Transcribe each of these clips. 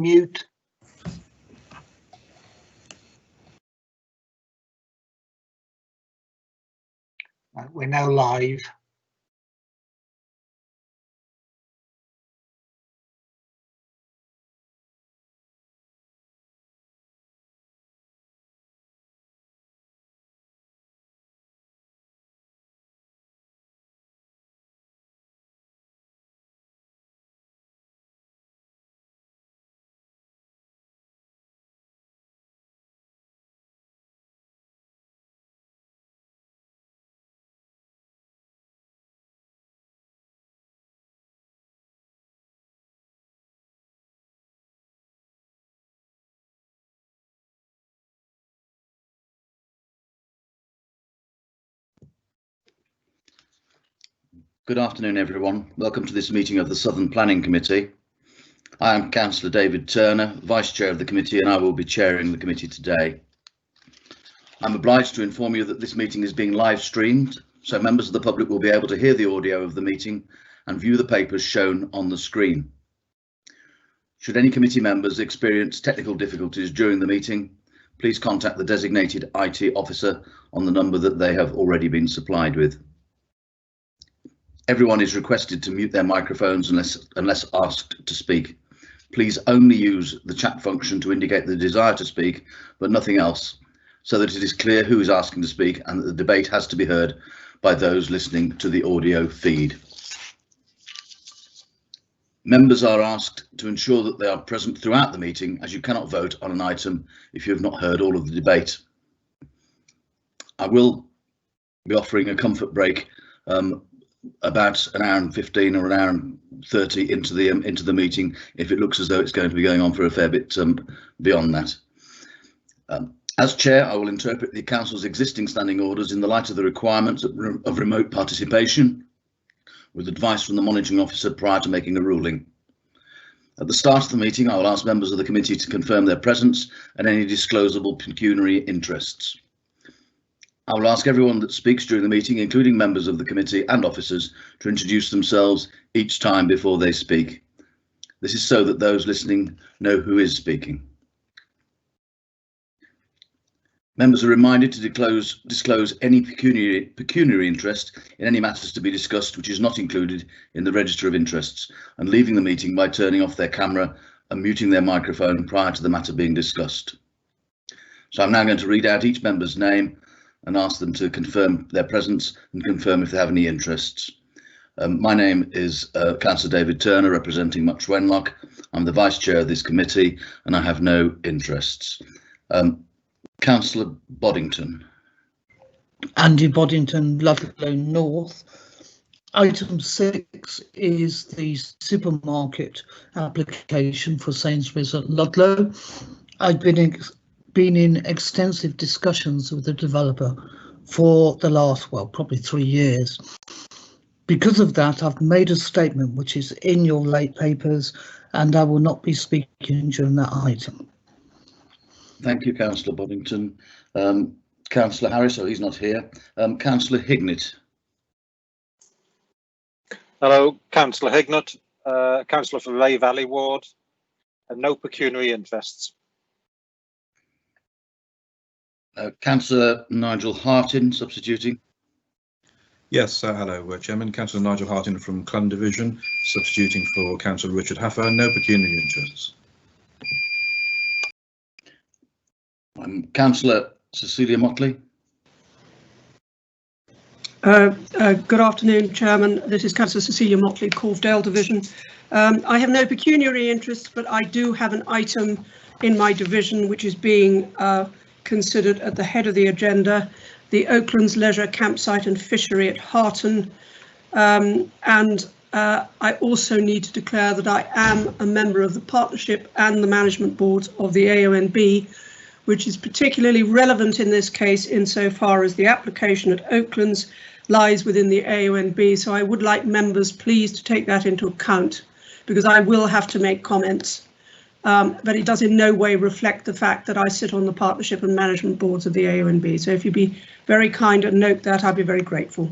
Mute. Right, we're now live. Good afternoon, everyone. Welcome to this meeting of the Southern Planning Committee. I am Councillor David Turner, Vice Chair of the committee, and I will be chairing the committee today. I'm obliged to inform you that this meeting is being live streamed, so members of the public will be able to hear the audio of the meeting and view the papers shown on the screen. Should any committee members experience technical difficulties during the meeting, please contact the designated IT officer on the number that they have already been supplied with. Everyone is requested to mute their microphones unless asked to speak. Please only use the chat function to indicate the desire to speak, but nothing else, so that it is clear who is asking to speak and that the debate has to be heard by those listening to the audio feed. Members are asked to ensure that they are present throughout the meeting, as you cannot vote on an item if you have not heard all of the debate. I will be offering a comfort break about an hour and 15 or an hour and 30 into the meeting if it looks as though it's going to be going on for a fair bit beyond that. As chair, I will interpret the council's existing standing orders in the light of the requirements of remote participation, with advice from the monitoring officer prior to making a ruling. At the start of the meeting, I will ask members of the committee to confirm their presence and any disclosable pecuniary interests. I will ask everyone that speaks during the meeting, including members of the committee and officers, to introduce themselves each time before they speak. This is so that those listening know who is speaking. Members are reminded to disclose any pecuniary interest in any matters to be discussed which is not included in the register of interests, and leaving the meeting by turning off their camera and muting their microphone prior to the matter being discussed. So I'm now going to read out each member's name and ask them to confirm their presence and confirm if they have any interests. My name is Councillor David Turner, representing Much Wenlock. I'm the Vice Chair of this committee and I have no interests. Councillor Boddington. Andy Boddington, Ludlow North. Item 6 is the supermarket application for Sainsbury's at Ludlow. I've been in extensive discussions with the developer for the last, well, probably 3 years. Because of that, I've made a statement which is in your late papers, and I will not be speaking during that item. Thank you, Councillor Boddington. Councillor Harris, oh, he's not here. Councillor Hignett. Hello, Councillor Hignett, Councillor for Ray Valley Ward, and no pecuniary interests. Councillor Nigel Houghton, substituting. Yes, hello, Chairman. Councillor Nigel Houghton from Clun Division, substituting for Councillor Richard Haffer. No pecuniary interests. Councillor Cecilia Motley. Good afternoon, Chairman. This is Councillor Cecilia Motley, Corvedale Division. I have no pecuniary interests, but I do have an item in my division which is being considered at the head of the agenda, the Oaklands Leisure Campsite and Fishery at Houghton. I also need to declare that I am a member of the partnership and the management board of the AONB, which is particularly relevant in this case insofar as the application at Oaklands lies within the AONB. So I would like members please to take that into account, because I will have to make comments. But it does in no way reflect the fact that I sit on the partnership and management boards of the AONB. So if you'd be very kind and note that, I'd be very grateful.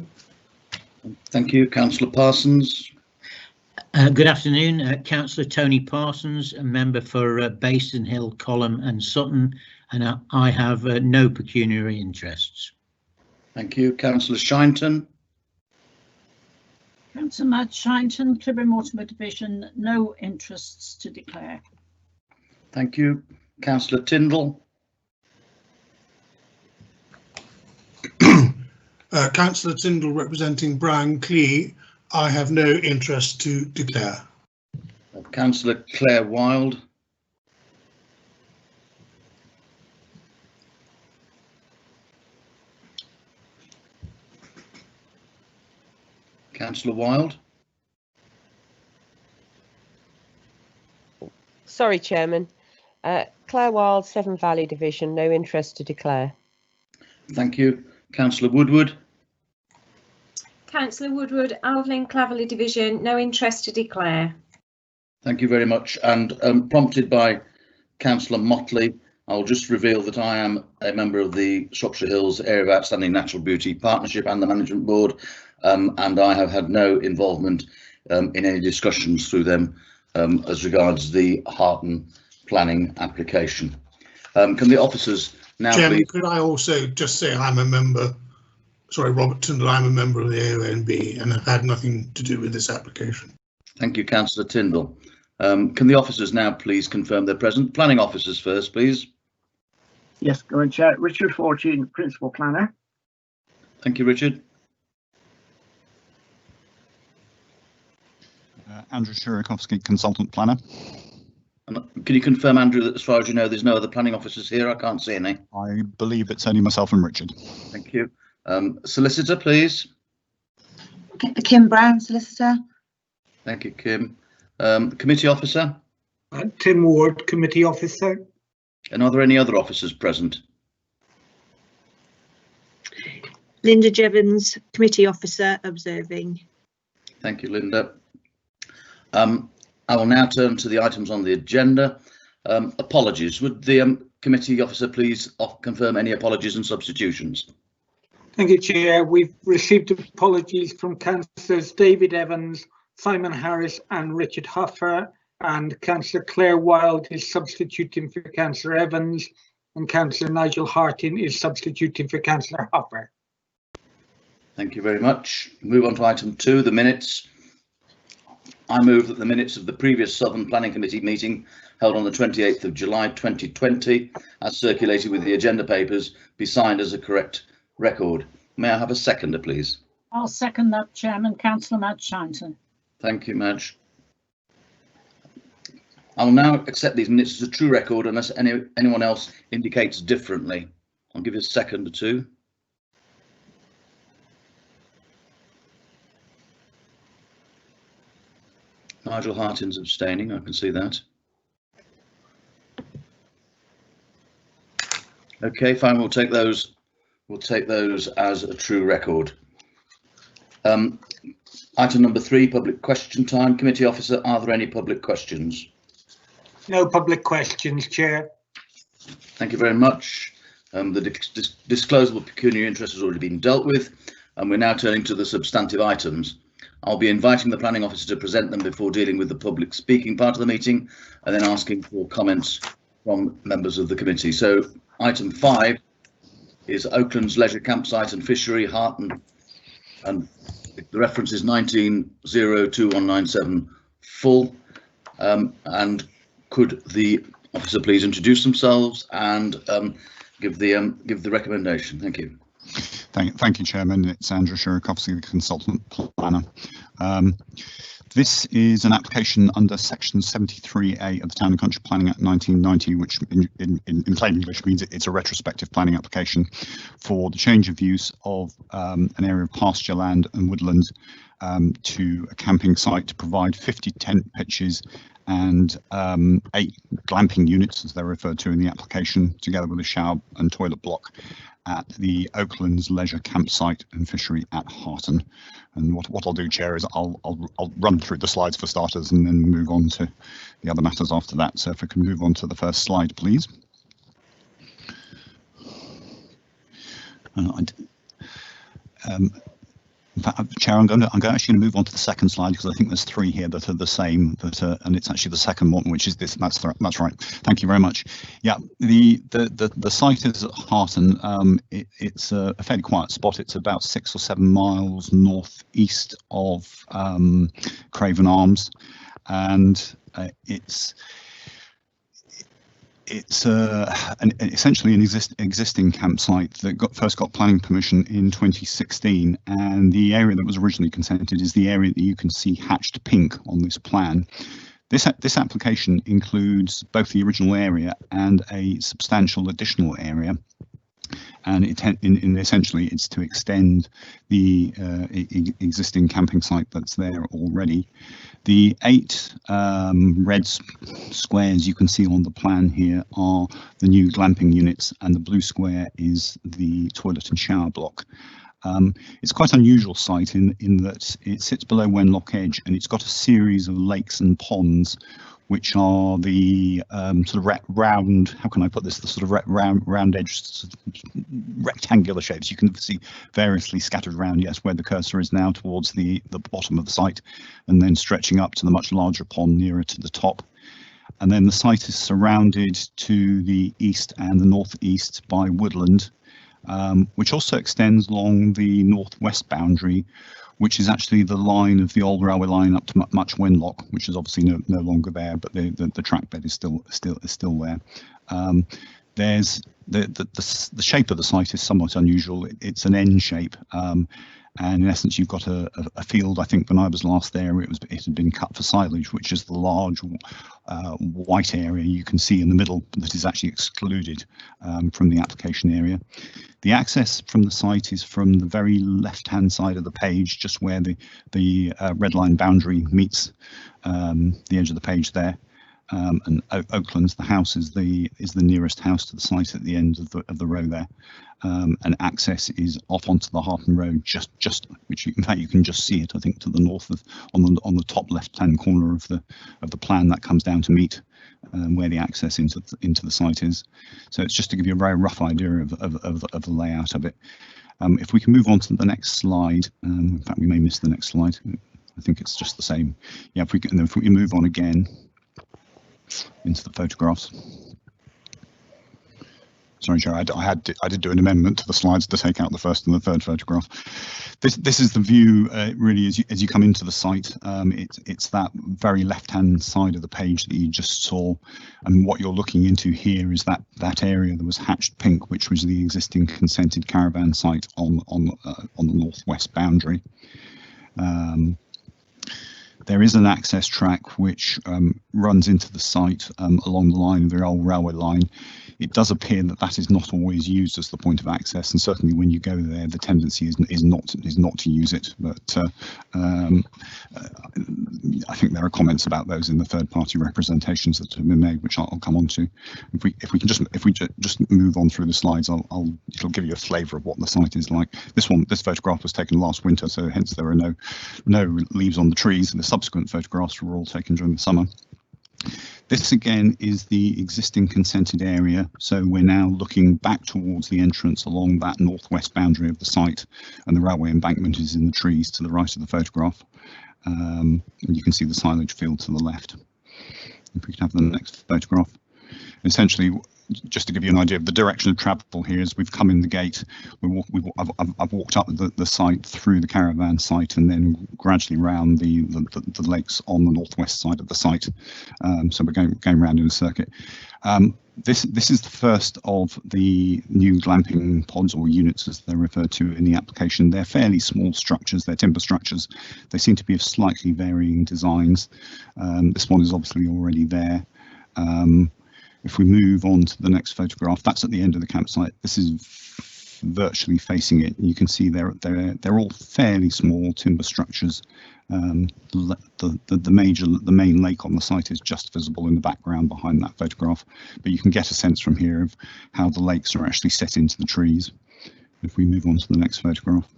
Thank you. Councillor Parsons. Good afternoon, Councillor Tony Parsons, a member for Basin Hill, Colham and Sutton, and I have no pecuniary interests. Thank you. Councillor Shinton. Councillor Matt Shinton, Clibber Mortimer Division, no interests to declare. Thank you. Councillor Tyndall. Councillor Tyndall representing Brian Clee, I have no interest to declare. Councillor Claire Wild. Councillor Wild. Sorry, Chairman. Claire Wild, Severn Valley Division, no interest to declare. Thank you. Councillor Woodward. Councillor Woodward, Alvlin Claverley Division, no interest to declare. Thank you very much. And prompted by Councillor Motley, I'll just reveal that I am a member of the Shropshire Hills Area of Outstanding Natural Beauty Partnership and the Management Board, and I have had no involvement in any discussions through them as regards the Houghton planning application. Can the officers now Chairman, please... could I also just say I'm a member, sorry, Robert Tyndall, I'm a member of the AONB and have had nothing to do with this application. Thank you, Councillor Tyndall. Can the officers now please confirm they're present? Planning officers first, please. Yes, go ahead, Chair. Richard Fortune, Principal Planner. Thank you, Richard. Andrew Shirakowski, Consultant Planner. And can you confirm, Andrew, that as far as you know, there's no other planning officers here? I can't see any. I believe it's only myself and Richard. Thank you. Solicitor, please. Kim Brown, Solicitor. Thank you, Kim. Committee officer. Tim Ward, Committee Officer. And are there any other officers present? Linda Jevons, Committee Officer, observing. Thank you, Linda. I will now turn to the items on the agenda. Apologies. Would the committee officer please confirm any apologies and substitutions? Thank you, Chair. We've received apologies from Councillors David Evans, Simon Harris and Richard Huffer, and Councillor Claire Wild is substituting for Councillor Evans, and Councillor Nigel Houghton is substituting for Councillor Huffer. Thank you very much. Move on to item 2, the minutes. I move that the minutes of the previous Southern Planning Committee meeting held on the 28th of July 2020, as circulated with the agenda papers, be signed as a correct record. May I have a seconder, please? I'll second that, Chairman. Councillor Matt Shinton. Thank you, Madge. I will now accept these minutes as a true record unless anyone else indicates differently. I'll give you a second or two. Nigel Houghton's abstaining, I can see that. Okay, fine, we'll take those as a true record. Item number 3, public question time. Committee officer, are there any public questions? No public questions, Chair. Thank you very much. The disclosable pecuniary interest has already been dealt with, and we're now turning to the substantive items. I'll be inviting the planning officer to present them before dealing with the public speaking part of the meeting, and then asking for comments from members of the committee. So item 5 is Oakland's Leisure Campsite and Fishery, Houghton, and the reference is 19-02197 full. And could the officer please introduce themselves and give the recommendation? Thank you. Thank you, Chairman. It's Andrew Shirakowski, the Consultant Planner. This is an application under Section 73A of the Town and Country Planning Act 1990, which in plain English means it's a retrospective planning application for the change of use of an area of pasture land and woodland to a camping site to provide 50 tent pitches and 8 glamping units, as they're referred to in the application, together with a shower and toilet block at the Oakland's Leisure Campsite and Fishery at Houghton. And what I'll do, Chair, is I'll run through the slides for starters and then move on to the other matters after that. So if we can move on to the first slide, please. In fact, Chair, I'm actually going to move on to the second slide because I think there's 3 here that are the same, and it's actually the second one, which is this. That's right. Thank you very much. Yeah, the site is at Houghton. It's a fairly quiet spot. It's about 6 or 7 miles northeast of Craven Arms, and it's essentially an existing campsite that first got planning permission in 2016, and the area that was originally consented is the area that you can see hatched pink on this plan. This application includes both the original area and a substantial additional area, and essentially it's to extend the existing camping site that's there already. The 8 red squares you can see on the plan here are the new glamping units, and the blue square is the toilet and shower block. It's quite an unusual site in that it sits below Wenlock Edge, and it's got a series of lakes and ponds which are the sort of round, how can I put this, the sort of round edged sort of rectangular shapes you can see variously scattered around, yes, where the cursor is now towards the bottom of the site, and then stretching up to the much larger pond nearer to the top. And then the site is surrounded to the east and the northeast by woodland, which also extends along the northwest boundary, which is actually the line of the old railway line up to Much Wenlock, which is obviously no longer there, but the track bed is still there. There's the shape of the site is somewhat unusual. It's an N shape, and in essence you've got a field. I think when I was last there, it had been cut for silage, which is the large white area you can see in the middle that is actually excluded from the application area. The access from the site is from the very left-hand side of the page, just where the red line boundary meets the edge of the page there. And Oaklands, the house, is the nearest house to the site at the end of the row there, and access is off onto the Houghton Road, just which in fact you can just see it, I think, to the north of on the top left-hand corner of the plan that comes down to meet where the access into the site is. So it's just to give you a very rough idea of the layout of it. If we can move on to the next slide, in fact we may miss the next slide. I think it's just the same. Yeah, if we move on again into the photographs. Sorry, Chair, I did do an amendment to the slides to take out the first and the third photograph. This is the view really as you come into the site. It's that very left-hand side of the page that you just saw, and what you're looking into here is that area that was hatched pink, which was the existing consented caravan site on the northwest boundary. There is an access track which runs into the site along the line of the old railway line. It does appear that is not always used as the point of access, and certainly when you go there, the tendency is not to use it. But I think there are comments about those in the third-party representations that have been made, which I'll come on to. If we just move on through the slides, it'll give you a flavour of what the site is like. This photograph was taken last winter, so hence there are no leaves on the trees, and the subsequent photographs were all taken during the summer. This again is the existing consented area, so we're now looking back towards the entrance along that northwest boundary of the site, and the railway embankment is in the trees to the right of the photograph, and you can see the silage field to the left. If we can have the next photograph. Essentially, just to give you an idea of the direction of travel here, as we've come in the gate, I've walked up the site through the caravan site and then gradually round the lakes on the northwest side of the site. So we're going around in a circuit. This is the first of the new glamping pods, or units as they're referred to in the application. They're fairly small structures, they're timber structures. They seem to be of slightly varying designs. This one is obviously already there. If we move on to the next photograph, that's at the end of the campsite. This is virtually facing it. You can see they're all fairly small timber structures. The main lake on the site is just visible in the background behind that photograph, but you can get a sense from here of how the lakes are actually set into the trees. If we move on to the next photograph.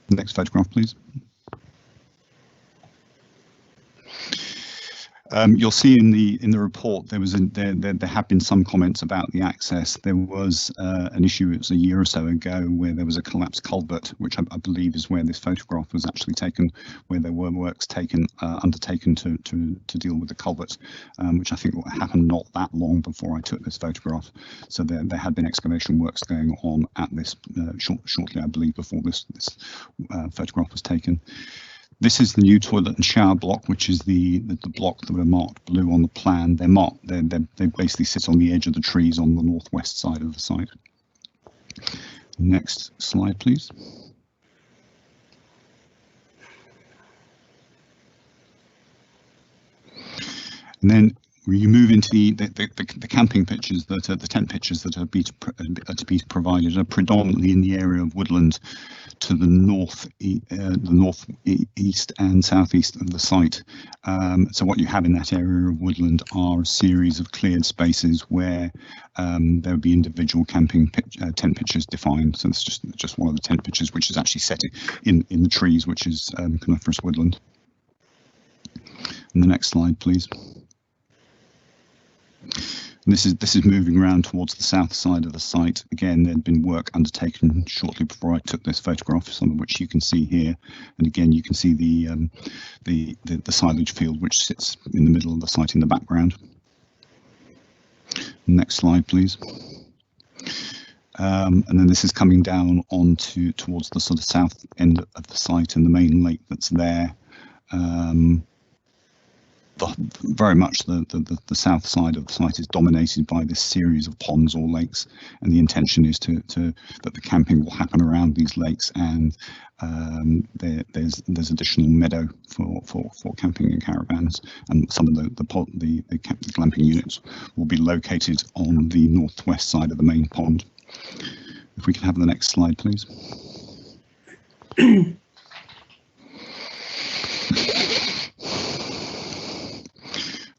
Next photograph, please. You'll see in the report there have been some comments about the access. There was an issue, it was a year or so ago, where there was a collapsed culvert, which I believe is where this photograph was actually taken, where there were works undertaken to deal with the culvert, which I think happened not that long before I took this photograph. So there had been excavation works going on at this shortly, I believe, before this photograph was taken. This is the new toilet and shower block, which is the block that were marked blue on the plan. They basically sit on the edge of the trees on the northwest side of the site. Next slide, please. And then you move into the camping pitches, the tent pitches that are to be provided are predominantly in the area of woodland to the northeast and southeast of the site. So what you have in that area of woodland are a series of cleared spaces where there would be individual camping tent pitches defined. So it's just one of the tent pitches, which is actually set in the trees, which is coniferous woodland. And the next slide, please. And this is moving around towards the south side of the site. Again, there'd been work undertaken shortly before I took this photograph, some of which you can see here. And again, you can see the silage field, which sits in the middle of the site in the background. Next slide, please. And then this is coming down towards the sort of south end of the site and the main lake that's there. Very much the south side of the site is dominated by this series of ponds or lakes, and the intention is that the camping will happen around these lakes, and there's additional meadow for camping and caravans, and some of the glamping units will be located on the northwest side of the main pond. If we can have the next slide, please.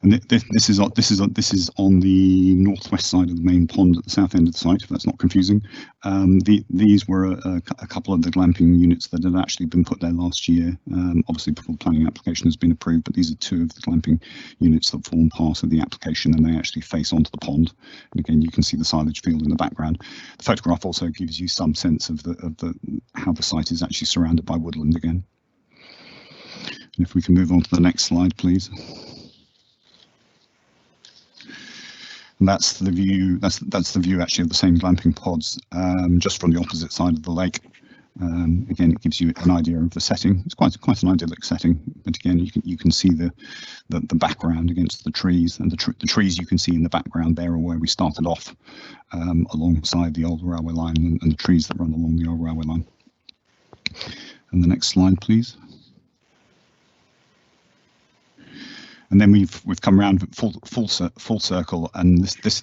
And this is on the northwest side of the main pond at the south end of the site, if that's not confusing. These were a couple of the glamping units that had actually been put there last year, obviously before the planning application has been approved, but these are two of the glamping units that form part of the application, and they actually face onto the pond. And again, you can see the silage field in the background. The photograph also gives you some sense of how the site is actually surrounded by woodland again. And if we can move on to the next slide, please. And that's the view. That's the view actually of the same glamping pods, just from the opposite side of the lake. Again, it gives you an idea of the setting. It's quite an idyllic setting, but again, you can see the background against the trees, and the trees you can see in the background there are where we started off, alongside the old railway line, and the trees that run along the old railway line. And the next slide, please. And then we've come around full circle, and this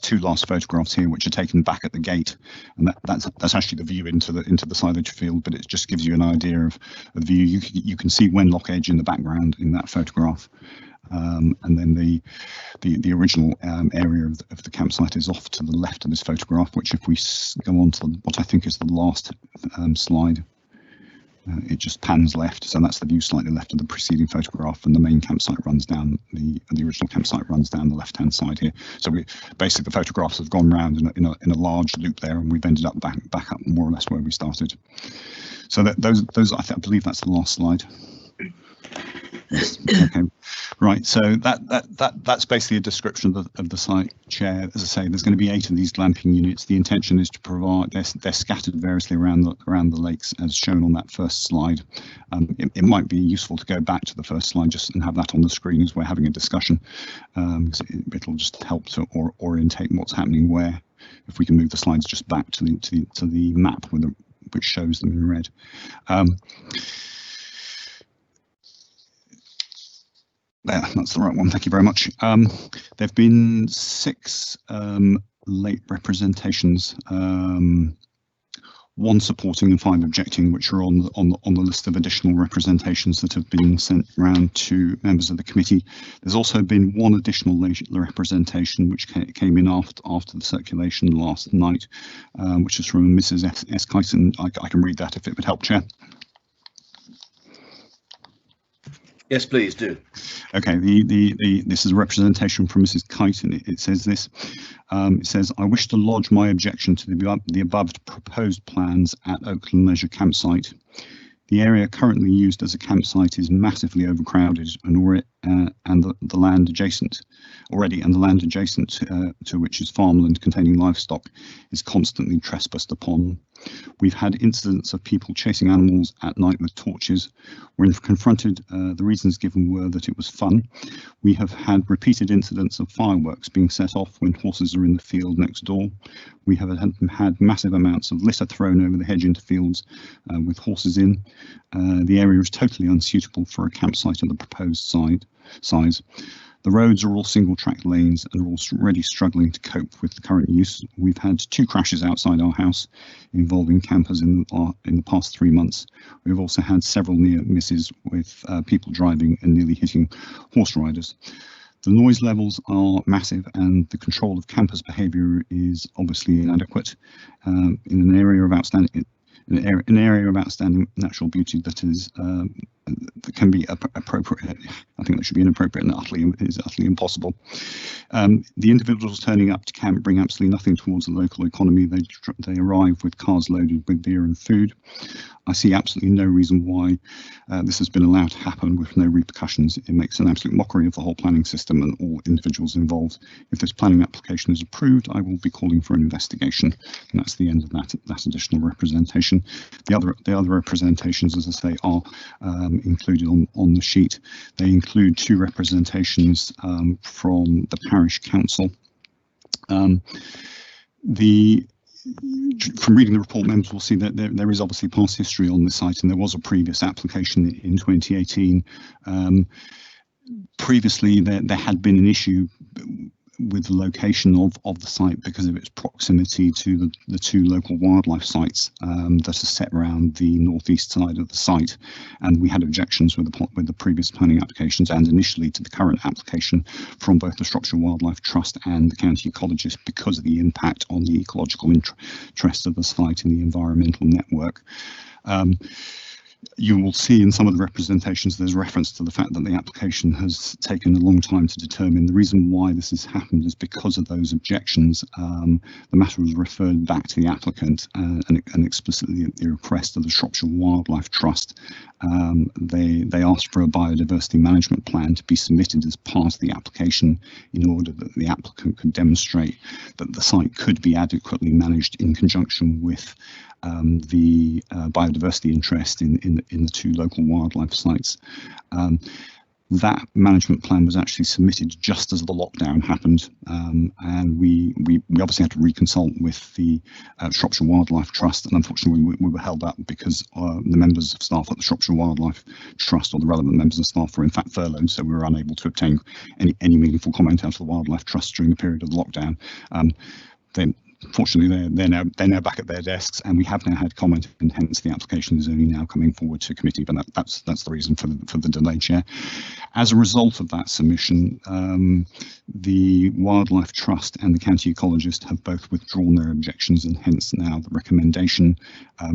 two last photographs here, which are taken back at the gate, and that's actually the view into the silage field, but it just gives you an idea of the view. You can see Wenlock Edge in the background in that photograph, and then the original area of the campsite is off to the left of this photograph, which if we go on to what I think is the last slide. It just pans left, so that's the view slightly left of the preceding photograph, and the main campsite runs down, the original campsite runs down the left-hand side here. So basically the photographs have gone round in a large loop there, and we've ended up back up more or less where we started. So those I believe that's the last slide. Okay, right. So that's basically a description of the site, Chair. As I say, there's going to be 8 of these glamping units. The intention is to provide. They're scattered variously around the lakes, as shown on that first slide. It might be useful to go back to the first slide just and have that on the screen as we're having a discussion, because it'll just help to orientate what's happening where. If we can move the slides just back to the map which shows them in red. There, that's the right one. Thank you very much. There have been 6 late representations, 1 supporting and 5 objecting, which are on the list of additional representations that have been sent round to members of the committee. There's also been 1 additional late representation which came in after the circulation last night, which is from Mrs. S. Kyson. I can read that if it would help, Chair. Yes, please do. Okay, this is a representation from Mrs. Kite, and it says this. It says, I wish to lodge my objection to the above proposed plans at Oakland Leisure Campsite. The area currently used as a campsite is massively overcrowded, and the land adjacent to which is farmland containing livestock is constantly trespassed upon. We've had incidents of people chasing animals at night with torches. When confronted, the reasons given were that it was fun. We have had repeated incidents of fireworks being set off when horses are in the field next door. We have had massive amounts of litter thrown over the hedge into fields with horses in. The area is totally unsuitable for a campsite of the proposed size. The roads are all single-track lanes and are already struggling to cope with the current use. We've had 2 crashes outside our house involving campers in the past 3 months. We've also had several near misses with people driving and nearly hitting horse riders. The noise levels are massive and the control of campers' behaviour is obviously inadequate. In an area of outstanding natural beauty that can be appropriate. I think that should be inappropriate and is utterly impossible. The individuals turning up to camp bring absolutely nothing towards the local economy. They arrive with cars loaded with beer and food. I see absolutely no reason why this has been allowed to happen with no repercussions. It makes an absolute mockery of the whole planning system and all individuals involved. If this planning application is approved, I will be calling for an investigation. And that's the end of that additional representation. The other representations, as I say, are included on the sheet. They include 2 representations from the parish council. From reading the report, members will see that there is obviously past history on this site, and there was a previous application in 2018. Previously, there had been an issue with the location of the site because of its proximity to the 2 local wildlife sites that are set around the northeast side of the site, and we had objections with the previous planning applications and initially to the current application from both the Shropshire Wildlife Trust and the county ecologist because of the impact on the ecological interest of the site in the environmental network. You will see in some of the representations there's reference to the fact that the application has taken a long time to determine. The reason why this has happened is because of those objections. The matter was referred back to the applicant and explicitly at the request of the Shropshire Wildlife Trust. They asked for a biodiversity management plan to be submitted as part of the application in order that the applicant could demonstrate that the site could be adequately managed in conjunction with the biodiversity interest in the 2 local wildlife sites. That management plan was actually submitted just as the lockdown happened, and we obviously had to reconsult with the Shropshire Wildlife Trust, and unfortunately we were held up because the members of staff at the Shropshire Wildlife Trust, or the relevant members of staff, were in fact furloughed, so we were unable to obtain any meaningful comment out of the Wildlife Trust during the period of the lockdown. Fortunately, they're now back at their desks, and we have now had comment, and hence the application is only now coming forward to committee. But that's the reason for the delay, Chair. As a result of that submission, the Wildlife Trust and the county ecologist have both withdrawn their objections, and hence now the recommendation,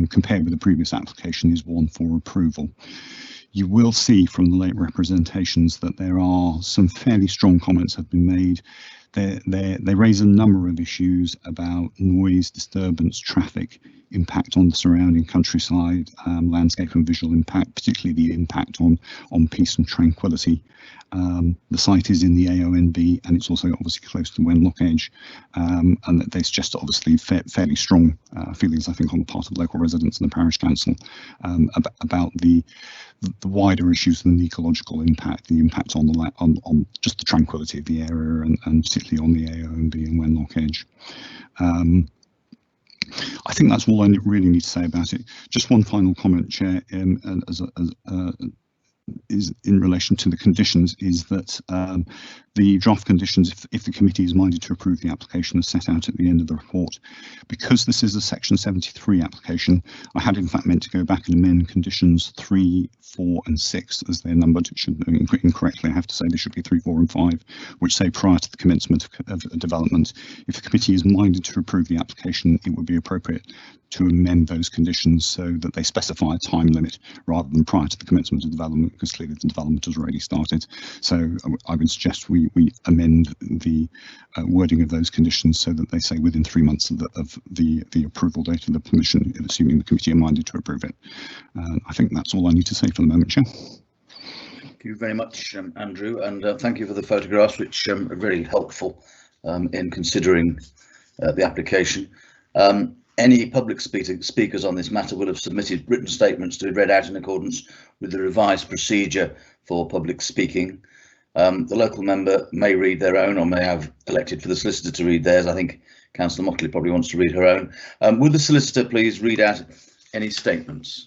compared with the previous application, is one for approval. You will see from the late representations that there are some fairly strong comments have been made. They raise a number of issues about noise, disturbance, traffic, impact on the surrounding countryside, landscape and visual impact, particularly the impact on peace and tranquility. The site is in the AONB and it's also obviously close to Wenlock Edge, and that there's just obviously fairly strong feelings, I think, on the part of local residents and the parish council about the wider issues than the ecological impact, the impact on just the tranquility of the area and particularly on the AONB and Wenlock Edge. I think that's all I really need to say about it. Just one final comment, Chair, is in relation to the conditions, is that the draft conditions, if the committee is minded to approve the application as set out at the end of the report, because this is a section 73 application, I had in fact meant to go back and amend conditions 3, 4 and 6 as they're numbered. It should incorrectly, I have to say they should be 3, 4 and 5, which say prior to the commencement of development. If the committee is minded to approve the application, it would be appropriate to amend those conditions so that they specify a time limit rather than prior to the commencement of development, because clearly the development has already started. So I would suggest we amend the wording of those conditions so that they say within 3 months of the approval date of the permission, assuming the committee are minded to approve it. I think that's all I need to say for the moment, Chair. Thank you very much, Andrew, and thank you for the photographs, which are very helpful in considering the application. Any public speakers on this matter will have submitted written statements to be read out in accordance with the revised procedure for public speaking. The local member may read their own or may have elected for the solicitor to read theirs. I think Councillor Motley probably wants to read her own. Would the solicitor please read out any statements?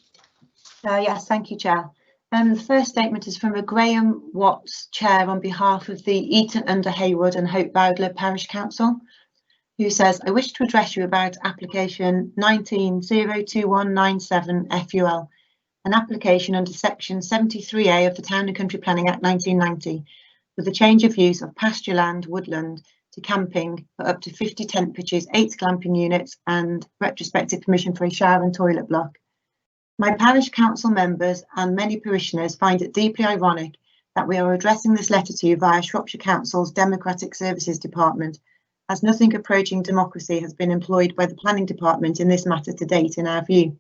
Yes, thank you, Chair. The first statement is from a Graham Watts, Chair, on behalf of the Eaton Under Haywood and Hope Bowdler Parish Council, who says, I wish to address you about application 19-02197 FUL, an application under section 73A of the Town and Country Planning Act 1990, with the change of use of pasture land, woodland to camping for up to 50 tent pitches, 8 glamping units and retrospective permission for a shower and toilet block. My parish council members and many parishioners find it deeply ironic that we are addressing this letter to you via Shropshire Council's Democratic Services Department, as nothing approaching democracy has been employed by the Planning Department in this matter to date, in our view.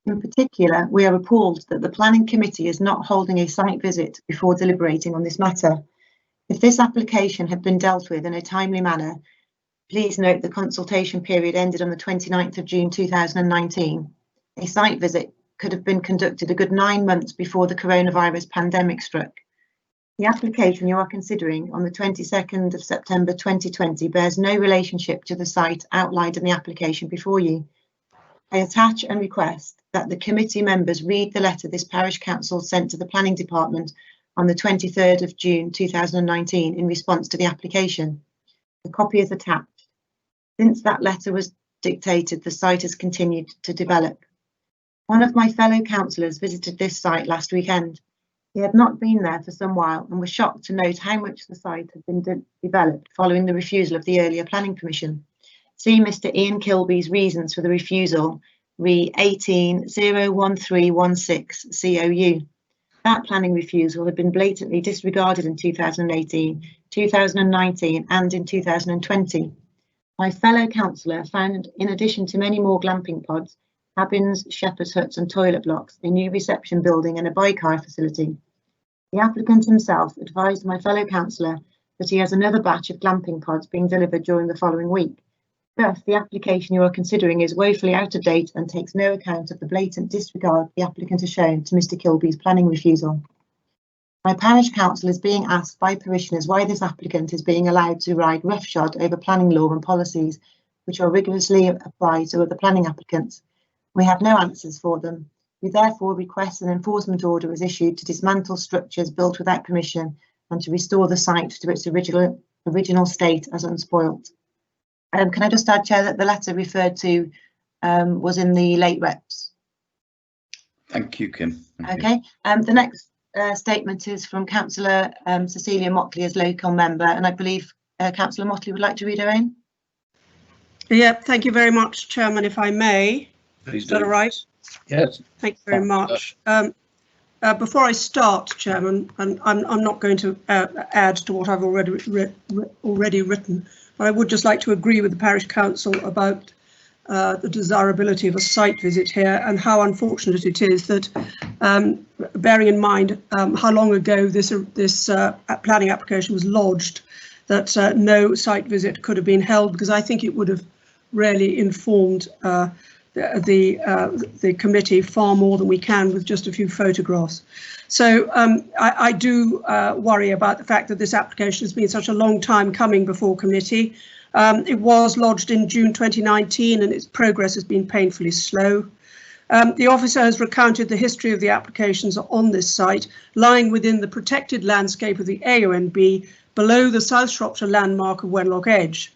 In particular, we are appalled that the Planning Committee is not holding a site visit before deliberating on this matter. If this application had been dealt with in a timely manner, please note the consultation period ended on the 29th of June 2019. A site visit could have been conducted a good 9 months before the coronavirus pandemic struck. The application you are considering on the 22nd of September 2020 bears no relationship to the site outlined in the application before you. I attach and request that the committee members read the letter this parish council sent to the planning department on the 23rd of June 2019 in response to the application. The copy is attached. Since that letter was dictated, the site has continued to develop. One of my fellow councillors visited this site last weekend. He had not been there for some while and was shocked to note how much the site had been developed following the refusal of the earlier planning permission. See Mr Ian Kilby's reasons for the refusal, re 18-01316 COU. That planning refusal had been blatantly disregarded in 2018, 2019 and in 2020. My fellow councillor found, in addition to many more glamping pods, cabins, shepherd's huts and toilet blocks, a new reception building and a bike-hire facility. The applicant himself advised my fellow councillor that he has another batch of glamping pods being delivered during the following week. Thus, the application you are considering is woefully out of date and takes no account of the blatant disregard the applicant has shown to Mr Kilby's planning refusal. My parish council is being asked by parishioners why this applicant is being allowed to ride roughshod over planning law and policies which are rigorously applied to other planning applicants. We have no answers for them. We therefore request an enforcement order is issued to dismantle structures built without permission and to restore the site to its original state as unspoilt. Can I just add, Chair, that the letter referred to was in the late reps? Thank you, Kim. Thank okay. The next statement is from Councillor Cecilia Motley as local member, and I believe Councillor Motley would like to read her own. Yeah, thank you very much, Chairman, if I may. Please Is that all right? Yes. Thank you very much. Before I start, Chairman, and I'm not going to add to what I've already written, but I would just like to agree with the Parish Council about the desirability of a site visit here and how unfortunate it is that, bearing in mind how long ago this planning application was lodged, that no site visit could have been held, because I think it would have really informed the committee far more than we can with just a few photographs. So I do worry about the fact that this application has been such a long time coming before committee. It was lodged in June 2019 and its progress has been painfully slow. The officer has recounted the history of the applications on this site, lying within the protected landscape of the AONB below the South Shropshire landmark of Wenlock Edge.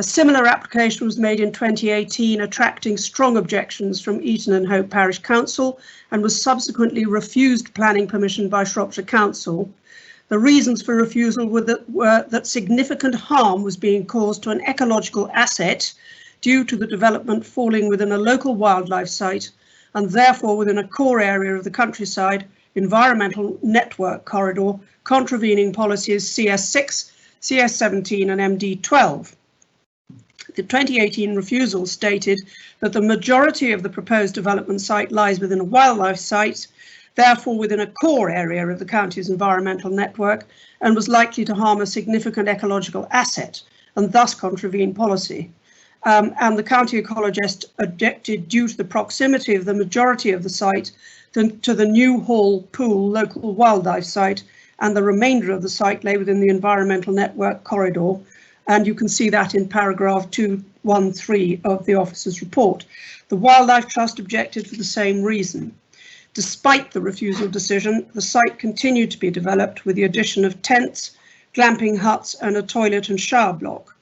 A similar application was made in 2018, attracting strong objections from Eaton and Hope Parish Council and was subsequently refused planning permission by Shropshire Council. The reasons for refusal were that significant harm was being caused to an ecological asset due to the development falling within a local wildlife site and therefore within a core area of the countryside environmental network corridor, contravening policies CS6, CS17 and MD12. The 2018 refusal stated that the majority of the proposed development site lies within a wildlife site, therefore within a core area of the county's environmental network, and was likely to harm a significant ecological asset and thus contravene policy. And the county ecologist objected due to the proximity of the majority of the site to the New Hall Pool local wildlife site, and the remainder of the site lay within the environmental network corridor. And you can see that in paragraph 213 of the officer's report. The Wildlife Trust objected for the same reason. Despite the refusal decision, the site continued to be developed with the addition of tents, glamping huts and a toilet and shower block.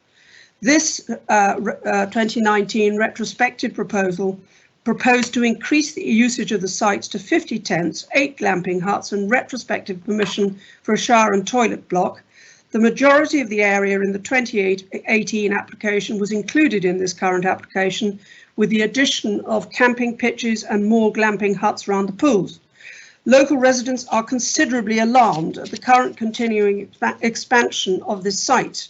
This 2019 retrospective proposal proposed to increase the usage of the sites to 50 tents, 8 glamping huts and retrospective permission for a shower and toilet block. The majority of the area in the 2018 application was included in this current application, with the addition of camping pitches and more glamping huts around the pools. Local residents are considerably alarmed at the current continuing expansion of this site.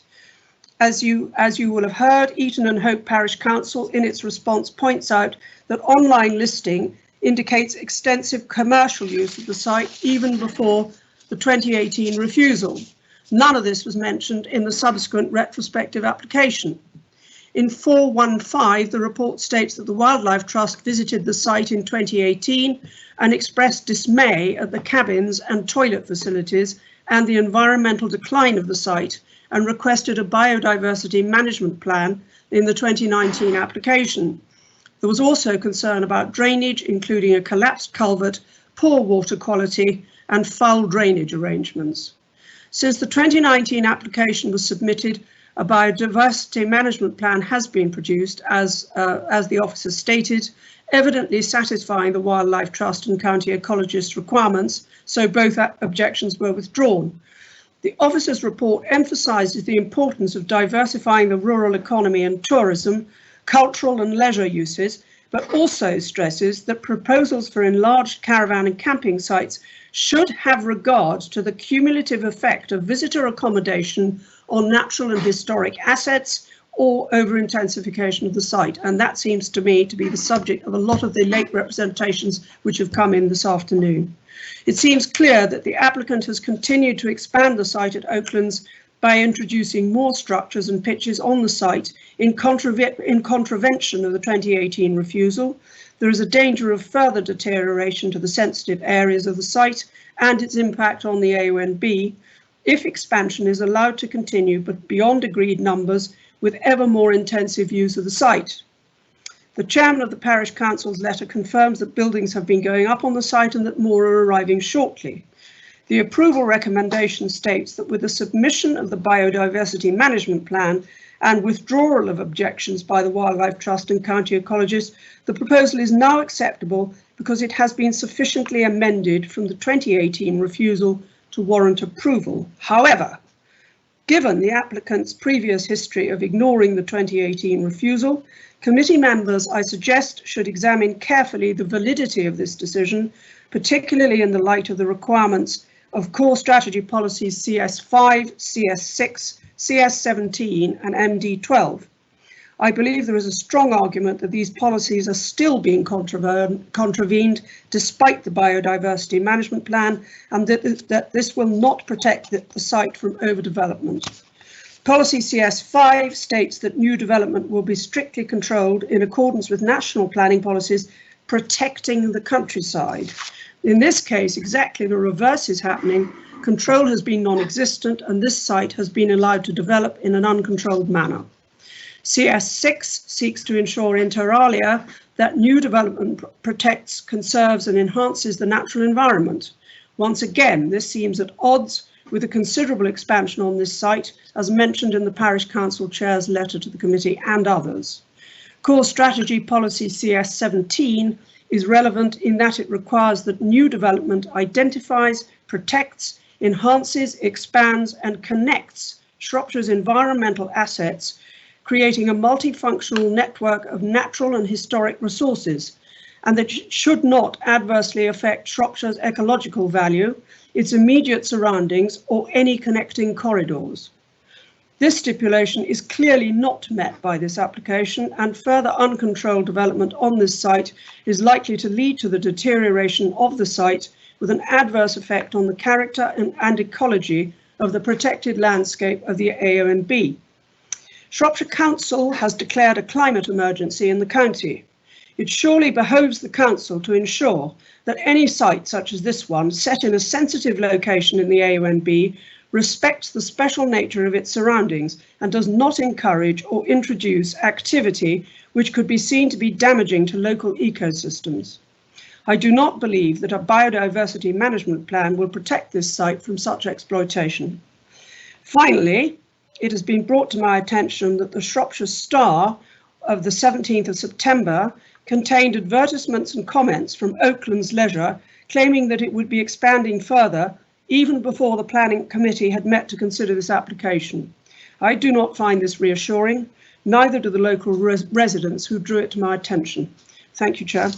As you will have heard, Eton and Hope Parish Council in its response points out that online listing indicates extensive commercial use of the site even before the 2018 refusal. None of this was mentioned in the subsequent retrospective application. In 415, the report states that the Wildlife Trust visited the site in 2018 and expressed dismay at the cabins and toilet facilities and the environmental decline of the site, and requested a biodiversity management plan in the 2019 application. There was also concern about drainage, including a collapsed culvert, poor water quality and foul drainage arrangements. Since the 2019 application was submitted, a biodiversity management plan has been produced, as the officer stated, evidently satisfying the Wildlife Trust and County Ecologist requirements, so both objections were withdrawn. The officer's report emphasises the importance of diversifying the rural economy and tourism, cultural and leisure uses, but also stresses that proposals for enlarged caravan and camping sites should have regard to the cumulative effect of visitor accommodation on natural and historic assets or over-intensification of the site. And that seems to me to be the subject of a lot of the late representations which have come in this afternoon. It seems clear that the applicant has continued to expand the site at Oaklands by introducing more structures and pitches on the site in contravention of the 2018 refusal. There is a danger of further deterioration to the sensitive areas of the site and its impact on the AONB if expansion is allowed to continue, but beyond agreed numbers, with ever more intensive use of the site. The chairman of the parish council's letter confirms that buildings have been going up on the site and that more are arriving shortly. The approval recommendation states that with the submission of the biodiversity management plan and withdrawal of objections by the Wildlife Trust and County Ecologists, the proposal is now acceptable because it has been sufficiently amended from the 2018 refusal to warrant approval. However, given the applicant's previous history of ignoring the 2018 refusal, committee members, I suggest, should examine carefully the validity of this decision, particularly in the light of the requirements of core strategy policies CS5, CS6, CS17 and MD12. I believe there is a strong argument that these policies are still being contravened despite the biodiversity management plan, and that this will not protect the site from overdevelopment. Policy CS5 states that new development will be strictly controlled in accordance with national planning policies protecting the countryside. In this case, exactly the reverse is happening. Control has been non-existent and this site has been allowed to develop in an uncontrolled manner. CS6 seeks to ensure inter alia that new development protects, conserves and enhances the natural environment. Once again, this seems at odds with a considerable expansion on this site, as mentioned in the Parish Council Chair's letter to the committee and others. Core Strategy Policy CS17 is relevant in that it requires that new development identifies, protects, enhances, expands and connects Shropshire's environmental assets, creating a multifunctional network of natural and historic resources, and that it should not adversely affect Shropshire's ecological value, its immediate surroundings, or any connecting corridors. This stipulation is clearly not met by this application, and further uncontrolled development on this site is likely to lead to the deterioration of the site with an adverse effect on the character and ecology of the protected landscape of the AONB. Shropshire Council has declared a climate emergency in the county. It surely behoves the council to ensure that any site such as this one, set in a sensitive location in the AONB, respects the special nature of its surroundings and does not encourage or introduce activity which could be seen to be damaging to local ecosystems. I do not believe that a biodiversity management plan will protect this site from such exploitation. Finally, it has been brought to my attention that the Shropshire Star of the 17th of September contained advertisements and comments from Oakland's Leisure claiming that it would be expanding further even before the planning committee had met to consider this application. I do not find this reassuring, neither do the local residents who drew it to my attention. Thank you, Chair.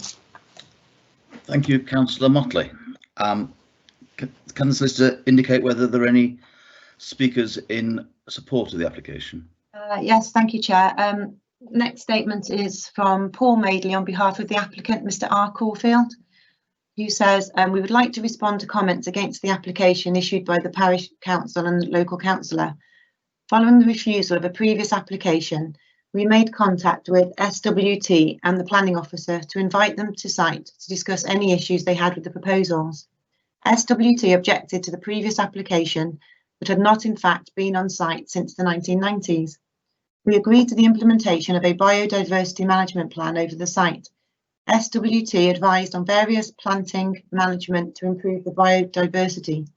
Thank you, Councillor Motley. Can the solicitor indicate whether there are any speakers in support of the application? Yes, thank you, Chair. Next statement is from Paul Madeley on behalf of the applicant, Mr. R. Caulfield, who says, we would like to respond to comments against the application issued by the parish council and local councillor. Following the refusal of a previous application, we made contact with SWT and the planning officer to invite them to site to discuss any issues they had with the proposals. SWT objected to the previous application, but had not in fact been on site since the 1990s. We agreed to the implementation of a biodiversity management plan over the site. SWT advised on various planting management to improve the biodiversity.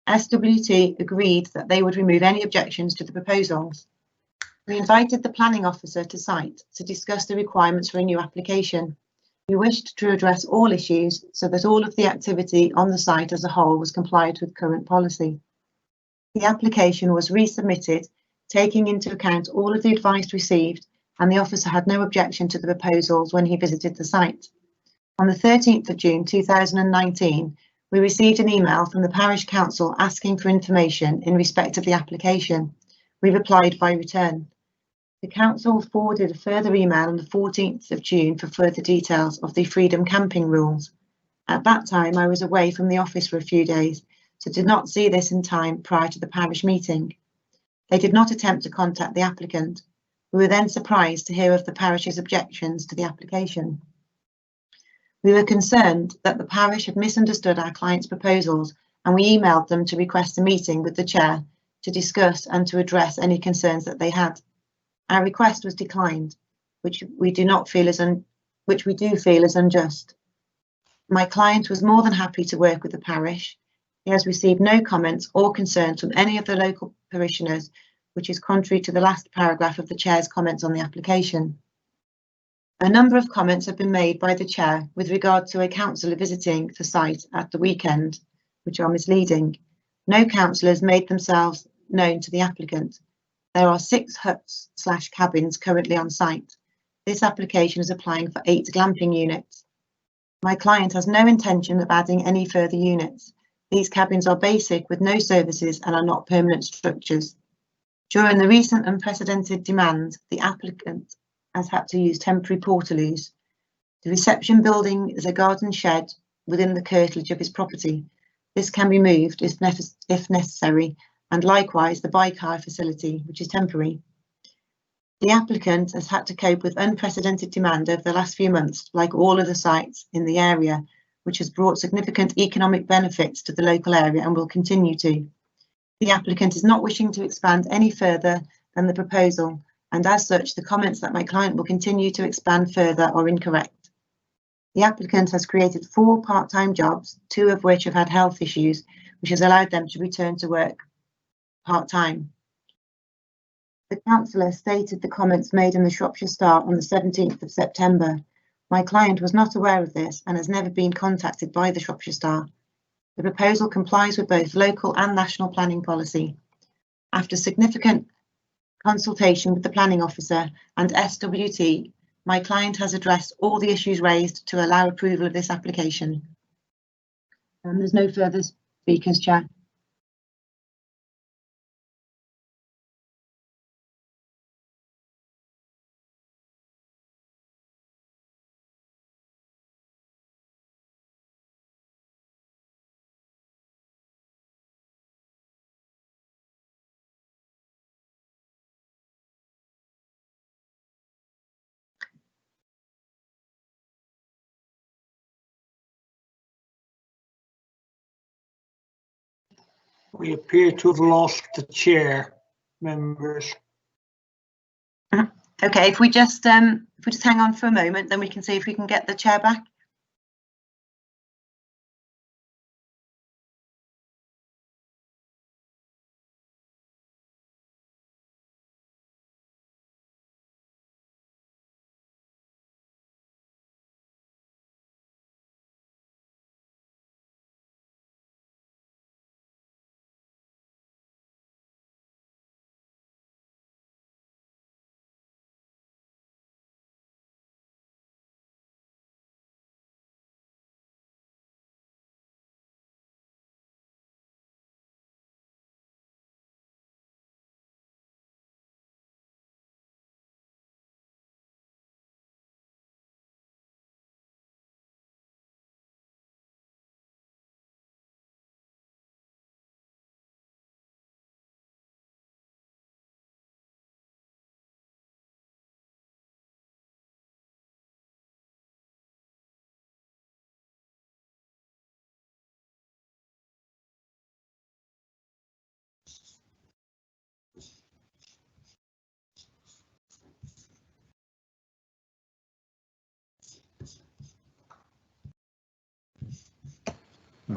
SWT agreed that they would remove any objections to the proposals. We invited the planning officer to site to discuss the requirements for a new application. We wished to address all issues so that all of the activity on the site as a whole was compliant with current policy. The application was resubmitted, taking into account all of the advice received, and the officer had no objection to the proposals when he visited the site. On the 13th of June 2019, we received an email from the parish council asking for information in respect of the application. We replied by return. The council forwarded a further email on the 14th of June for further details of the freedom camping rules. At that time, I was away from the office for a few days, so did not see this in time prior to the parish meeting. They did not attempt to contact the applicant. We were then surprised to hear of the parish's objections to the application. We were concerned that the parish had misunderstood our client's proposals, and we emailed them to request a meeting with the chair to discuss and to address any concerns that they had. Our request was declined, which we do feel is unjust. My client was more than happy to work with the parish. He has received no comments or concerns from any of the local parishioners, which is contrary to the last paragraph of the chair's comments on the application. A number of comments have been made by the chair with regard to a councillor visiting the site at the weekend, which are misleading. No councillors made themselves known to the applicant. There are 6 huts/cabins currently on site. This application is applying for 8 glamping units. My client has no intention of adding any further units. These cabins are basic with no services and are not permanent structures. During the recent unprecedented demand, the applicant has had to use temporary portaloos. The reception building is a garden shed within the curtilage of his property. This can be moved if necessary, and likewise the bike hire facility, which is temporary. The applicant has had to cope with unprecedented demand over the last few months, like all other sites in the area, which has brought significant economic benefits to the local area and will continue to. The applicant is not wishing to expand any further than the proposal, and as such, the comments that my client will continue to expand further are incorrect. The applicant has created 4 part-time jobs, 2 of which have had health issues, which has allowed them to return to work part-time. The councillor stated the comments made in the Shropshire Star on the 17th of September. My client was not aware of this and has never been contacted by the Shropshire Star. The proposal complies with both local and national planning policy. After significant consultation with the planning officer and SWT, My client has addressed all the issues raised to allow approval of this application. There's no further speakers, Chair. We appear to have lost the chair, members. Okay, if we just hang on for a moment, then we can see if we can get the chair back.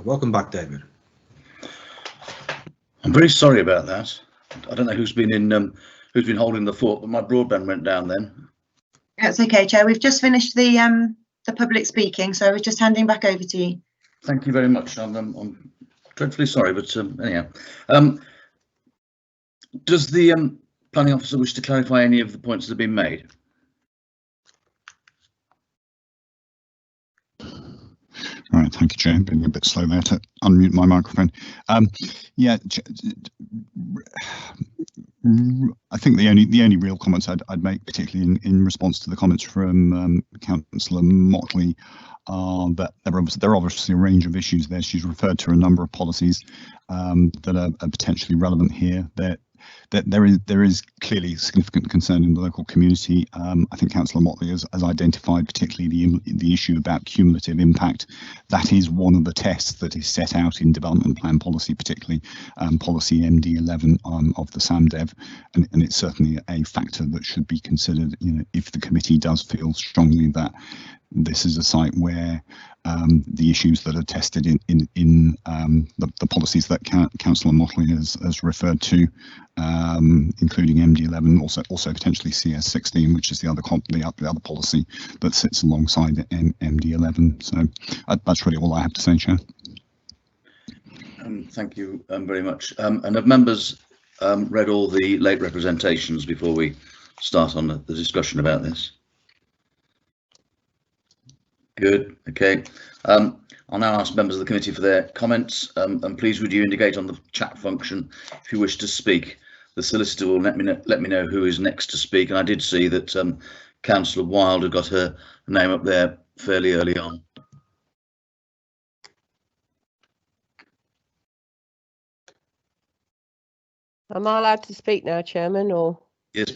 Welcome back, David. I'm very sorry about that. I don't know who's been holding the fort, but my broadband went down then. That's okay, Chair. We've just finished the public speaking, so I was just handing back over to you. Thank you very much. I'm dreadfully sorry, but anyhow, does the planning officer wish to clarify any of the points that have been made? All right, thank you, Chair. Being a bit slow there to unmute my microphone. Yeah, I think the only real comments I'd make, particularly in response to the comments from Councillor Motley, are that there are obviously a range of issues there. She's referred to a number of policies that are potentially relevant here. That there is clearly significant concern in the local community. I think Councillor Motley has identified particularly the issue about cumulative impact. That is one of the tests that is set out in development plan policy, particularly policy MD11 of the SAMDEV, and it's certainly a factor that should be considered. You know, if the committee does feel strongly that this is a site where the issues that are tested in the policies that Councillor Motley has referred to, including MD11, also potentially CS16, which is the other policy that sits alongside MD11. So that's really all I have to say, Chair. Thank you very much. And have members read all the late representations before we start on the discussion about this? Good. Okay. I'll now ask members of the committee for their comments, and please would you indicate on the chat function if you wish to speak. The solicitor will let me know who is next to speak, and I did see that Councillor Wilder got her name up there fairly early on. Am I allowed to speak now, Chairman, or? Yes,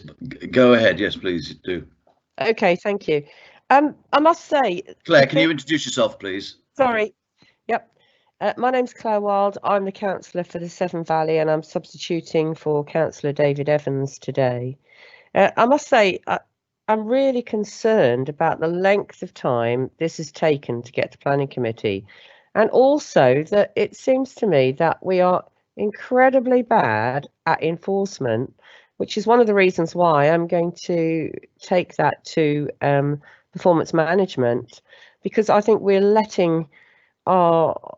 go ahead. Yes, please do. Okay, thank you. I must say, Claire, can you introduce yourself, please? Sorry. Yep. My name's Claire Wild. I'm the councillor for the Severn Valley, and I'm substituting for Councillor David Evans today. I must say, I'm really concerned about the length of time this has taken to get to planning committee, and also that it seems to me that we are incredibly bad at enforcement, which is one of the reasons why I'm going to take that to performance management, because I think we're letting our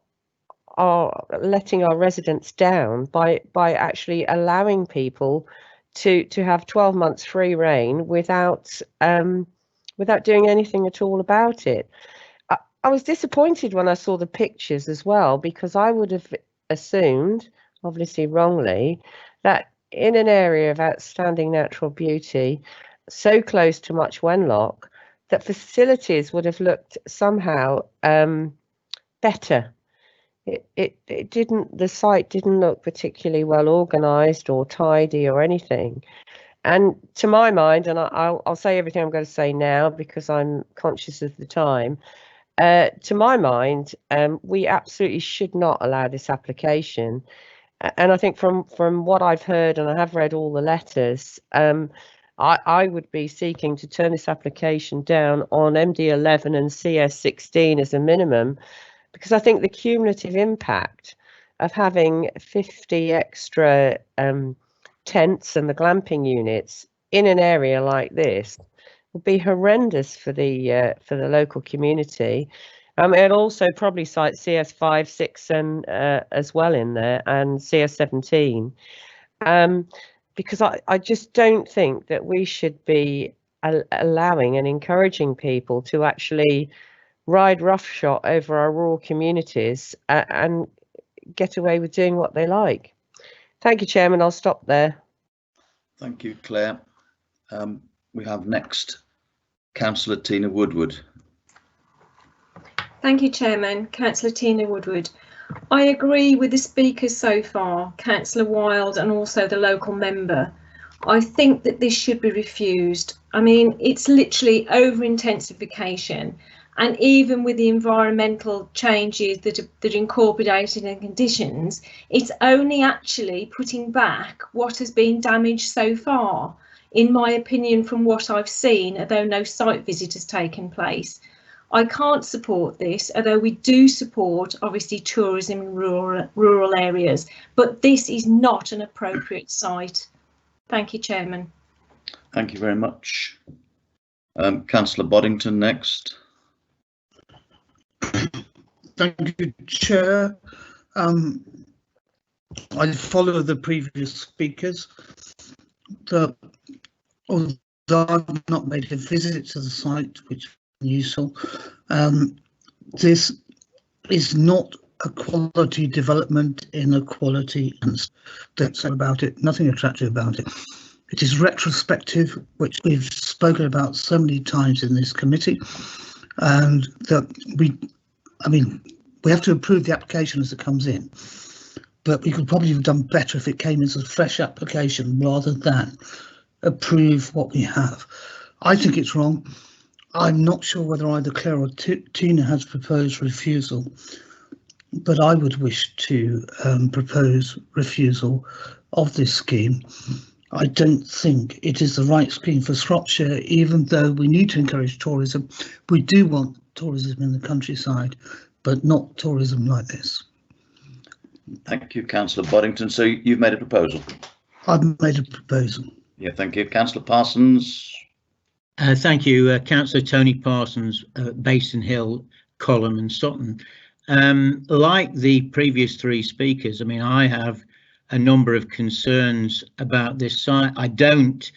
residents down by actually allowing people to have 12 months free reign without without doing anything at all about it. I was disappointed when I saw the pictures as well, because I would have assumed, obviously wrongly, that in an area of outstanding natural beauty, so close to Much Wenlock, that facilities would have looked somehow better. It didn't, the site didn't look particularly well organised or tidy or anything. And to my mind, and I'll say everything I'm going to say now because I'm conscious of the time, to my mind, we absolutely should not allow this application. And I think from what I've heard, and I have read all the letters, I would be seeking to turn this application down on MD11 and CS16 as a minimum, because I think the cumulative impact of having 50 extra tents and the glamping units in an area like this would be horrendous for the local community. It'll also probably cite CS5, 6 and as well in there, and CS17, because I just don't think that we should be allowing and encouraging people to actually ride roughshod over our rural communities and get away with doing what they like. Thank you, Chairman. I'll stop there. Thank you, Claire. We have next Councillor Tina Woodward. Thank you, Chairman. Councillor Tina Woodward. I agree with the speakers so far, Councillor Wild and also the local member. I think that this should be refused. I mean, it's literally over-intensification, and even with the environmental changes that are incorporated in conditions, it's only actually putting back what has been damaged so far, in my opinion, from what I've seen, although no site visit has taken place. I can't support this, although we do support, obviously, tourism in rural areas, but this is not an appropriate site. Thank you, Chairman. Thank you very much. Councillor Boddington next. Thank you, Chair. I follow the previous speakers. Although I've not made a visit to the site, which is useful, this is not a quality development in a quality, and that's about it. Nothing attractive about it. It is retrospective, which we've spoken about so many times in this committee, and that we have to approve the application as it comes in, but we could probably have done better if it came as a fresh application rather than approve what we have. I think it's wrong. I'm not sure whether either Claire or Tina has proposed refusal, but I would wish to propose refusal of this scheme. I don't think it is the right scheme for Shropshire, even though we need to encourage tourism. We do want tourism in the countryside, but not tourism like this. Thank you, Councillor Boddington. So you've made a proposal? I've made a proposal. Yeah, thank you. Councillor Parsons. Thank you, Councillor Tony Parsons, Basin Hill, Colham and Sutton. Like the previous three speakers, I mean, I have a number of concerns about this site. I don't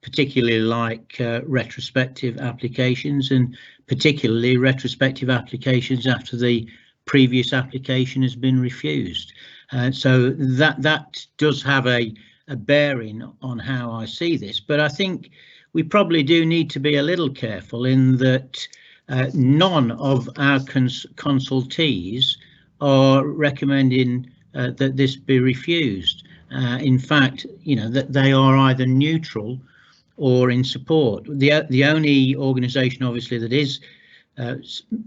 particularly like retrospective applications, and particularly retrospective applications after the previous application has been refused. So that does have a bearing on how I see this, but I think we probably do need to be a little careful in that none of our consultees are recommending that this be refused. In fact, you know, that they are either neutral or in support. The only organisation, obviously, that is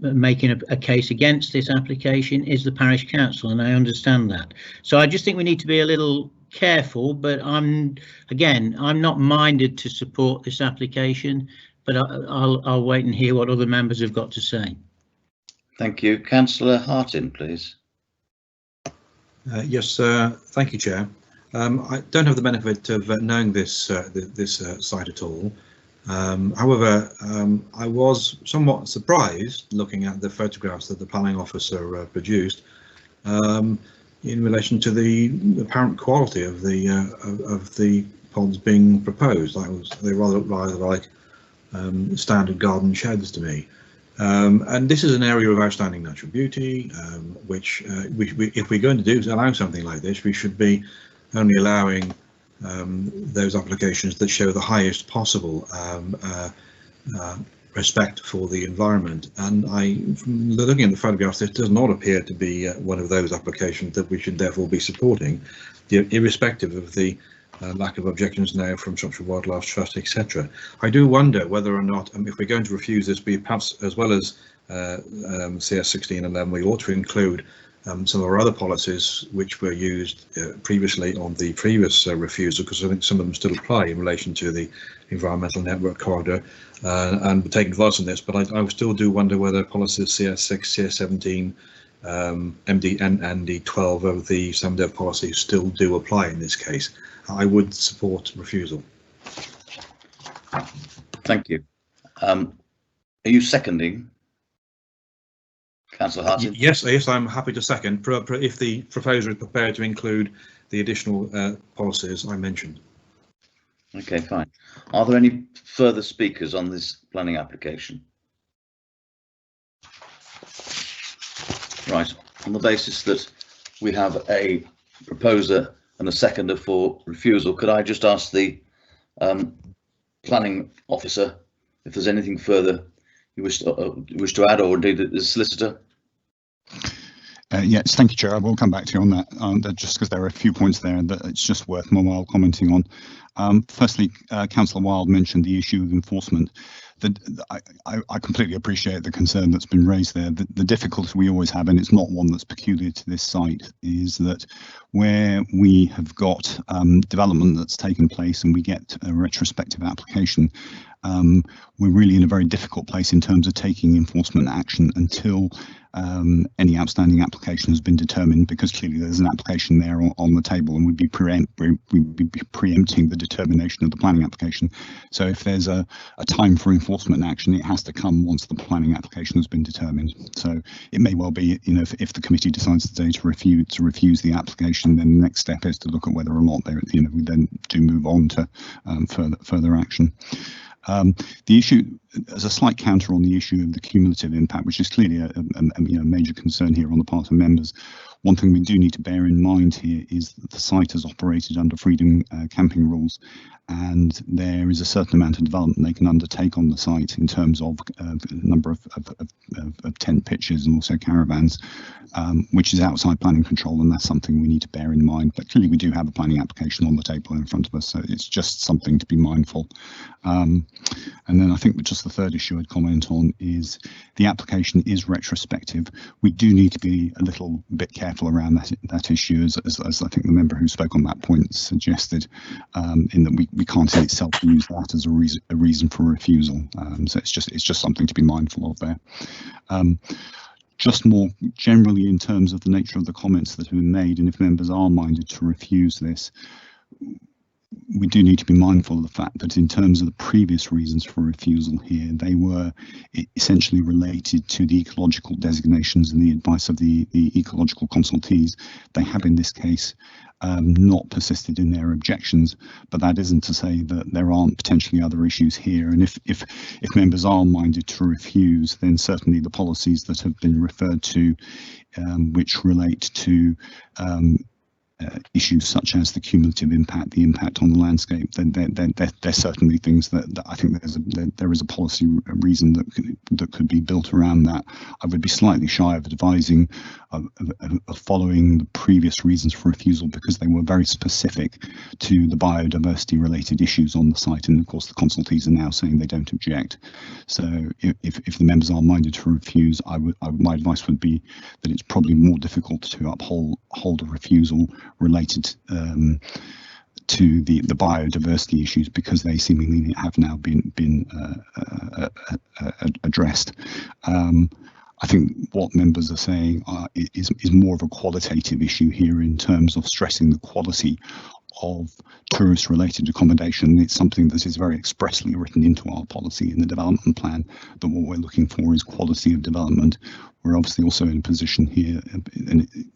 making a case against this application is the parish council, and I understand that. So I just think we need to be a little careful, but I'm not minded to support this application, but I'll wait and hear what other members have got to say. Thank you. Councillor Houghton, please. Yes, thank you, Chair. I don't have the benefit of knowing this site at all. However, I was somewhat surprised looking at the photographs that the planning officer produced in relation to the apparent quality of the pods being proposed. They rather look like standard garden sheds to me. And this is an area of outstanding natural beauty, which if we're going to allow something like this, we should be only allowing those applications that show the highest possible respect for the environment. And from looking at the photographs, this does not appear to be one of those applications that we should therefore be supporting, irrespective of the lack of objections now from Shropshire Wildlife Trust, etc. I do wonder whether or not, if we're going to refuse this, we perhaps, as well as CS 1611, we ought to include some of our other policies which were used previously on the previous refusal, because I think some of them still apply in relation to the environmental network corridor, and take advice on this. But I still do wonder whether policies CS6, CS17, MD and the 12 of the SAMDEV policies still do apply in this case. I would support refusal. Thank you. Are you seconding, Councillor Houghton? Yes, I'm happy to second, if the proposer is prepared to include the additional policies I mentioned. Okay, fine. Are there any further speakers on this planning application? Right, on the basis that we have a proposer and a seconder for refusal, could I just ask the planning officer if there's anything further you wish to add, or indeed the solicitor? Yes, thank you, Chair. I will come back to you on that, just because there are a few points there that it's just worth my while commenting on. Firstly, Councillor Wilde mentioned the issue of enforcement. I completely appreciate the concern that's been raised there. The difficulty we always have, and it's not one that's peculiar to this site, is that where we have got development that's taken place and we get a retrospective application, we're really in a very difficult place in terms of taking enforcement action until any outstanding application has been determined, because clearly there's an application there on the table, and we'd be preempting the determination of the planning application. So if there's a time for enforcement action, it has to come once the planning application has been determined. So it may well be, you know, if the committee decides today to refuse the application, then the next step is to look at whether or not we then do move on to further action. The issue, as a slight counter on the issue of the cumulative impact, which is clearly a major concern here on the part of members, one thing we do need to bear in mind here is that the site has operated under freedom camping rules, and there is a certain amount of development they can undertake on the site in terms of number of tent pitches and also caravans, which is outside planning control, and that's something we need to bear in mind. But clearly we do have a planning application on the table in front of us, so it's just something to be mindful. And then I think just the third issue I'd comment on is the application is retrospective. We do need to be a little bit careful around that issue, as I think the member who spoke on that point suggested, in that we can't in itself use that as a reason for refusal. So it's just something to be mindful of there. Just more generally in terms of the nature of the comments that have been made, and if members are minded to refuse this, we do need to be mindful of the fact that in terms of the previous reasons for refusal here, they were essentially related to the ecological designations and the advice of the ecological consultees. They have in this case not persisted in their objections, but that isn't to say that there aren't potentially other issues here. And if members are minded to refuse, then certainly the policies that have been referred to, which relate to issues such as the cumulative impact, the impact on the landscape, then they're certainly things that I think there is a policy reason that could be built around that. I would be slightly shy of advising of following the previous reasons for refusal, because they were very specific to the biodiversity related issues on the site, and of course the consultees are now saying they don't object. So if the members are minded to refuse, my advice would be that it's probably more difficult to uphold a refusal related to the biodiversity issues, because they seemingly have now been addressed. I think what members are saying is more of a qualitative issue here in terms of stressing the quality of tourist related accommodation. It's something that is very expressly written into our policy in the development plan, that what we're looking for is quality of development. We're obviously also in a position here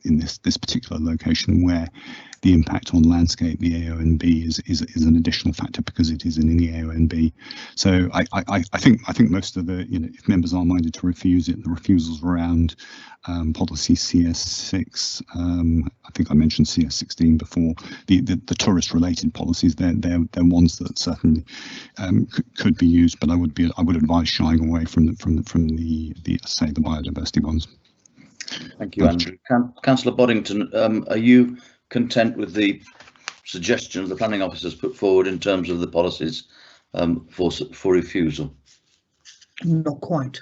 in this particular location where the impact on landscape, the AONB, is an additional factor because it is in the AONB. So I think most of the, if members are minded to refuse it, the refusals around policy CS6, I think I mentioned CS16 before, the tourist related policies, they're ones that certainly could be used, but I would advise shying away from the say the biodiversity ones. Thank you, Andrew. Councillor Boddington, are you content with the suggestions the planning officers put forward in terms of the policies for refusal? Not quite.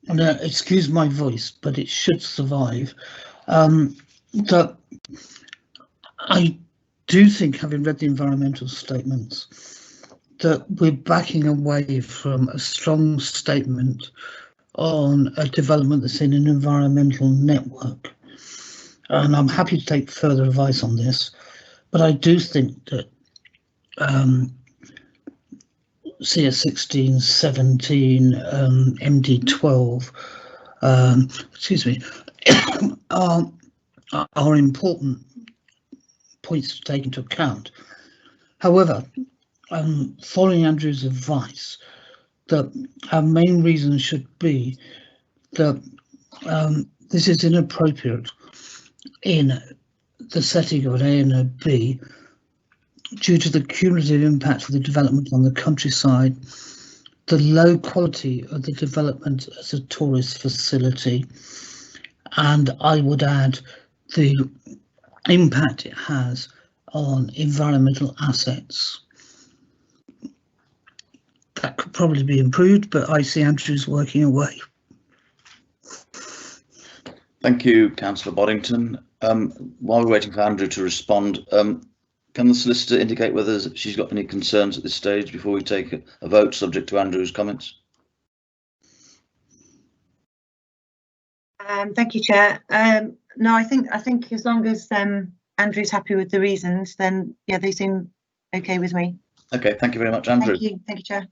Excuse my voice, but it should survive. That I do think, having read the environmental statements, that we're backing away from a strong statement on a development that's in an environmental network. And I'm happy to take further advice on this, but I do think that CS16, 17, MD12, excuse me, are important points to take into account. However, following Andrew's advice, that our main reason should be that this is inappropriate in the setting of an A and a B due to the cumulative impact of the development on the countryside, the low quality of the development as a tourist facility, and I would add the impact it has on environmental assets. That could probably be improved, but I see Andrew's working away. Thank you, Councillor Boddington. While we're waiting for Andrew to respond, can the solicitor indicate whether she's got any concerns at this stage before we take a vote subject to Andrew's comments? Thank you, Chair. No, I think as long as Andrew's happy with the reasons, then yeah, they seem okay with me. Okay, thank you very much, Andrew. Thank you, Chair.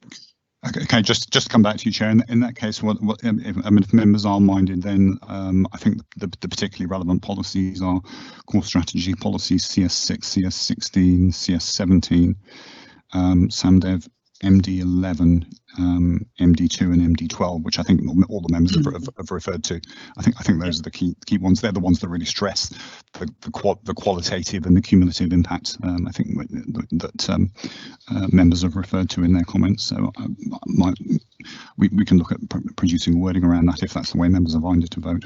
Okay, just to come back to you, Chair. In that case, if members are minded, then I think the particularly relevant policies are core strategy policies CS6, CS16, CS17, SAMDEV, MD11, MD2, and MD12, which I think all the members have referred to. I think those are the key ones. They're the ones that really stress the qualitative and the cumulative impact. I think that members have referred to in their comments. So we can look at producing wording around that if that's the way members are minded to vote.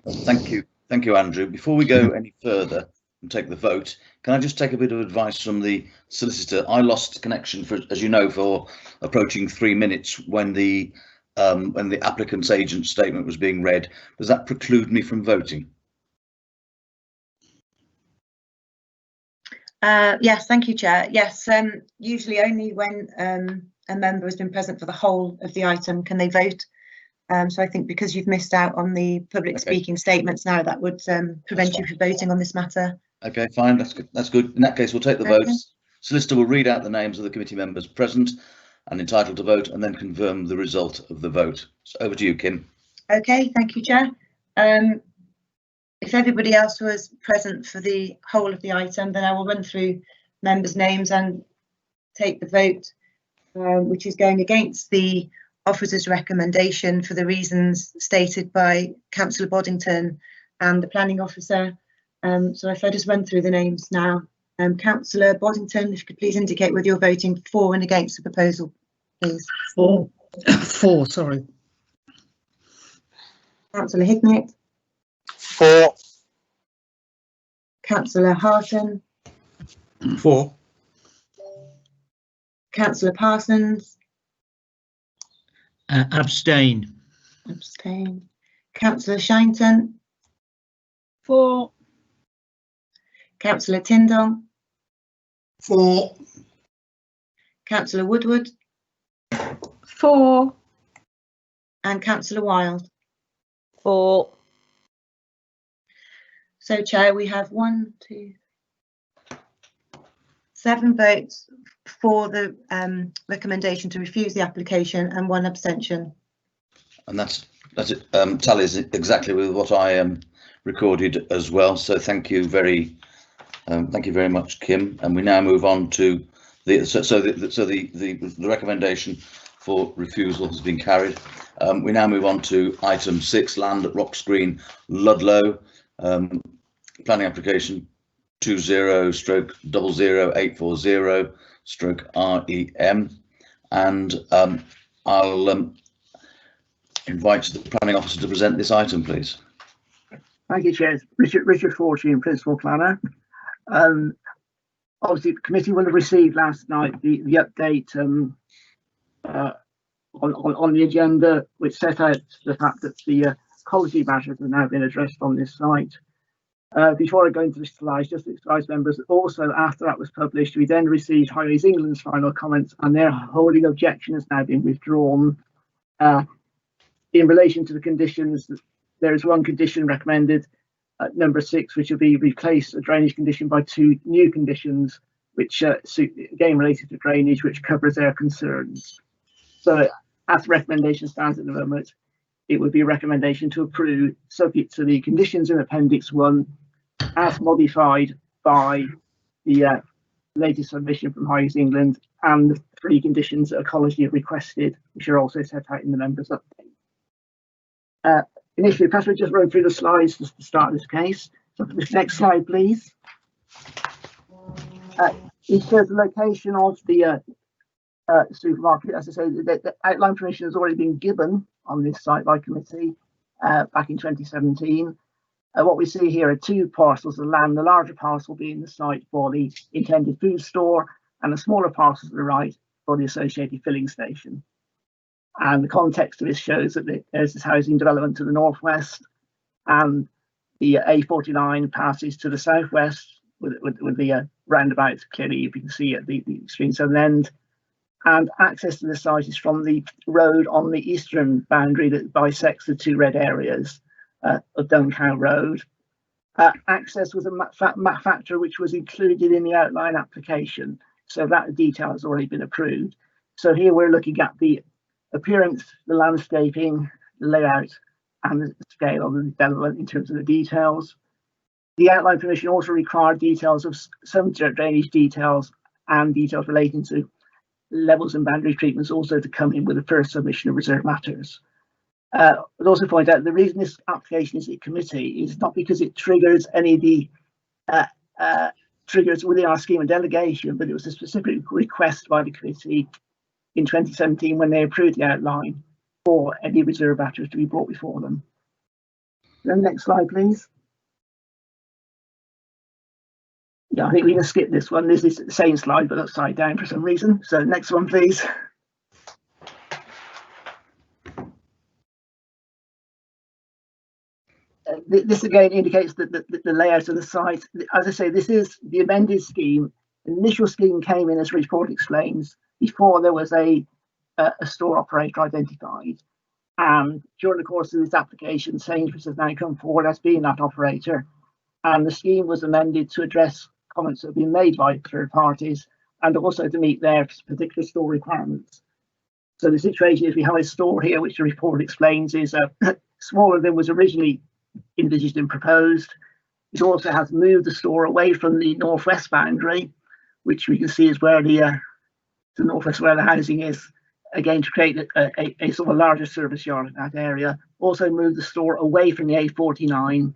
Thank you, Andrew. Before we go any further and take the vote, can I just take a bit of advice from the solicitor? I lost connection for, as you know, for approaching 3 minutes when the applicant's agent statement was being read. Does that preclude me from voting? Yes, thank you, Chair. Yes, usually only when a member has been present for the whole of the item can they vote. So I think because you've missed out on the public speaking statements now, that would prevent you from voting on this matter. Okay, fine, that's good. That's good. In that case, we'll take the votes. Solicitor will read out the names of the committee members present and entitled to vote, and then confirm the result of the vote. So over to you, Kim. Okay, thank you, Chair. If everybody else was present for the whole of the item, then I will run through members' names and take the vote, which is going against the officer's recommendation for the reasons stated by Councillor Boddington and the planning officer. So if I just run through the names now. Councillor Boddington, if you could please indicate whether you're voting for and against the proposal, please. For, sorry. Councillor Hignett. For. Councillor Houghton. For. Councillor Parsons. Abstain. Abstain. Councillor Shinton. For. Councillor Tyndall. For. Councillor Woodward. For. And Councillor Wild. For. So, Chair, we have 1, 2, 7 votes for the recommendation to refuse the application and 1 abstention. And that's it. Tallies exactly with what I recorded as well. So thank you very much, Kim. And we now move on to the recommendation for refusal has been carried. We now move on to item 6, land at Rocks Green, Ludlow, planning application 20/00840/REM, and I'll invite the planning officer to present this item, please. Thank you, Chair. Richard Fortune, Principal Planner. Obviously, the committee will have received last night the update on the agenda, which set out the fact that the ecology matters have now been addressed on this site. Before I go into the slides, just to advise members, also after that was published, we then received Highways England's final comments, and their holding objection has now been withdrawn. In relation to the conditions, there is one condition recommended, number 6, which will be replace a drainage condition by 2 new conditions, which again related to drainage, which covers their concerns. So as the recommendation stands at the moment, it would be a recommendation to approve, subject to the conditions in Appendix 1, as modified by the latest submission from Highways England, and the 3 conditions that Ecology have requested, which are also set out in the members' update. Initially, perhaps we'll just run through the slides just to start this case. So this next slide, please. It shows the location of the supermarket. As I say, the outline permission has already been given on this site by committee back in 2017. What we see here are 2 parcels of land, the larger parcel being the site for the intended food store, and the smaller parcel to the right for the associated filling station. And the context of this shows that there's this housing development to the northwest, and the A49 passes to the southwest with the roundabout clearly you can see at the extreme southern end. And access to the site is from the road on the eastern boundary that bisects the 2 red areas of Duncan Road. Access was a factor which was included in the outline application, so that detail has already been approved. So here we're looking at the appearance, the landscaping, the layout, and the scale of the development in terms of the details. The outline permission also required details of some drainage details and details relating to levels and boundary treatments also to come in with the first submission of reserve matters. I'd also point out the reason this application is at committee is not because it triggers any of the triggers within our scheme of delegation, but it was a specific request by the committee in 2017 when they approved the outline for any reserve matters to be brought before them. Then next slide, please. Yeah, I think we can skip this one. This is the same slide, but upside down for some reason. So next one, please. This again indicates that the layout of the site. As I say, this is the amended scheme. The initial scheme came in, as the report explains, before there was a store operator identified. And during the course of this application, Sainsbury's has now come forward as being that operator. And the scheme was amended to address comments that have been made by third parties and also to meet their particular store requirements. So the situation is we have a store here, which the report explains is smaller than was originally envisaged and proposed. It also has moved the store away from the northwest boundary, which we can see is where the northwest where the housing is, again to create a sort of larger service yard in that area. Also moved the store away from the A49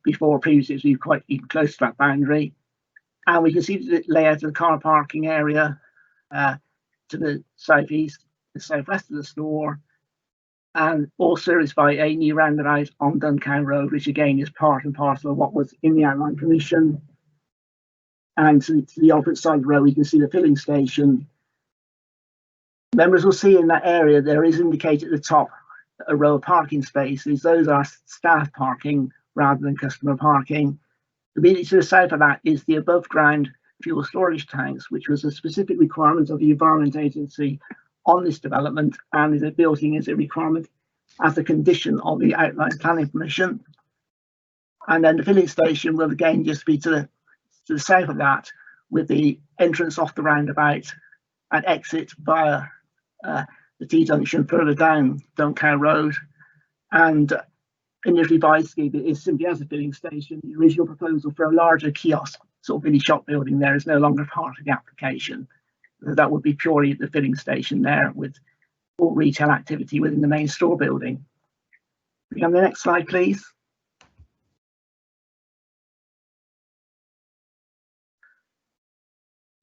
before previously it was quite even close to that boundary. And we can see the layout of the car parking area to the southeast, the southwest of the store, and all serviced by a new roundabout on Duncan Road, which again is part and parcel of what was in the outline permission. And to the opposite side of the road, we can see the filling station. Members will see in that area there is indicated at the top a row of parking spaces. Those are staff parking rather than customer parking. Immediately to the south of that is the above ground fuel storage tanks, which was a specific requirement of the Environment Agency on this development and is built in as a requirement as a condition of the outline planning permission. And then the filling station will again just be to the south of that, with the entrance off the roundabout and exit via the T-junction further down Duncan Road. And in this revised scheme, it is simply as a filling station. The original proposal for a larger kiosk, sort of mini shop building there, is no longer part of the application. That would be purely the filling station there with all retail activity within the main store building. On the next slide, please.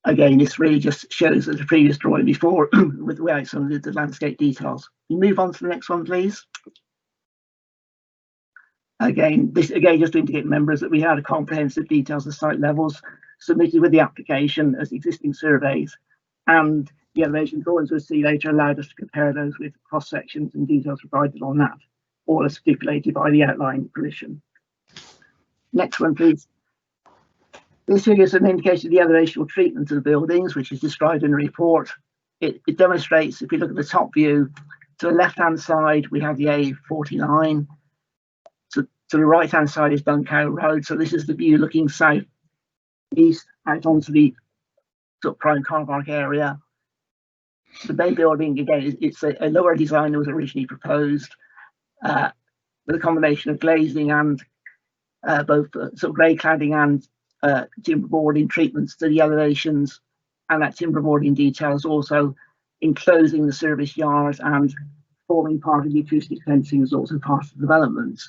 Again, this really just shows the previous drawing before without some of the landscape details. You move on to the next one, please. Again, this just to indicate members that we had a comprehensive details of site levels submitted with the application as existing surveys, and the elevation drawings we'll see later allowed us to compare those with cross sections and details provided on that, all as stipulated by the outline permission. Next one, please. This figure is an indication of the elevational treatment of the buildings, which is described in the report. It demonstrates, if you look at the top view, to the left-hand side, we have the A49. To the right-hand side is Duncan Road. So this is the view looking south east out onto the sort of prime car park area. The main building, again, it's a lower design that was originally proposed with a combination of glazing and both sort of grey cladding and timber boarding treatments to the elevations, and that timber boarding details also enclosing the service yards and forming part of the acoustic fencing is also part of the development.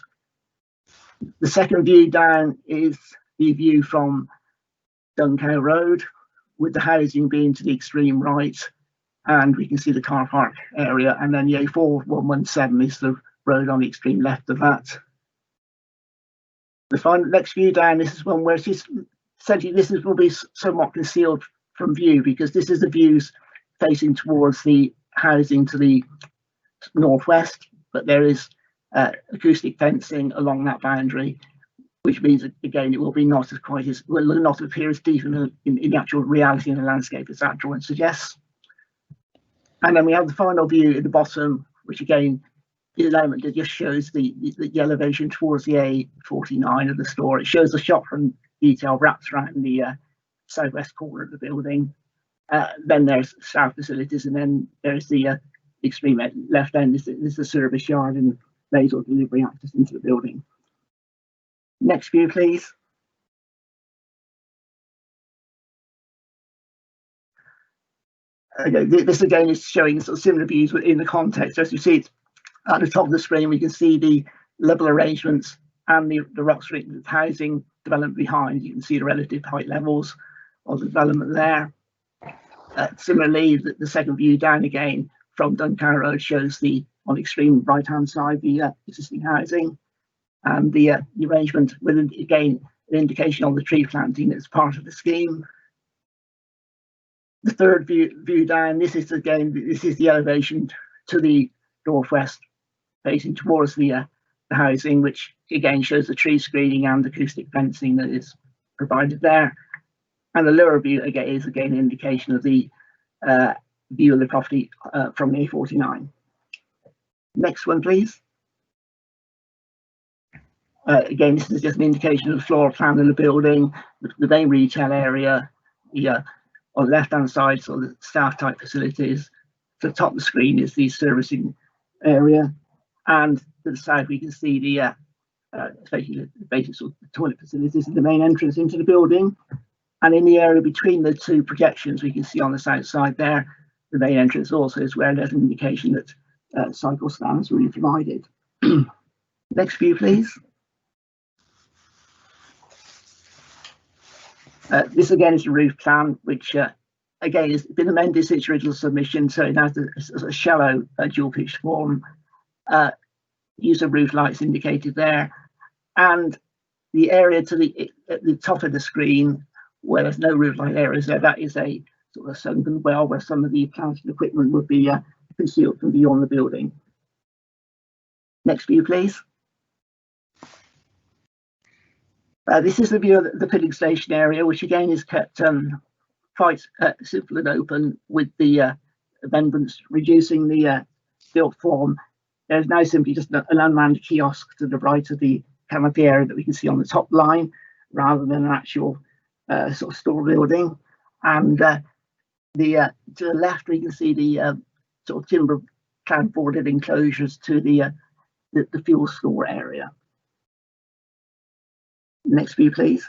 The second view down is the view from Duncan Road, with the housing being to the extreme right, and we can see the car park area, and then the A4117 is the road on the extreme left of that. The final next view down, this is one where it is essentially, this is probably somewhat concealed from view because this is the views facing towards the housing to the northwest, but there is acoustic fencing along that boundary, which means that, again, it will be not as quite as will not appear as deep in the actual reality in the landscape as that drawing suggests. And then we have the final view at the bottom, which again is an element that just shows the elevation towards the A49 of the store. It shows the shop front detail wraps around the southwest corner of the building. Then there's south facilities, and then there's the extreme left end is the service yard and laser delivery access into the building. Next view, please. Okay, this again is showing sort of similar views within the context. As you see it at the top of the screen, we can see the level arrangements and the rock street housing development behind. You can see the relative height levels of the development there. Similarly, the second view down again from Duncan Road shows the on the extreme right hand side the existing housing and the arrangement with again an indication on the tree planting as part of the scheme. The third view down, this is the elevation to the northwest facing towards the housing, which again shows the tree screening and acoustic fencing that is provided there. And the lower view again is an indication of the view of the property from the A49. Next one, please. Again, this is just an indication of the floor plan of the building, the main retail area, on the left-hand side, so the staff type facilities. To the top of the screen is the servicing area, and to the side we can see the especially the basic sort of toilet facilities and the main entrance into the building. And in the area between the two projections, we can see on the south side there, the main entrance also is where there's an indication that cycle stands will be provided. Next view, please. This again is the roof plan, which again has been amended since original submission, so it has a shallow dual pitched form. Use of roof lights indicated there, and the area to at the top of the screen where there's no roof light areas there, that is a sort of sunken well where some of the plants and equipment would be concealed from beyond the building. Next view, please. This is the view of the filling station area, which again is kept quite simple and open with the amendments reducing the built form. There's now simply just an unmanned kiosk to the right of the canopy area that we can see on the top line, rather than an actual sort of store building. and to the left we can see the sort of timber clad boarded enclosures to the fuel store area. Next view, please.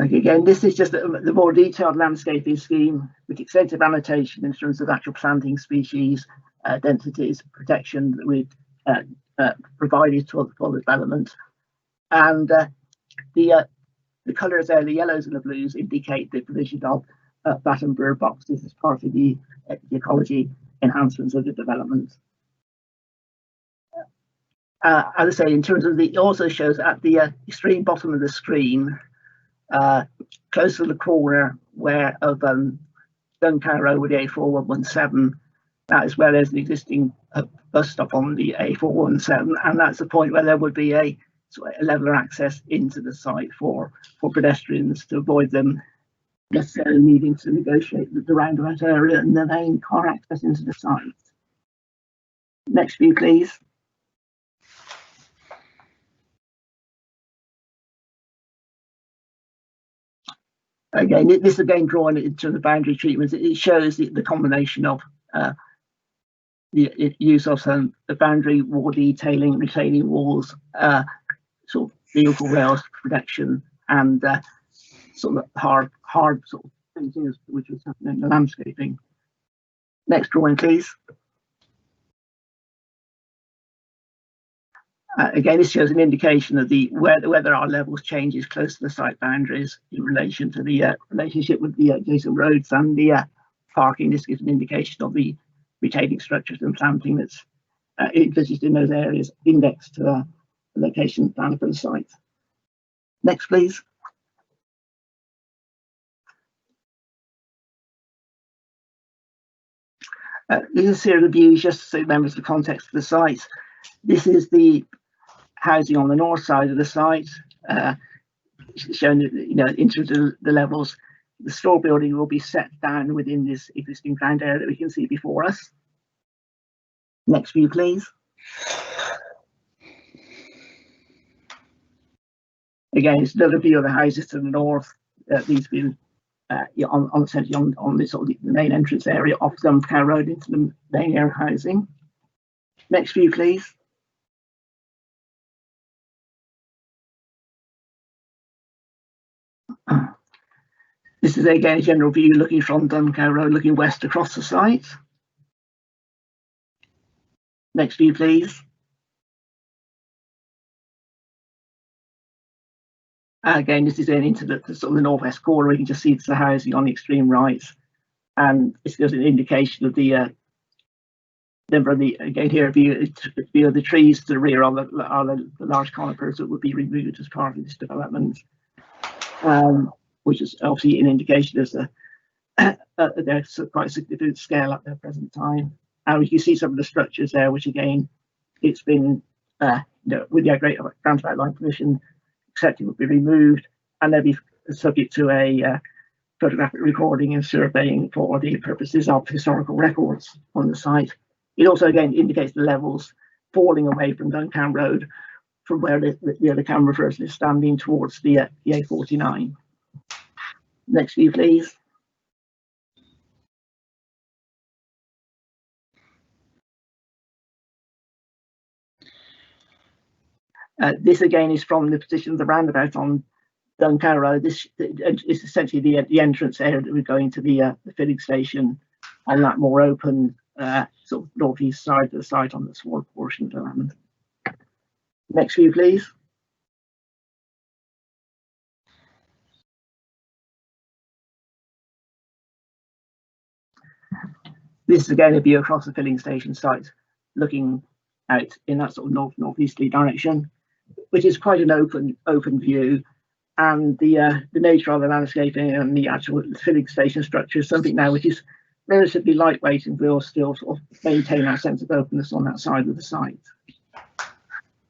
Okay, again, this is just the more detailed landscaping scheme with extensive annotation in terms of actual planting species, densities, protection that we've provided for the development. And the colours there, the yellows and the blues, indicate the provision of bat and bird boxes as part of the ecology enhancements of the development. As I say, in terms of it also shows at the extreme bottom of the screen, close to the corner where of Duncan Road with the A4117, that is where there's an existing bus stop on the A417, and that's the point where there would be a leveler access into the site for pedestrians to avoid them necessarily needing to negotiate the roundabout area and the main car access into the site. Next view, please. Again, this again drawn into the boundary treatments. It shows the combination of the use of some the boundary wall detailing, retaining walls, sort of vehicle rails protection, and sort of hard sort of things which was happening in the landscaping. Next drawing, please. Again, this shows an indication of where there are levels changes close to the site boundaries in relation to the relationship with the adjacent roads and the parking. This gives an indication of the retaining structures and planting that's envisaged in those areas, indexed to the location plan for the site. Next, please. This is a series of views just so members of the context of the site. This is the housing on the north side of the site, showing into the levels. The store building will be set down within this existing ground area that we can see before us. Next view, please. Again, it's another view of the houses to the north. These being essentially on this sort of the main entrance area off Duncan Road into the main area of housing. Next view, please. This is again a general view looking from Duncan Road, looking west across the site. Next view, please. Again, this is then into the sort of the northwest corner. We can just see the housing on the extreme right, and this gives an indication of the number of the again here view of the trees to the rear are the large conifers that would be removed as part of this development. Which is obviously an indication as there's quite a significant scale at the present time. And you can see some of the structures there, which again, it's been with the great roundabout line permission, accepted would be removed, and they'll be subject to a photographic recording and surveying for the purposes of historical records on the site. It also again indicates the levels falling away from Duncan Road, from where the camera first is standing towards the A49. Next view, please. This again is from the position of the roundabout on Duncan Road. This is essentially the entrance area that we're going to the filling station on that more open sort of northeast side of the site on the small portion of the land. Next view, please. This is again a view across the filling station site, looking out in that sort of northeasterly direction, which is quite an open view. And the nature of the landscaping and the actual filling station structure is something now which is relatively lightweight and will still sort of maintain that sense of openness on that side of the site.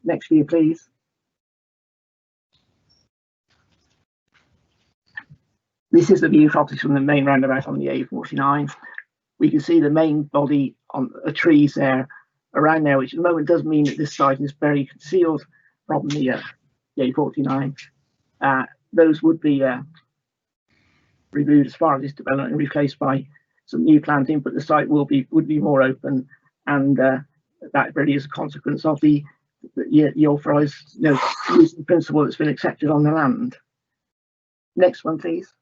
Next view, please. This is the view from the main roundabout on the A49. we can see the main body on trees there around there, which at the moment does mean that this site is very concealed from the A49. Those would be removed as far as this development and replaced by some new planting, but the site would be more open, and that really is a consequence of the authorised using principle that's been accepted on the land. Next one, please.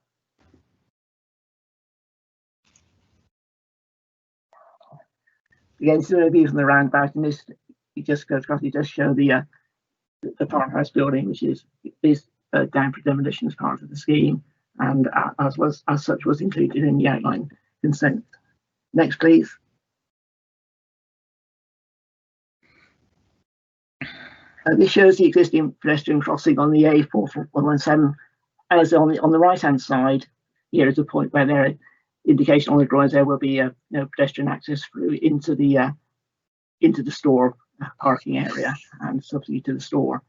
Again, similar views on the roundabout, and this it just goes across. It does show the farmhouse building, which is down for demolition as part of the scheme, and as such was included in the outline consent. Next, please. This shows the existing pedestrian crossing on the A4117. As on the right hand side, here is a point where there indication on the drawings there will be pedestrian access through into the store parking area and subsidy to the store.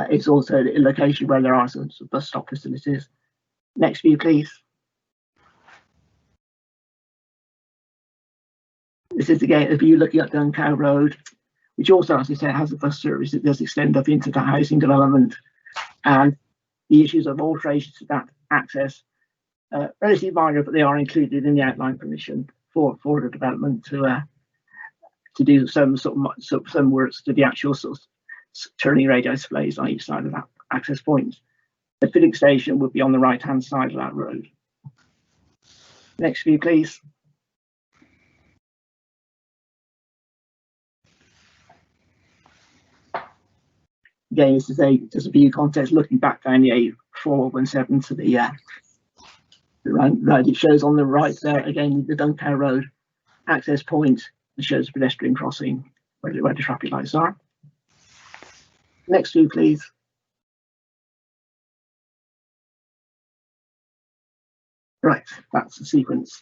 It's also a location where there are some bus stop facilities. Next view, please. This is again a view looking at Duncan Road, which also, as I said, has a bus service that does extend up into the housing development, and the issues of alterations to that access relatively minor, but they are included in the outline permission for the development to do some works to the actual sort of turning radio displays on each side of that access point. The filling station would be on the right hand side of that road. Next view, please. Again, this is just a view context looking back down the A417 to the road. It shows on the right there again the Duncan Road access point. It shows the pedestrian crossing where the traffic lights are. Next view, please. Right, that's the sequence.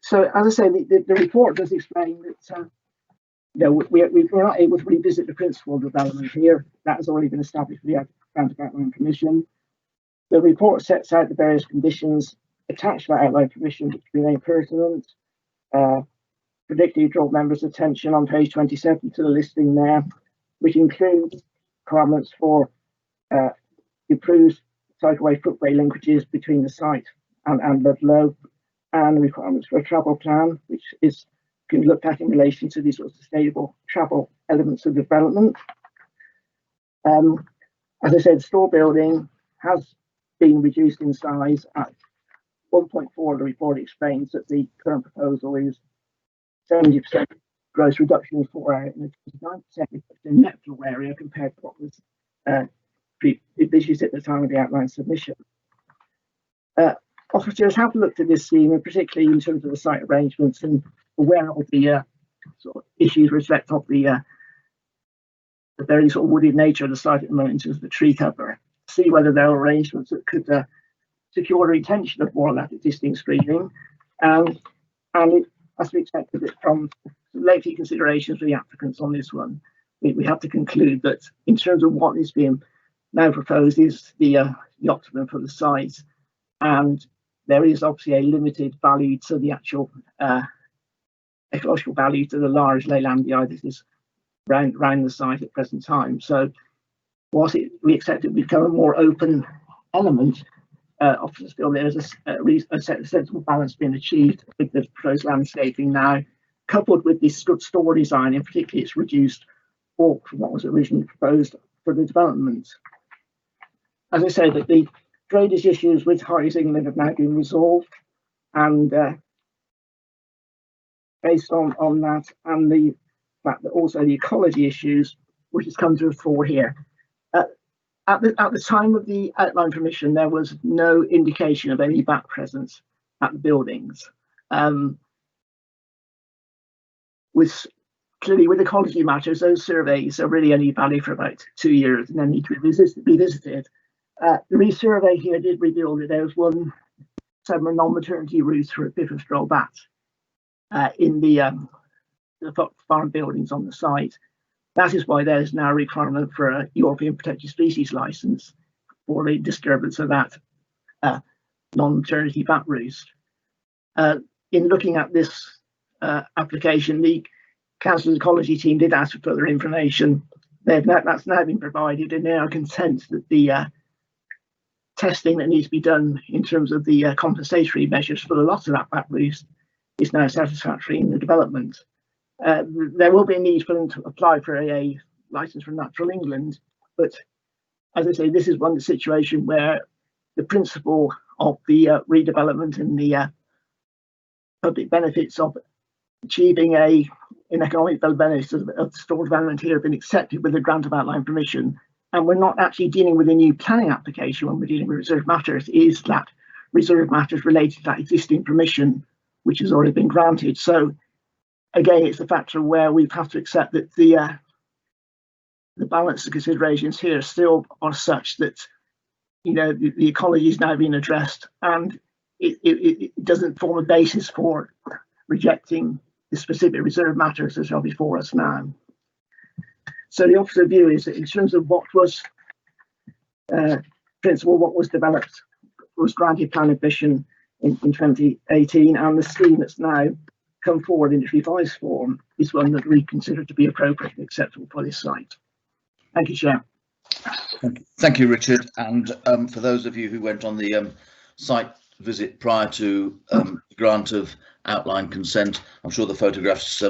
So, as I say, the report does explain that we're not able to revisit the principle of development here. That has already been established for the Outline Commission. The report sets out the various conditions attached to that Outline Commission which remain pertinent. Particularly draw members' attention on page 27 to the listing there, which includes requirements for improved cycleway footway linkages between the site and Ludlow, and requirements for a travel plan, which is can look at in relation to these sort of sustainable travel elements of development. As I said, the store building has been reduced in size at 1.4. The report explains that the current proposal is 70% gross reduction in floor area and 29% reduction in net floor area compared to what was envisaged at the time of the outline submission. Officers have looked at this scheme, and particularly in terms of the site arrangements, and aware of the sort of issues with respect of the very sort of wooded nature of the site at the moment in terms of the tree cover. See whether there are arrangements that could secure the retention of more of that existing screening, and it has to be expected that from lengthy considerations for the applicants on this one, we have to conclude that in terms of what is being now proposed is the optimum for the site, and there is obviously a limited value to the actual ecological value to the large leylandia that is around the site at present time. So whilst we accept it to become a more open element, officers feel there is a sensible balance being achieved with the proposed landscaping now, coupled with this good store design, and particularly its reduced walk from what was originally proposed for the development. As I say, that the drainage issues with Harry's England have now been resolved, and based on that and the fact that also the ecology issues which has come to the fore here. At the time of the outline permission, there was no indication of any bat presence at the buildings. Clearly with ecology matters, those surveys are really only valid for about 2 years and then need to be visited. The resurvey here did reveal that there was one summer non-maternity roost for a Bifidobacter bat in the farm buildings on the site. That is why there is now a requirement for a European Protected Species licence for the disturbance of that non-maternity bat roost. In looking at this application, the Council's ecology team did ask for further information. That's now been provided, and they are content that the testing that needs to be done in terms of the compensatory measures for the loss of that roof is now satisfactory in the development. There will be a need for them to apply for a licence from Natural England, but as I say, this is one situation where the principle of the redevelopment and the public benefits of achieving an economic benefit of the stored development here have been accepted with a grant of outline permission, and we're not actually dealing with a new planning application when we're dealing with reserved matters. It is that reserved matters related to that existing permission which has already been granted. So again, it's a factor where we have to accept that the balance of considerations here still are such that, you know, the ecology is now being addressed, and it doesn't form a basis for rejecting the specific reserved matters that are before us now. So the opposite view is that in terms of what was principle, what was developed, was granted planning permission in 2018, and the scheme that's now come forward in its revised form is one that we consider to be appropriate and acceptable for this site. Thank you, Chair. Thank you, Richard. And for those of you who went on the site visit prior to the grant of outline consent, I'm sure the photographs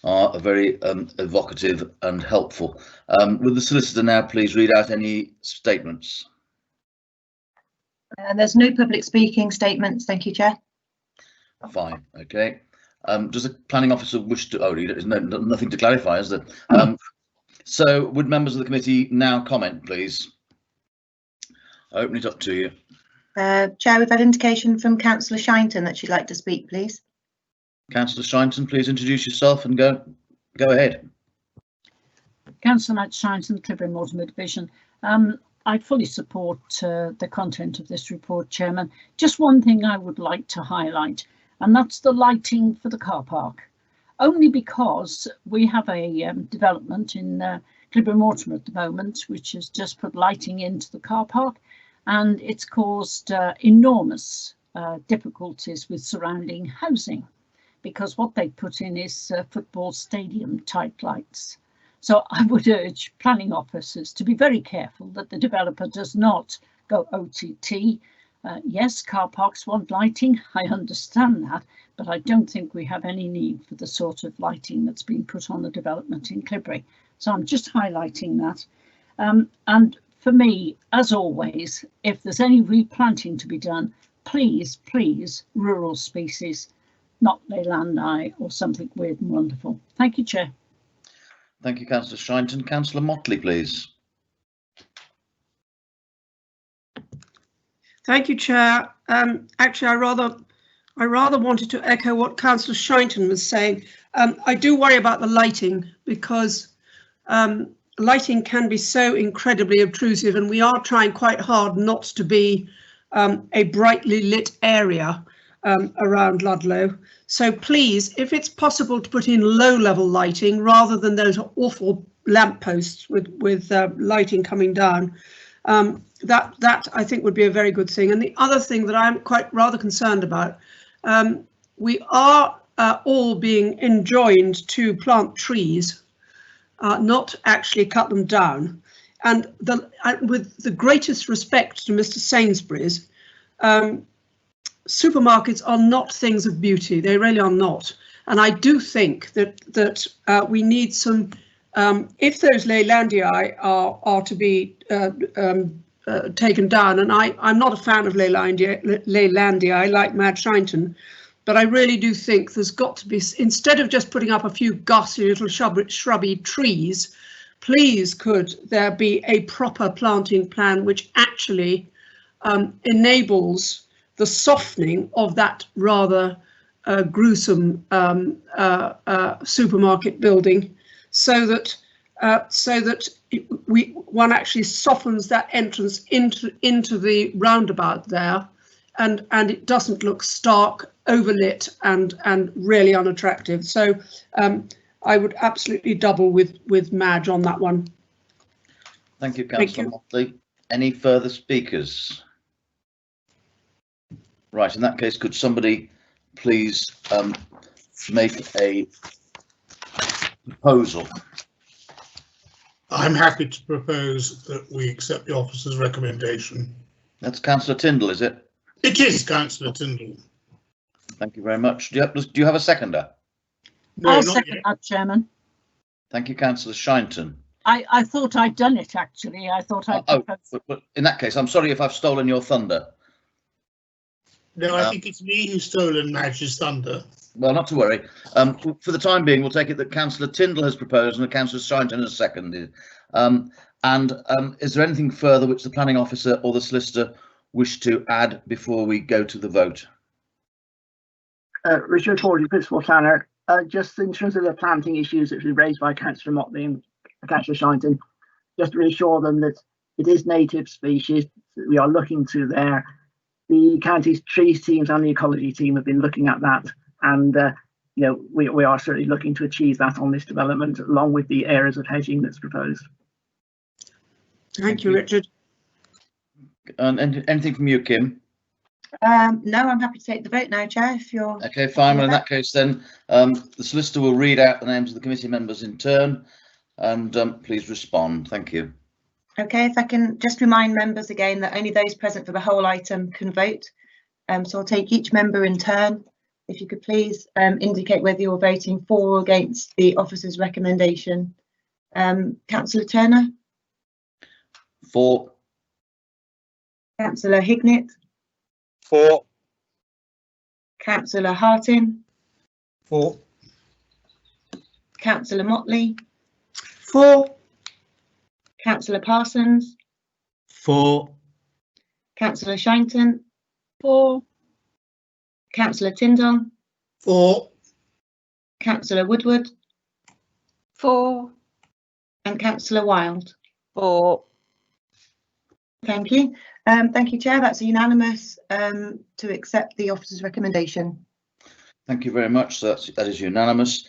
are very evocative and helpful. Will the solicitor now please read out any statements? There's no public speaking statements, thank you, Chair. Fine, okay. Does the planning officer wish to? Oh, there's nothing to clarify, is there? So would members of the committee now comment, please? I open it up to you. Chair, we've had indication from Councillor Shinton that she'd like to speak, please. Councillor Shinton, please introduce yourself and go ahead. Councillor Shinton, Clibberry Mortimer Division. I fully support the content of this report, Chairman. Just one thing I would like to highlight, and that's the lighting for the car park. Only because we have a development in Clibberry Mortimer at the moment, which has just put lighting into the car park, and it's caused enormous difficulties with surrounding housing, because what they put in is football stadium type lights. So I would urge planning officers to be very careful that the developer does not go OTT. Yes, car parks want lighting, I understand that, but I don't think we have any need for the sort of lighting that's been put on the development in Clibberry. So I'm just highlighting that. And for me, as always, if there's any replanting to be done, please, rural species, not Leylandi or something weird and wonderful. Thank you, Chair. Thank you, Councillor Shinton. Councillor Motley, please. Thank you, Chair. Actually, I rather wanted to echo what Councillor Shinton was saying. I do worry about the lighting, because lighting can be so incredibly obtrusive, and we are trying quite hard not to be a brightly lit area around Ludlow. So please, if it's possible to put in low-level lighting rather than those awful lampposts with lighting coming down, that I think would be a very good thing. And the other thing that I'm rather concerned about, we are all being enjoined to plant trees, not actually cut them down. And with the greatest respect to Mr. Sainsbury's, supermarkets are not things of beauty. They really are not. And I do think that we need some, if those Leylandii are to be taken down, and I'm not a fan of Leylandii like Mad Shinton, but I really do think there's got to be, instead of just putting up a few ghastly little shrubby trees, please could there be a proper planting plan which actually enables the softening of that rather gruesome supermarket building, so that one actually softens that entrance into the roundabout there, and it doesn't look stark, overlit, and really unattractive. So I would absolutely double with Madge on that one. Thank you, Councillor Motley. Any further speakers? Right, in that case, could somebody please make a proposal. I'm happy to propose that we accept the officer's recommendation. That's Councillor Tyndall, is it? It is Councillor Tyndall. Thank you very much. Do you have a seconder? No, I'll not second yet. that, Chairman. Thank you, Councillor Shinton. I thought I'd done it, actually. I thought I'd proposed. But in that case, I'm sorry if I've stolen your thunder. No, I think it's me who's stolen Madge's thunder. Well, not to worry. For the time being, we'll take it that Councillor Tyndall has proposed and that Councillor Shinton has seconded. Is there anything further which the planning officer or the solicitor wish to add before we go to the vote? Richard Fordy, Principal Planner. Just in terms of the planting issues that were raised by Councillor Motley and Councillor Shinton, just to reassure them that it is native species that we are looking to there. The county's trees teams and the ecology team have been looking at that, and you know, we are certainly looking to achieve that on this development, along with the areas of hedging that's proposed. Thank you, Richard. And anything from you, Kim? No, I'm happy to take the vote now, Chair, if you're... Okay, fine. Well, in that case, then the solicitor will read out the names of the committee members in turn, and please respond. Thank you. Okay, if I can just remind members again that only those present for the whole item can vote. So I'll take each member in turn. If you could please indicate whether you're voting for or against the officer's recommendation. Councillor Turner? For. Councillor Hignett? For. Councillor Houghton? For. Councillor Motley? For. Councillor Parsons? For. Councillor Shinton? For. Councillor Tyndall? For. Councillor Woodward? For. And Councillor Wild? For. Thank you. Thank you, Chair. That's unanimous to accept the officer's recommendation. Thank you very much. So that is unanimous.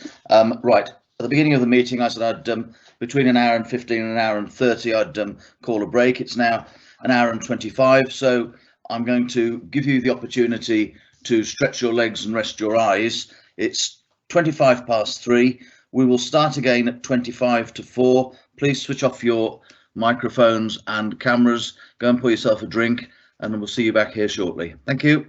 Right. At the beginning of the meeting, I said I'd between an hour and 15 and an hour and 30, I'd call a break. It's now an hour and 25. So I'm going to give you the opportunity to stretch your legs and rest your eyes. It's 25 past 3. We will start again at 25 to 4. Please switch off your microphones and cameras. Go and pour yourself a drink, and we'll see you back here shortly. Thank you.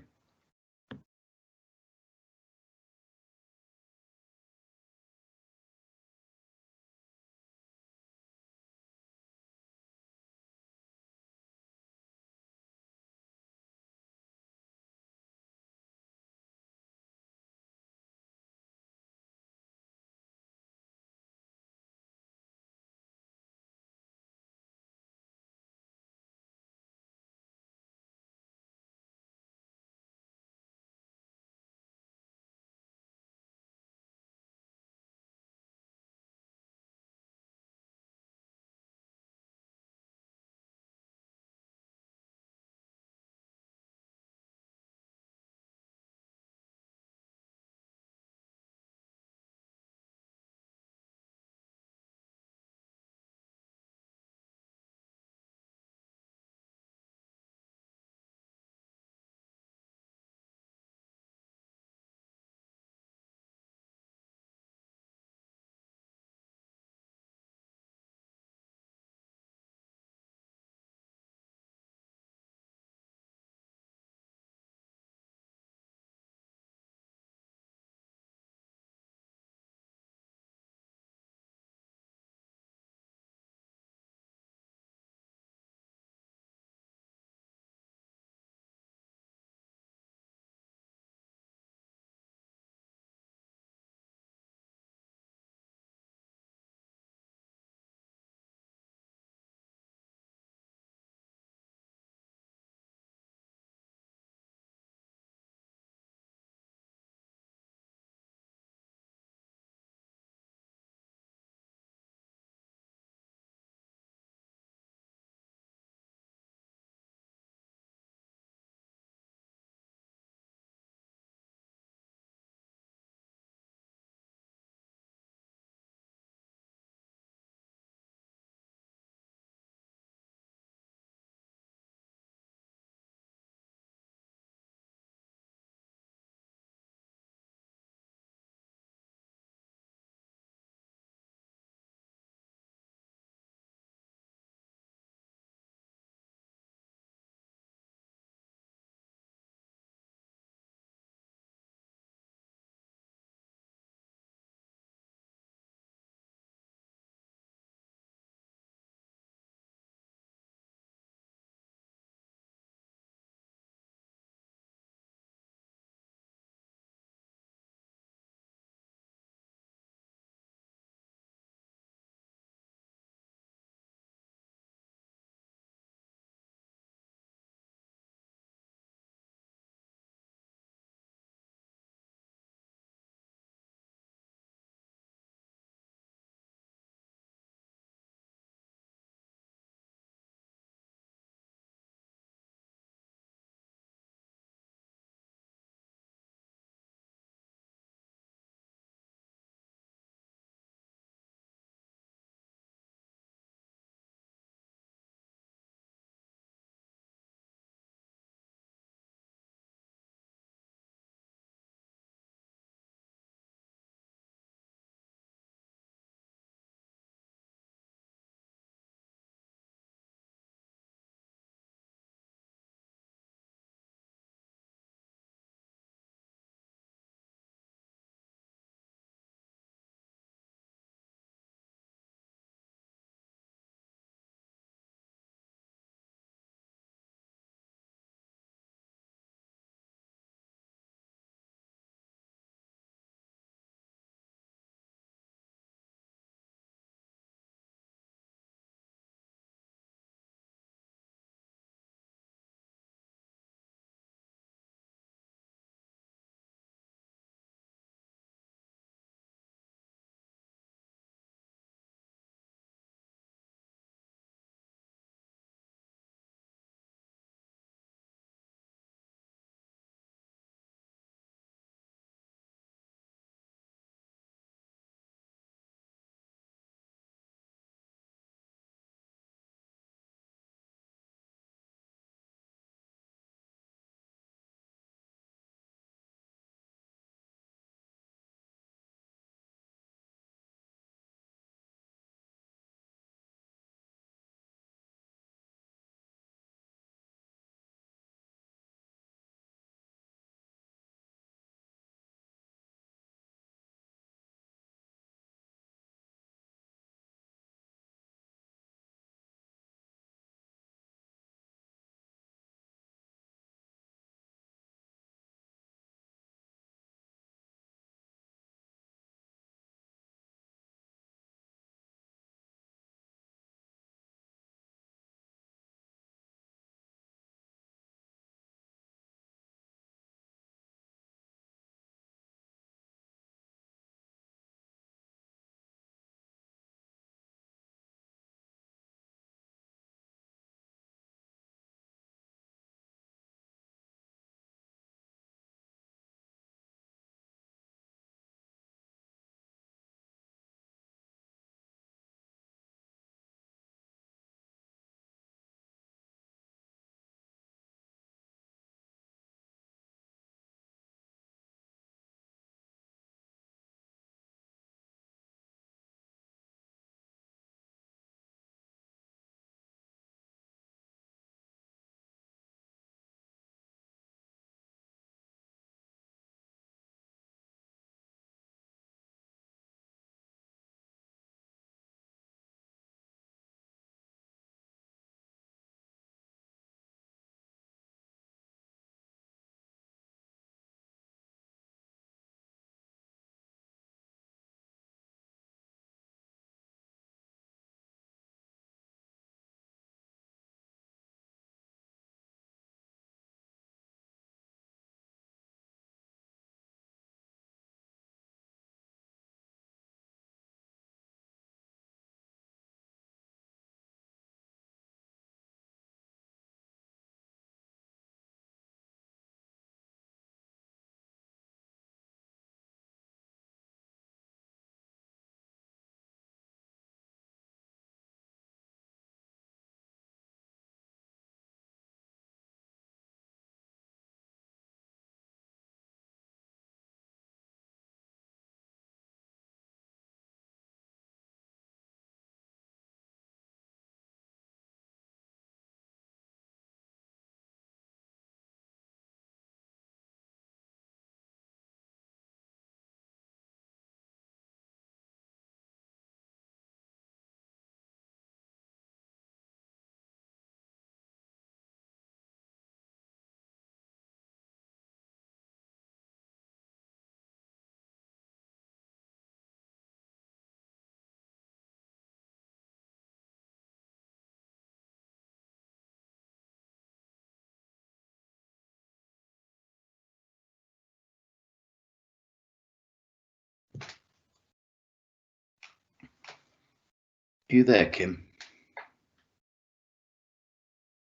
Are you there, Kim?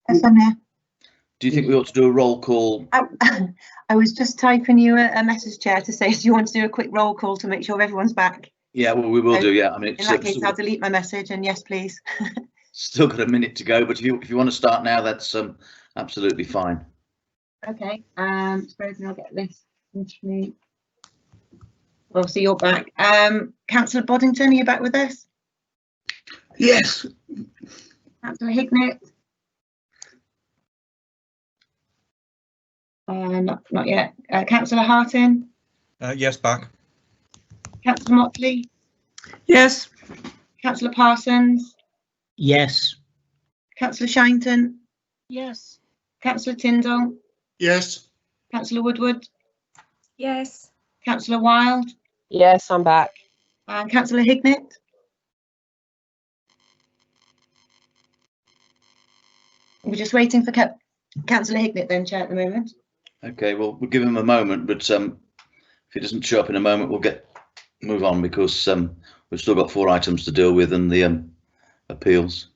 Yes, I'm here. Do you think we ought to do a roll call? I was just typing you a message, Chair, to say, do you want to do a quick roll call to make sure everyone's back? Yeah, well, we will So, do. Yeah, I mean, in that case, I'll delete my message and yes, please. Still got a minute to go, but if you want to start now, that's absolutely fine. Okay. Suppose I'll get this into me. Well, so you're back. Councillor Boddington, are you back with us? Yes. Councillor Hignett? Not yet. Councillor Houghton? Yes, back. Councillor Motley? Yes. Councillor Parsons? Yes. Councillor Shinton? Yes. Councillor Tyndall? Yes. Councillor Woodward? Yes. Councillor Wild? Yes, I'm back. And Councillor Hignett? We're just waiting for Councillor Hignett then, Chair, at the moment. Okay, well, we'll give him a moment, but if he doesn't show up in a moment, we'll move on because we've still got 4 items to deal with and the appeals.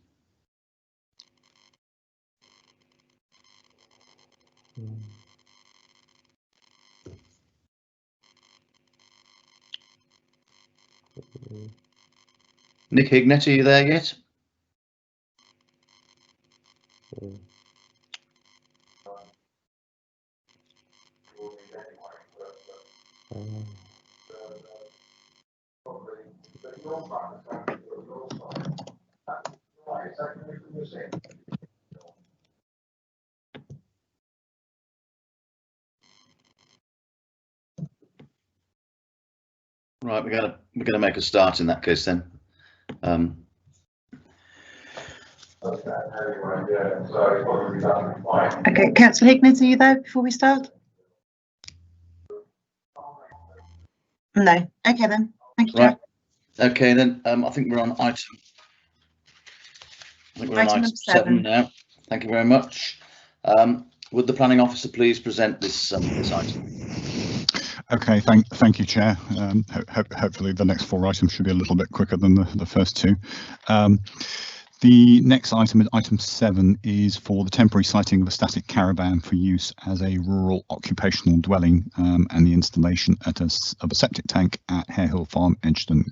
Nick Hignett, are you there yet? Right, we're gonna make a start in that case then. Okay, Councillor Hignett, are you there before we start? No. Okay then. Thank you, Right. Chair. Okay then. I think we're on item. I think we're on item 7 now. Thank you very much. Would the planning officer please present this item? Okay, thank you, Chair. Hopefully the next 4 items should be a little bit quicker than the first 2. The next item, item 7, is for the temporary siting of a static caravan for use as a rural occupational dwelling and the installation of a septic tank at Hare Hill Farm, Edgeton,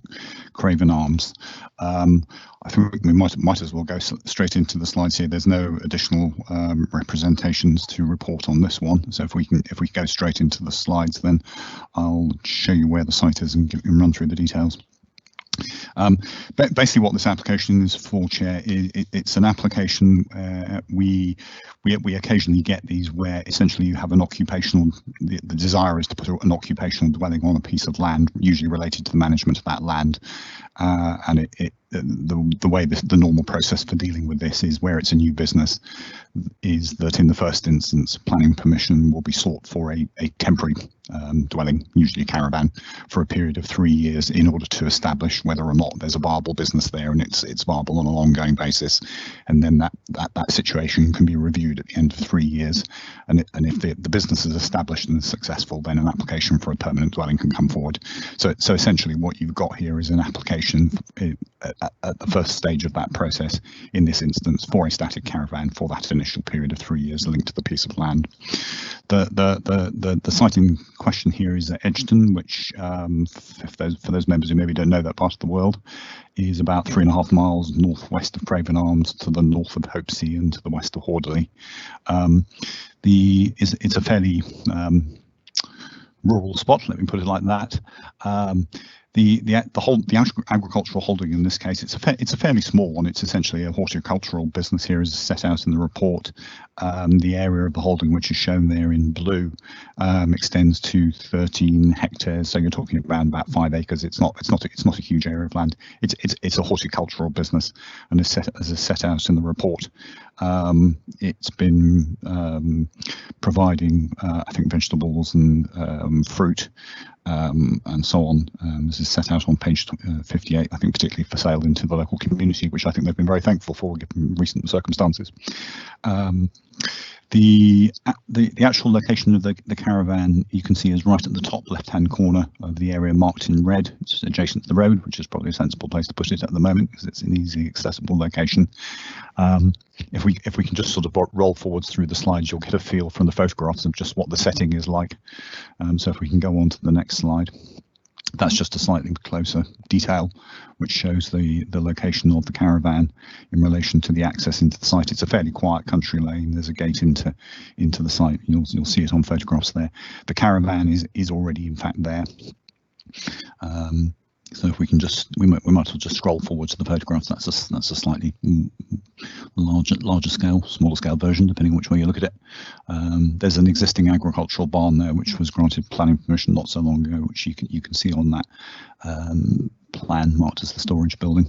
Craven Arms. I think we might as well go straight into the slides here. There's no additional representations to report on this one. So if we go straight into the slides, then I'll show you where the site is and run through the details. Basically what this application is for, Chair, it's an application we occasionally get these where essentially you have an occupational, the desire is to put an occupational dwelling on a piece of land, usually related to the management of that land, and the way the normal process for dealing with this is where it's a new business is that in the first instance planning permission will be sought for a temporary dwelling, usually a caravan, for a period of 3 years in order to establish whether or not there's a viable business there and it's viable on an ongoing basis, and then that situation can be reviewed at the end of 3 years, and if the business is established and is successful, then an application for a permanent dwelling can come forward. So essentially what you've got here is an application at the first stage of that process, in this instance for a static caravan for that initial period of 3 years linked to the piece of land. The site in question here is at Edgeton, which for those members who maybe don't know that part of the world, is about 3.5 miles northwest of Craven Arms, to the north of Hopesey and to the west of Horderley. It's a fairly rural spot, let me put it like that. The agricultural holding in this case, it's a fairly small one. It's essentially a horticultural business here, as set out in the report. The area of the holding, which is shown there in blue, extends to 13 hectares. So you're talking about 5 acres. It's not a huge area of land. It's a horticultural business, and as set out in the report, it's been providing I think vegetables and fruit and so on. This is set out on page 58, I think, particularly for sale into the local community, which I think they've been very thankful for given recent circumstances. The actual location of the caravan you can see is right at the top left-hand corner of the area marked in red. It's adjacent to the road, which is probably a sensible place to put it at the moment because it's an easily accessible location. If we can just sort of roll forwards through the slides, you'll get a feel from the photographs of just what the setting is like. So if we can go on to the next slide. That's just a slightly closer detail, which shows the location of the caravan in relation to the access into the site. It's a fairly quiet country lane. There's a gate into the site. You'll see it on photographs there. The caravan is already in fact there. So if we can we might as well just scroll forward to the photographs. That's a slightly larger scale, smaller scale version, depending on which way you look at it. There's an existing agricultural barn there, which was granted planning permission not so long ago, which you can see on that plan marked as the storage building.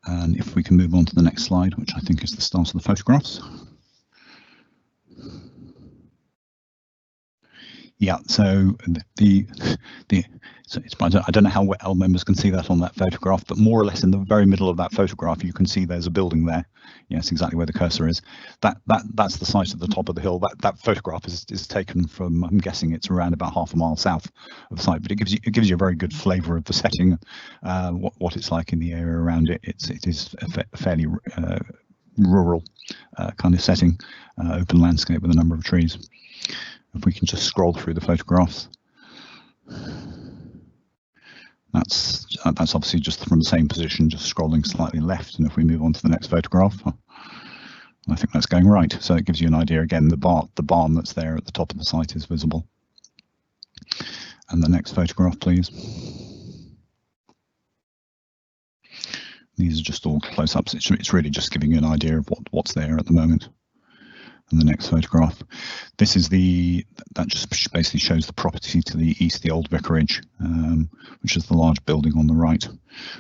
And if we can move on to the next slide, which I think is the start of the photographs. Yeah, so I don't know how well members can see that on that photograph, but more or less in the very middle of that photograph, you can see there's a building there. Yes, exactly where the cursor is. That's the site at the top of the hill. That photograph is taken from, I'm guessing it's around about half a mile south of the site, but it gives you a very good flavour of the setting, what it's like in the area around it. It is a fairly rural kind of setting, open landscape with a number of trees. If we can just scroll through the photographs, that's obviously just from the same position, just scrolling slightly left. And if we move on to the next photograph, I think that's going right. So it gives you an idea again. The barn that's there at the top of the site is visible. And the next photograph, please. These are just all close-ups. It's really just giving you an idea of what's there at the moment. And the next photograph, this is that just basically shows the property to the east, the old vicarage, which is the large building on the right,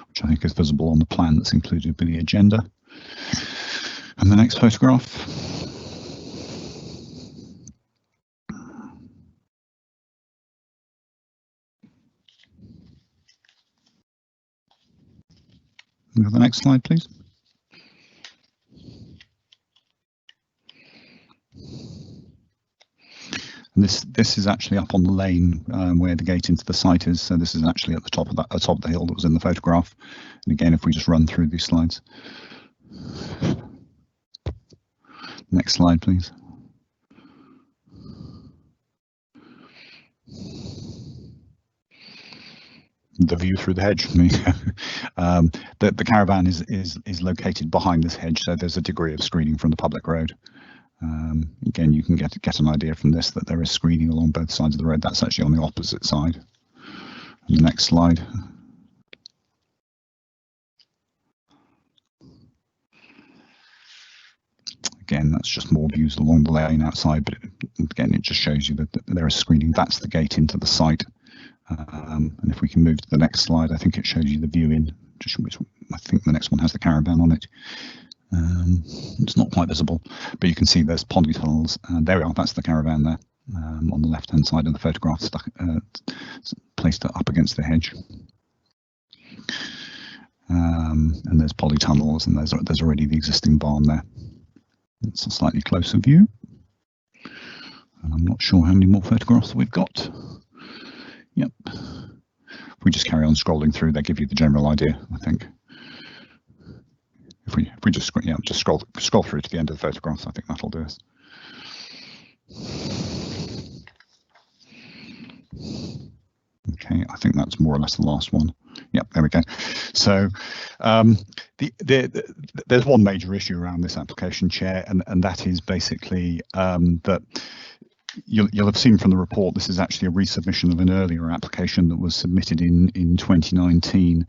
which I think is visible on the plan that's included with the agenda. And the next photograph. Go to the next slide, please. And this is actually up on the lane where the gate into the site is. So this is actually at the top of the hill that was in the photograph. And again, if we just run through these slides. Next slide, please. The view through the hedge. The caravan is located behind this hedge, so there's a degree of screening from the public road. Again, you can get an idea from this that there is screening along both sides of the road. That's actually on the opposite side. And the next slide. Again, that's just more views along the lane outside, but again, it just shows you that there is screening. That's the gate into the site. And if we can move to the next slide, I think it shows you the view in. I think the next one has the caravan on it. It's not quite visible, but you can see there's polytunnels, and there we are. That's the caravan there on the left-hand side of the photograph, stuck placed up against the hedge. And there's polytunnels, and there's already the existing barn there. It's a slightly closer view, and I'm not sure how many more photographs we've got. Yep. If we just carry on scrolling through, they give you the general idea, I think. If we just scroll through to the end of the photographs, I think that'll do us. Okay, I think that's more or less the last one. Yep, there we go. So there's one major issue around this application, Chair, and that is basically that you'll have seen from the report, this is actually a resubmission of an earlier application that was submitted in 2019.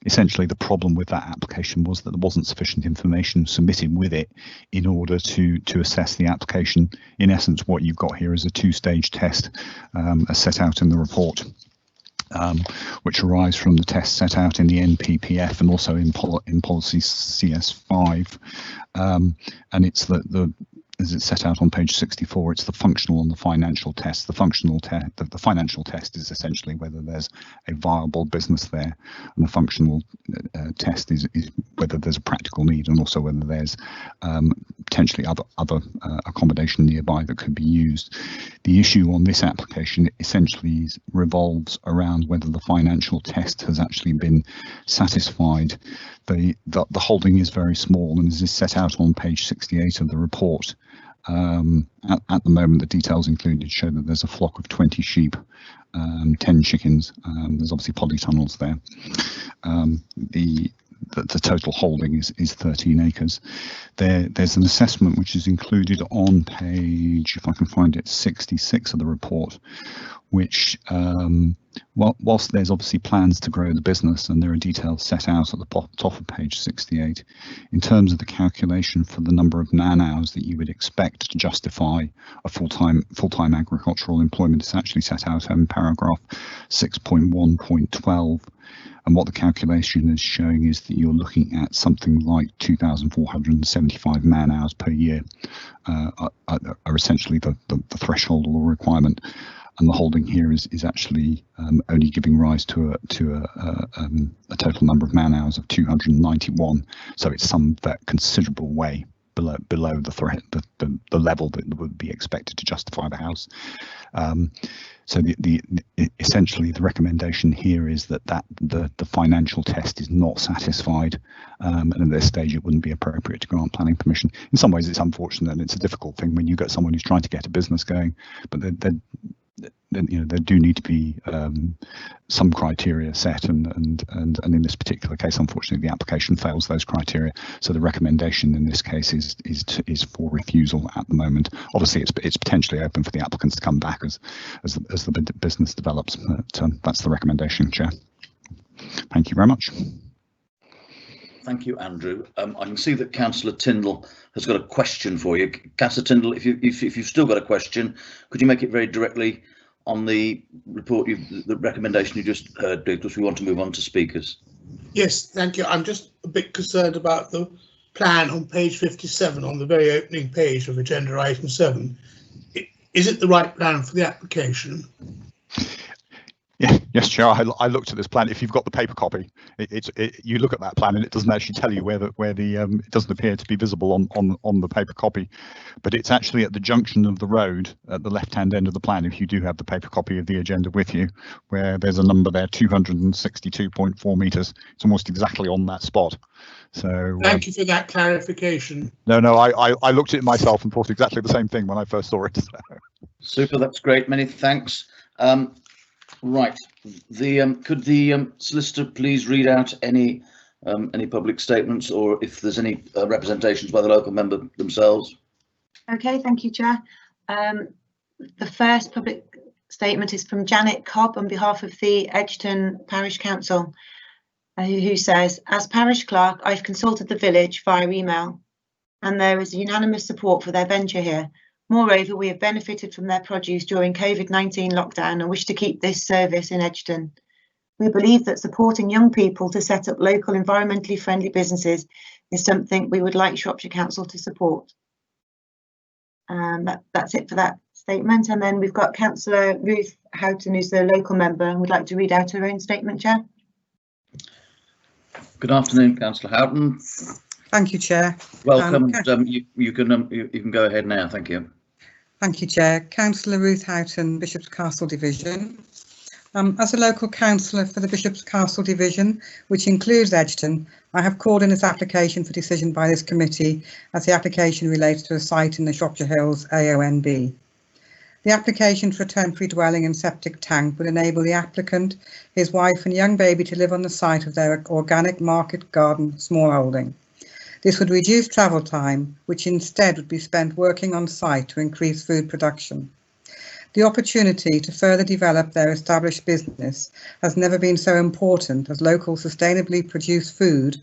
Essentially, the problem with that application was that there wasn't sufficient information submitted with it in order to assess the application. In essence, what you've got here is a two-stage test as set out in the report, which arise from the test set out in the NPPF and also in policy CS5. And it's it's set out on page 64, it's the functional and the financial test. The financial test is essentially whether there's a viable business there, and the functional test is whether there's a practical need, and also whether there's potentially other accommodation nearby that could be used. The issue on this application essentially revolves around whether the financial test has actually been satisfied. The holding is very small, and as is set out on page 68 of the report, at the moment the details included show that there's a flock of 20 sheep, 10 chickens. There's obviously polytunnels there. The total holding is 13 acres. There's an assessment which is included on page, if I can find it, 66 of the report, which whilst there's obviously plans to grow the business, and there are details set out at the top of page 68, in terms of the calculation for the number of man hours that you would expect to justify a full-time agricultural employment, is actually set out in paragraph 6.1.12. And what the calculation is showing is that you're looking at something like 2,475 man hours per year are essentially the threshold or requirement. And the holding here is actually only giving rise to a total number of man hours of 291. So it's some considerable way below the level that would be expected to justify the house. So essentially the recommendation here is that the financial test is not satisfied, and at this stage it wouldn't be appropriate to grant planning permission. In some ways it's unfortunate, and it's a difficult thing when you get someone who's trying to get a business going, but there do need to be some criteria set, and in this particular case, unfortunately, the application fails those criteria. So the recommendation in this case is for refusal at the moment. Obviously, it's potentially open for the applicants to come back as the business develops. But that's the recommendation, Chair. Thank you very much. Thank you, Andrew. I can see that Councillor Tyndall has got a question for you. Councillor Tyndall, if you've still got a question, could you make it very directly on the report, the recommendation you just heard, because we want to move on to speakers? Yes, thank you. I'm just a bit concerned about the plan on page 57, on the very opening page of agenda item 7. Is it the right plan for the application? Yeah, yes, Chair. I looked at this plan. If you've got the paper copy, you look at that plan and it doesn't actually tell you where it doesn't appear to be visible on the paper copy, but it's actually at the junction of the road at the left-hand end of the plan. If you do have the paper copy of the agenda with you, where there's a number there, 262.4 metres. It's almost exactly on that spot. So thank you for that clarification. No, I looked at it myself and thought exactly the same thing when I first saw it. Super, that's great. Many thanks. Right, could the solicitor please read out any public statements, or if there's any representations by the local member themselves? Okay, thank you, Chair. The first public statement is from Janet Cobb on behalf of the Edgeton Parish Council, who says, as parish clerk, I've consulted the village via email, and there is unanimous support for their venture here. Moreover, we have benefited from their produce during COVID-19 lockdown and wish to keep this service in Edgeton. We believe that supporting young people to set up local environmentally friendly businesses is something we would like Shropshire Council to support. That's it for that statement. And then we've got Councillor Ruth Houghton, who's the local member, and would like to read out her own statement, Chair. Good afternoon, Councillor Houghton. Thank you, Chair. Welcome. You can go ahead now. Thank you. Thank you, Chair. Councillor Ruth Houghton, Bishop's Castle Division. As a local councillor for the Bishop's Castle Division, which includes Edgeton, I have called in this application for decision by this committee, as the application relates to a site in the Shropshire Hills AONB. The application for a temporary dwelling and septic tank would enable the applicant, his wife and young baby to live on the site of their organic market garden smallholding. This would reduce travel time, which instead would be spent working on site to increase food production. The opportunity to further develop their established business has never been so important, as local sustainably produced food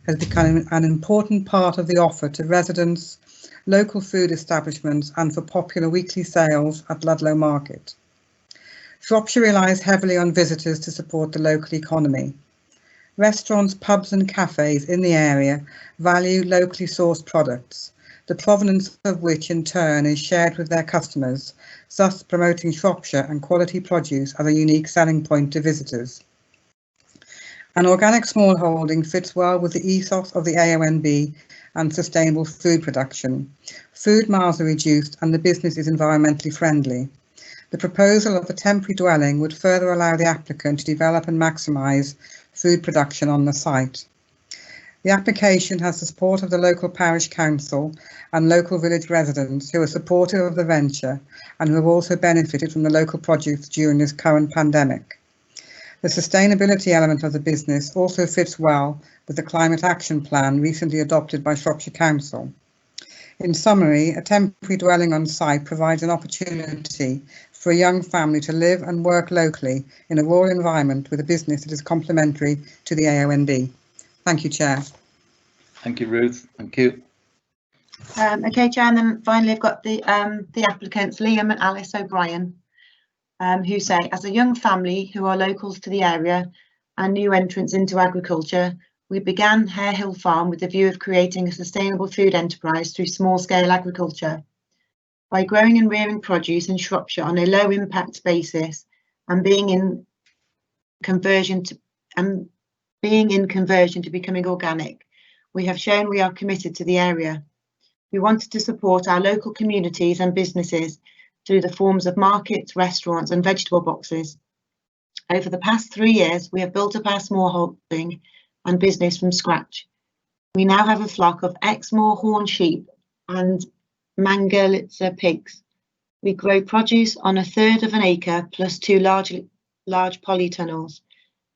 has become an important part of the offer to residents, local food establishments and for popular weekly sales at Ludlow Market. Shropshire relies heavily on visitors to support the local economy. Restaurants, pubs and cafes in the area value locally sourced products. the provenance of which in turn is shared with their customers, thus promoting Shropshire and quality produce as a unique selling point to visitors. An organic smallholding fits well with the ethos of the AONB and sustainable food production. Food miles are reduced and the business is environmentally friendly. The proposal of a temporary dwelling would further allow the applicant to develop and maximise food production on the site. The application has the support of the local parish council and local village residents who are supportive of the venture and who have also benefited from the local produce during this current pandemic. The sustainability element of the business also fits well with the Climate Action Plan recently adopted by Shropshire Council. In summary, a temporary dwelling on site provides an opportunity for a young family to live and work locally in a rural environment with a business that is complementary to the AONB. Thank you, Chair. Thank you, Ruth. Thank you. Okay, Chair, and then finally I've got the applicants, Liam and Alice O'Brien, who say, as a young family who are locals to the area and new entrants into agriculture, we began Hare Hill Farm with the view of creating a sustainable food enterprise through small-scale agriculture. By growing and rearing produce in Shropshire on a low-impact basis and being in conversion to becoming organic, we have shown we are committed to the area. We wanted to support our local communities and businesses through the forms of markets, restaurants and vegetable boxes. Over the past 3 years, we have built up our smallholding and business from scratch. We now have a flock of Exmoor horn sheep and Mangalitsa pigs. We grow produce on 1/3 of an acre plus 2 large polytunnels,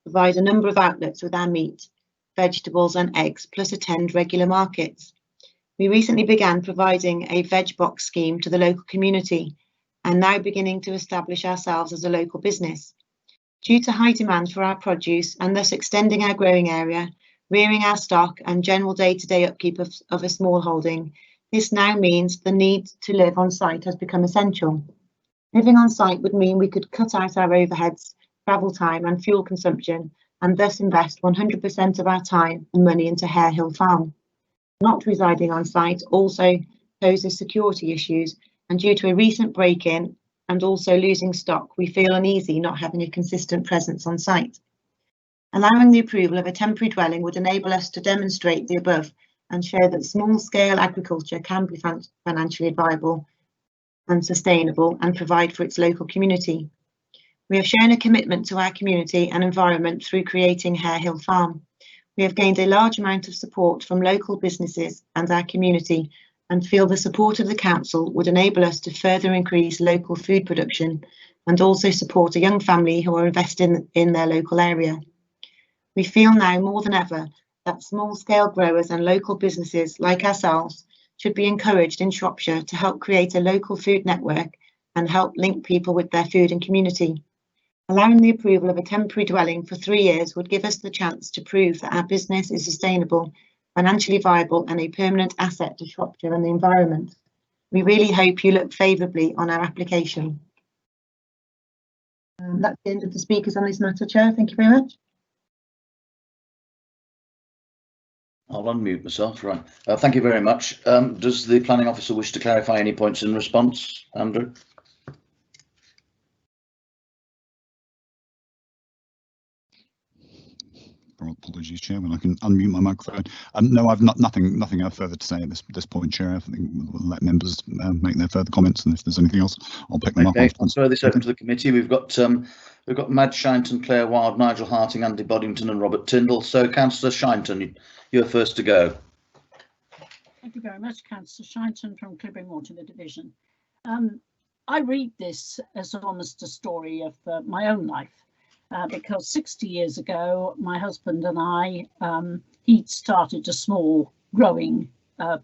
provide a number of outlets with our meat, vegetables and eggs, plus attend regular markets. We recently began providing a veg box scheme to the local community and now beginning to establish ourselves as a local business. Due to high demand for our produce and thus extending our growing area, rearing our stock and general day-to-day upkeep of a small holding, this now means the need to live on site has become essential. Living on site would mean we could cut out our overheads, travel time and fuel consumption and thus invest 100% of our time and money into Hare Hill Farm. Not residing on site also poses security issues, and due to a recent break-in and also losing stock, we feel uneasy not having a consistent presence on site. Allowing the approval of a temporary dwelling would enable us to demonstrate the above and show that small-scale agriculture can be financially viable and sustainable and provide for its local community. We have shown a commitment to our community and environment through creating Hare Hill Farm. We have gained a large amount of support from local businesses and our community and feel the support of the council would enable us to further increase local food production and also support a young family who are investing in their local area. We feel now more than ever that small-scale growers and local businesses like ourselves should be encouraged in Shropshire to help create a local food network and help link people with their food and community. Allowing the approval of a temporary dwelling for 3 years would give us the chance to prove that our business is sustainable, financially viable and a permanent asset to Shropshire and the environment. We really hope you look favourably on our application. That's the end of the speakers on this matter, Chair. Thank you very much. I'll unmute myself. Right. Thank you very much. Does the planning officer wish to clarify any points in response, Andrew? Apologies, Chairman. I can unmute my microphone. No, I've nothing further to say at this point, Chair. I think we'll let members make their further comments, and if there's anything else, I'll pick them up. I'll throw this open to the committee. We've got Mad Shinton, Claire Wild, Nigel Houghton, Andy Boddington, and Robert Tyndall. So, Councillor Shinton, you're first to go. Thank you very much, Councillor Shinton from Clibbing Mortimer Division. I read this as almost a story of my own life. Because 60 years ago, my husband and I, he'd started a small growing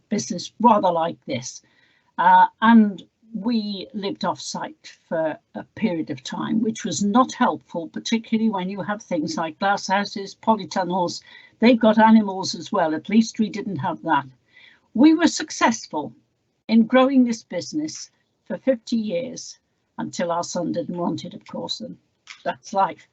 business rather like this. And we lived off site for a period of time, which was not helpful, particularly when you have things like glass houses, polytunnels. They've got animals as well. At least we didn't have that. We were successful in growing this business for 50 years until our son didn't want it, of course, and that's life.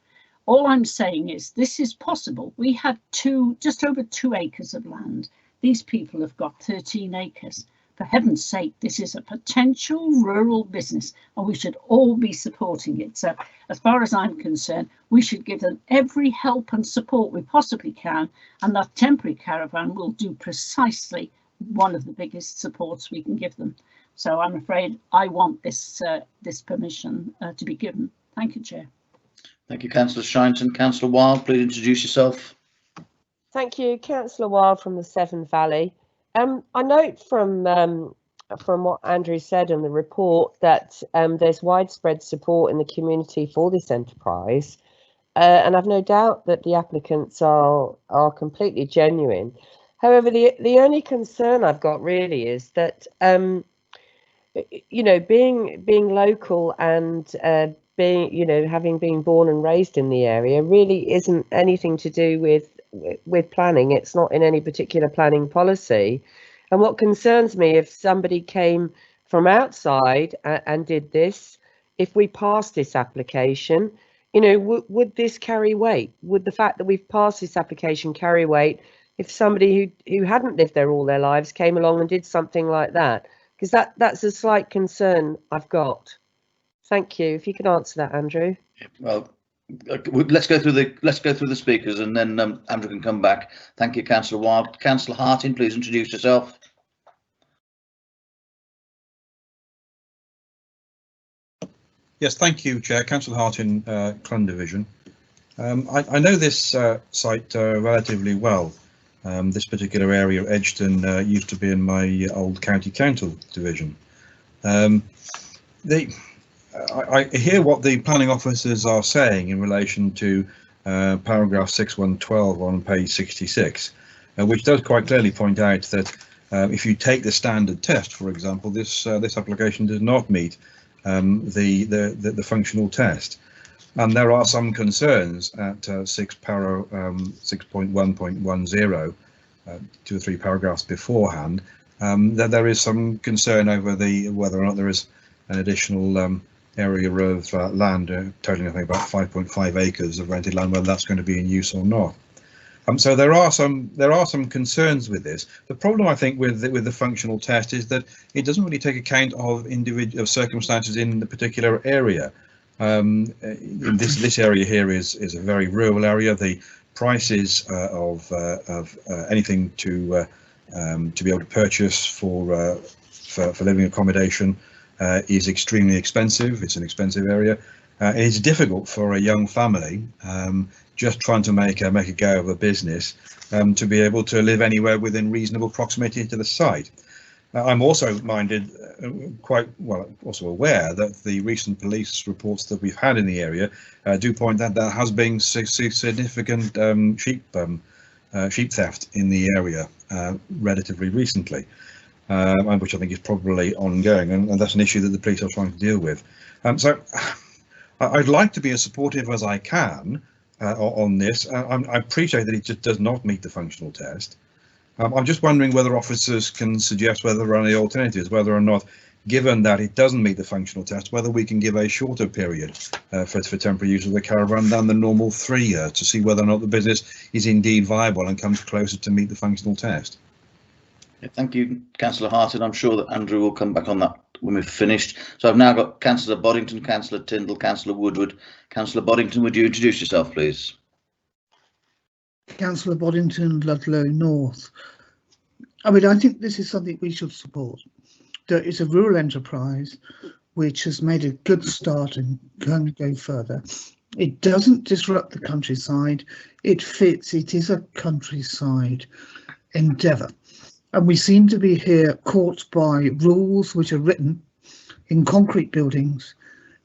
All I'm saying is this is possible. We had just over 2 acres of land. These people have got 13 acres. For heaven's sake, this is a potential rural business and we should all be supporting it. So as far as I'm concerned, we should give them every help and support we possibly can, and that temporary caravan will do precisely one of the biggest supports we can give them. So I'm afraid I want this this permission to be given. Thank you, Chair. Thank you, Councillor Shinton. Councillor Wild, please introduce yourself. Thank you, Councillor Wild from the Severn Valley. I note from what Andrew said in the report that there's widespread support in the community for this enterprise, and I've no doubt that the applicants are completely genuine. However, the only concern I've got really is that you know, being local and having been born and raised in the area really isn't anything to do with planning. It's not in any particular planning policy. And what concerns me, if somebody came from outside and did this, if we passed this application, you know, would this carry weight? Would the fact that we've passed this application carry weight if somebody who hadn't lived there all their lives came along and did something like that? Because that's a slight concern I've got. Thank you. If you could answer that, Andrew. Well, let's go through the speakers, and then Andrew can come back. Thank you, Councillor Wild. Councillor Houghton, please introduce yourself. Yes, thank you, Chair. Councillor Houghton, Clun Division. I know this site relatively well. This particular area of Edgeton used to be in my old county council division. I hear what the planning officers are saying in relation to paragraph 6112 on page 66, which does quite clearly point out that if you take the standard test, for example, this application does not meet the functional test. And there are some concerns at 6.1.10, 2 or 3 paragraphs beforehand, that there is some concern over whether or not there is an additional area of land, totaling I think about 5.5 acres of rented land, whether that's going to be in use or not. So there are some concerns with this. The problem I think with the functional test is that it doesn't really take account of individual circumstances in the particular area. This area here is a very rural area. The prices of anything to be able to purchase for living accommodation is extremely expensive. It's an expensive area. It's difficult for a young family just trying to make a go of a business to be able to live anywhere within reasonable proximity to the site. I'm also also aware that the recent police reports that we've had in the area do point that there has been significant sheep theft in the area relatively recently, which I think is probably ongoing, and that's an issue that the police are trying to deal with. So I'd like to be as supportive as I can on this. I appreciate that it just does not meet the functional test. I'm just wondering whether officers can suggest whether there are any alternatives, whether or not, given that it doesn't meet the functional test, whether we can give a shorter period for temporary use of the caravan than the normal 3 years to see whether or not the business is indeed viable and comes closer to meet the functional test. Yeah, thank you, Councillor Houghton. I'm sure that Andrew will come back on that when we've finished. So I've now got Councillor Boddington, Councillor Tyndall, Councillor Woodward. Councillor Boddington, would you introduce yourself, please? Councillor Boddington, Ludlow North. I mean, I think this is something we should support. That it's a rural enterprise which has made a good start and going to go further. It doesn't disrupt the countryside. It fits. It is a countryside endeavour. And we seem to be here caught by rules which are written in concrete buildings,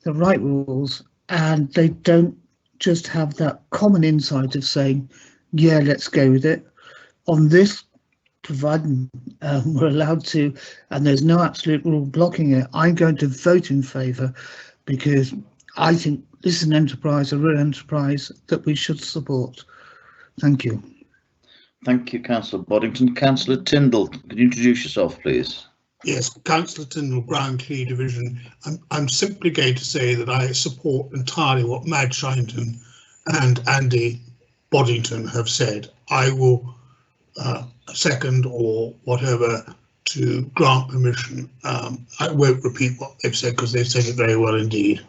the right rules, and they don't just have that common insight of saying, yeah, let's go with it. On this, providing we're allowed to, and there's no absolute rule blocking it, I'm going to vote in favour because I think this is an enterprise, a real enterprise that we should support. Thank you. Thank you, Councillor Boddington. Councillor Tyndall, could you introduce yourself, please? Yes, Councillor Tyndall, Brown-Clee Division. I'm simply going to say that I support entirely what Mad Shinton and Andy Boddington have said. I will second or whatever to grant permission. I won't repeat what they've said because they've said it very well indeed.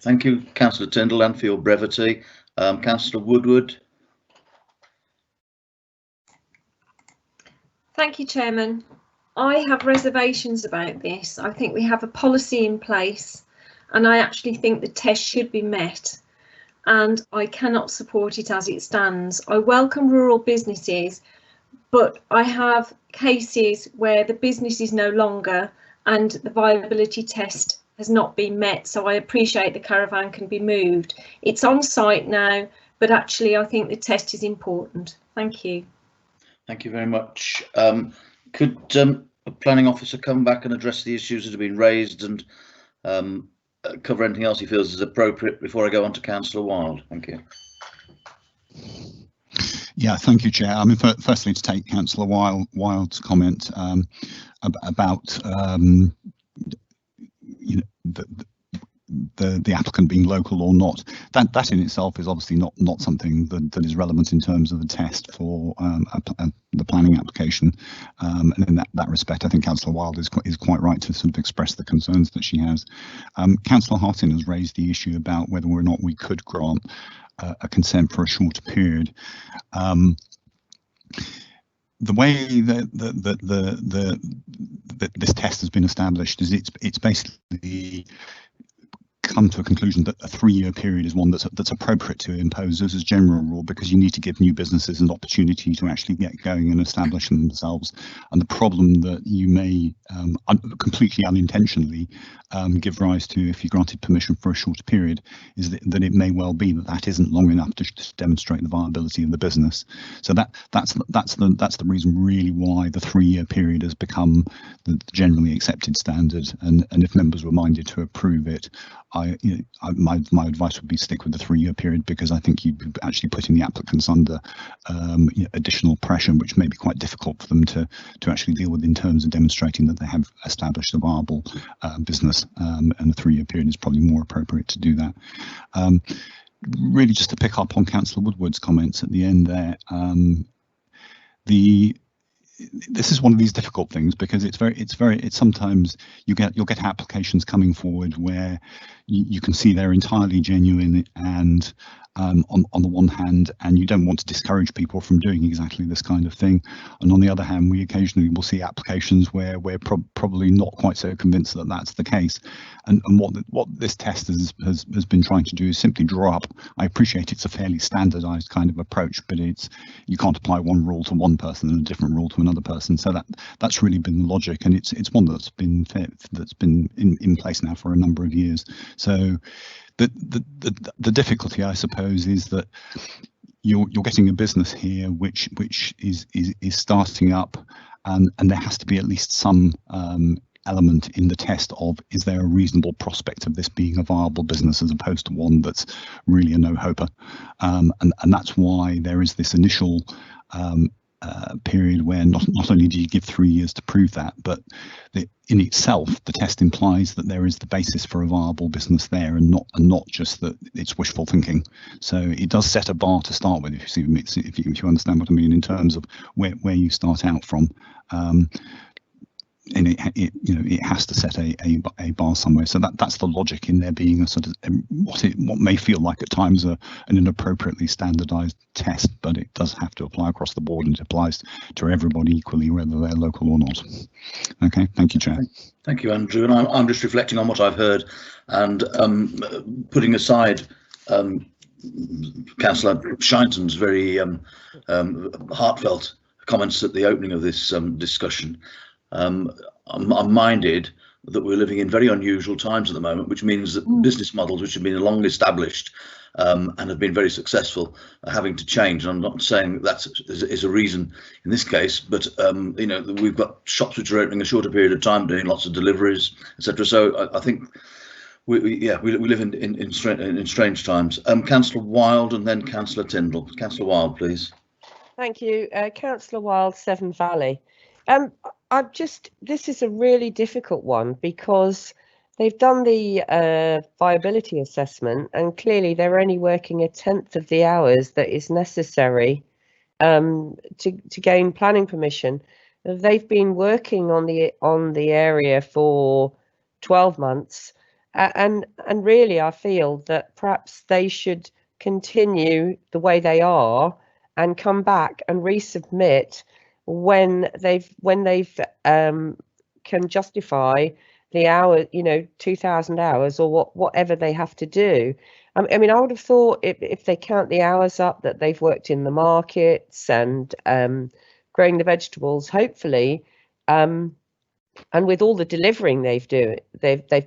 Thank you, Councillor Tyndall, and for your brevity. Councillor Woodward. Thank you, Chairman. I have reservations about this. I think we have a policy in place, and I actually think the test should be met, and I cannot support it as it stands. I welcome rural businesses, but I have cases where the business is no longer and the viability test has not been met. So I appreciate the caravan can be moved. It's on site now, but actually I think the test is important. Thank you. Thank you very much. Could a planning officer come back and address the issues that have been raised and cover anything else he feels is appropriate before I go on to Councillor Wilde? Thank you. Yeah, thank you, Chair. I mean, firstly, to take Councillor Wilde's comment about you know, the applicant being local or not, that in itself is obviously not something that is relevant in terms of the test for the planning application. And in that respect, I think Councillor Wilde is quite right to sort of express the concerns that she has. Councillor Houghton has raised the issue about whether or not we could grant a consent for a shorter period. The way that this test has been established is it's basically come to a conclusion that a 3-year period is one that's appropriate to impose as a general rule, because you need to give new businesses an opportunity to actually get going and establish themselves. And the problem that you may completely unintentionally give rise to if you granted permission for a shorter period is that it may well be that isn't long enough to demonstrate the viability of the business. So that's the reason really why the 3-year period has become the generally accepted standard. And if members were minded to approve it, my advice would be stick with the 3-year period, because I think you'd be actually putting the applicants under additional pressure, which may be quite difficult for them to actually deal with in terms of demonstrating that they have established a viable business, and the 3-year period is probably more appropriate to do that. Really, just to pick up on Councillor Woodward's comments at the end there, this is one of these difficult things, because it's sometimes you'll get applications coming forward where you can see they're entirely genuine and on the one hand, and you don't want to discourage people from doing exactly this kind of thing, and on the other hand, we occasionally will see applications where we're probably not quite so convinced that that's the case. And what this test has been trying to do is simply draw up. I appreciate it's a fairly standardized kind of approach, but you can't apply one rule to one person and a different rule to another person. So that's really been the logic, and it's one that's been in place now for a number of years. So the difficulty, I suppose, is that you're getting a business here which is starting up, and there has to be at least some element in the test of, is there a reasonable prospect of this being a viable business as opposed to one that's really a no-hoper, and that's why there is this initial period where not only do you give 3 years to prove that, but in itself the test implies that there is the basis for a viable business there, and not just that it's wishful thinking. So it does set a bar to start with, if you understand what I mean, in terms of where you start out from. And it has to set a bar somewhere. So that's the logic in there being a sort of what may feel like at times an inappropriately standardized test, but it does have to apply across the board, and it applies to everybody equally, whether they're local or not. Okay, thank you, Chair. Thank you, Andrew. And I'm just reflecting on what I've heard, and putting aside Councillor Shinton's very heartfelt comments at the opening of this discussion. I'm minded that we're living in very unusual times at the moment, which means that business models which have been long established and have been very successful are having to change. And I'm not saying that is a reason in this case, but we've got shops which are opening a shorter period of time, doing lots of deliveries, etc. So I think we live in strange times. Councillor Wilde and then Councillor Tyndall. Councillor Wilde, please. Thank you, Councillor Wilde, Severn Valley. This is a really difficult one, because they've done the viability assessment, and clearly they're only working 1/10 of the hours that is necessary to gain planning permission. They've been working on the area for 12 months, and really I feel that perhaps they should continue the way they are and come back and resubmit when they've can justify the hour, 2,000 hours or whatever they have to do. I mean, I would have thought if they count the hours up that they've worked in the markets and growing the vegetables, hopefully, and with all the delivering they've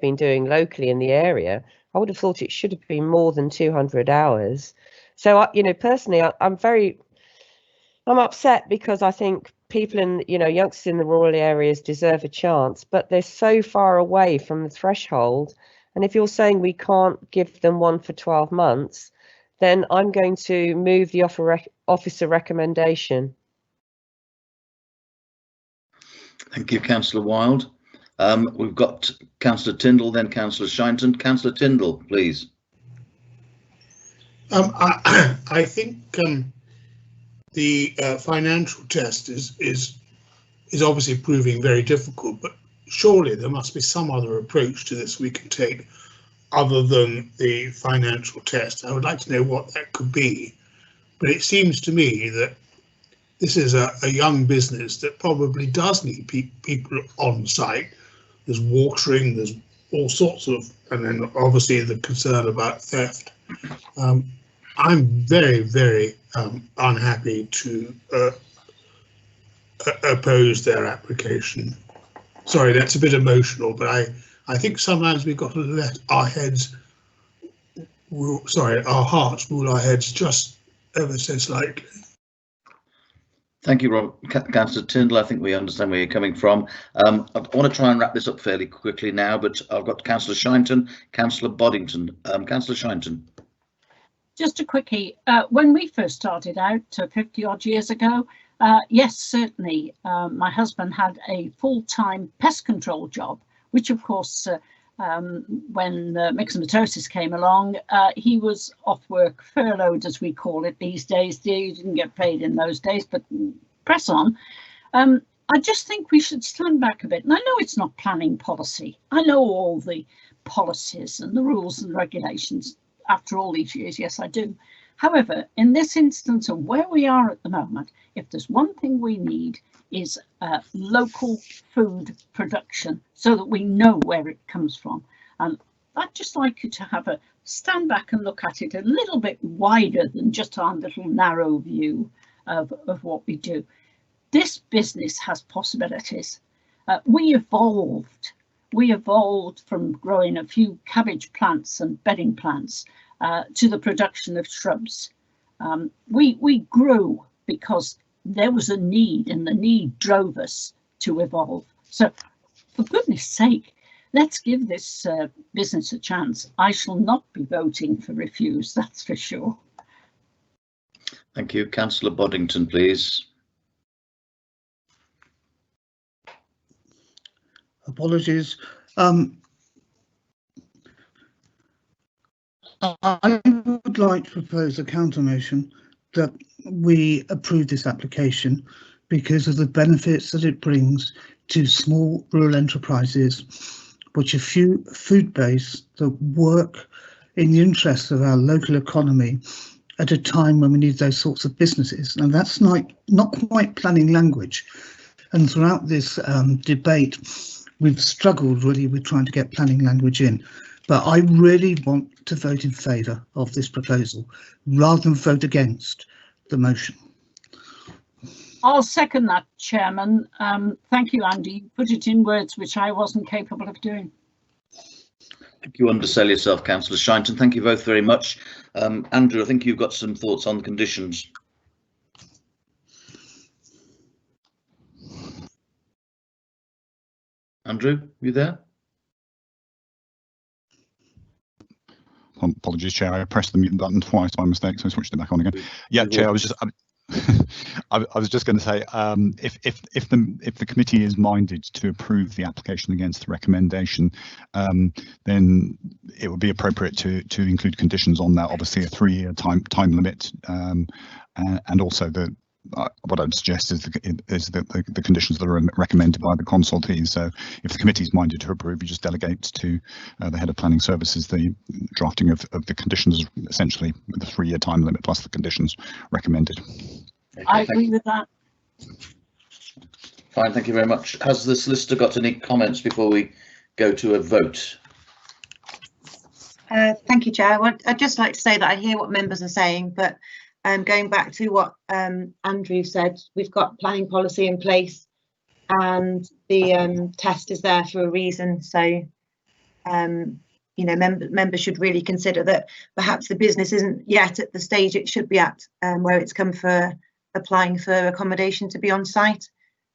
been doing locally in the area, I would have thought it should have been more than 200 hours. So, personally, I'm upset because I think people youngsters in the rural areas deserve a chance, but they're so far away from the threshold. And if you're saying we can't give them one for 12 months, then I'm going to move the officer recommendation. Thank you, Councillor Wild. We've got Councillor Tyndall, then Councillor Shinton. Councillor Tyndall, please. I think the financial test is obviously proving very difficult, but surely there must be some other approach to this we can take other than the financial test. I would like to know what that could be, but it seems to me that this is a young business that probably does need people on site. There's watering, there's all sorts of, and then obviously the concern about theft. I'm very, very unhappy to oppose their application. Sorry, that's a bit emotional, but I think sometimes we've got to let our heads rule, our hearts rule our heads just ever so slightly. Thank you, Rob. Councillor Tyndall, I think we understand where you're coming from. I want to try and wrap this up fairly quickly now, but I've got Councillor Shinton, Councillor Boddington. Councillor Shinton. Just a quickie, when we first started out 50 odd years ago, yes, certainly, my husband had a full-time pest control job, which of course, when myxomatosis came along, he was off work, furloughed as we call it these days. You didn't get paid in those days, but press on. I just think we should stand back a bit. And I know it's not planning policy. I know all the policies and the rules and regulations. After all these years, yes, I do. However, in this instance of where we are at the moment, if there's one thing we need is local food production so that we know where it comes from. And I'd just like you to have a stand back and look at it a little bit wider than just our little narrow view of what we do. This business has possibilities. We evolved from growing a few cabbage plants and bedding plants to the production of shrubs. We grew because there was a need, and the need drove us to evolve. So for goodness sake, let's give this business a chance. I shall not be voting for refuse, that's for sure. Thank you. Councillor Boddington, please. Apologies. I would like to propose a counter motion that we approve this application because of the benefits that it brings to small rural enterprises, which are food-based, that work in the interests of our local economy at a time when we need those sorts of businesses. And that's not quite planning language. And throughout this debate, we've struggled really with trying to get planning language in. But I really want to vote in favour of this proposal rather than vote against the motion. I'll second that, Chairman. Thank you, Andy. Put it in words which I wasn't capable of doing. Thank you, undersell yourself, Councillor Shinton. Thank you both very much. Andrew, I think you've got some thoughts on the conditions. Andrew, you there? Apologies, Chair. I pressed the mute button twice by mistake, so I switched it back on again. Yeah, Chair. I was just going to say, if the committee is minded to approve the application against the recommendation, then it would be appropriate to include conditions on that. Obviously, a 3-year time limit, and also the what I'd suggest is the conditions that are recommended by the consultees. So if the committee is minded to approve, you just delegate to the head of planning services the drafting of the conditions, essentially with the 3-year time limit plus the conditions recommended. Okay, I agree with that. Fine, thank you very much. Has the solicitor got any comments before we go to a vote? Thank you, Chair. I'd just like to say that I hear what members are saying, but going back to what Andrew said, we've got planning policy in place and the test is there for a reason. So, you know, members should really consider that perhaps the business isn't yet at the stage it should be at, where it's come for applying for accommodation to be on site.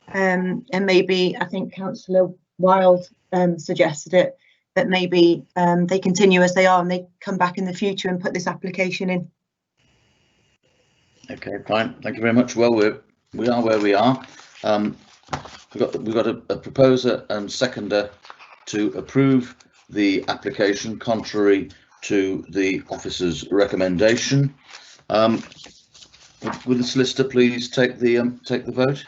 And maybe, I think Councillor Wild suggested it, that maybe they continue as they are and they come back in the future and put this application in. Okay, fine. Thank you very much. Well, we are where we are. We've got a proposer and seconder to approve the application contrary to the officer's recommendation. Would the solicitor please take the vote?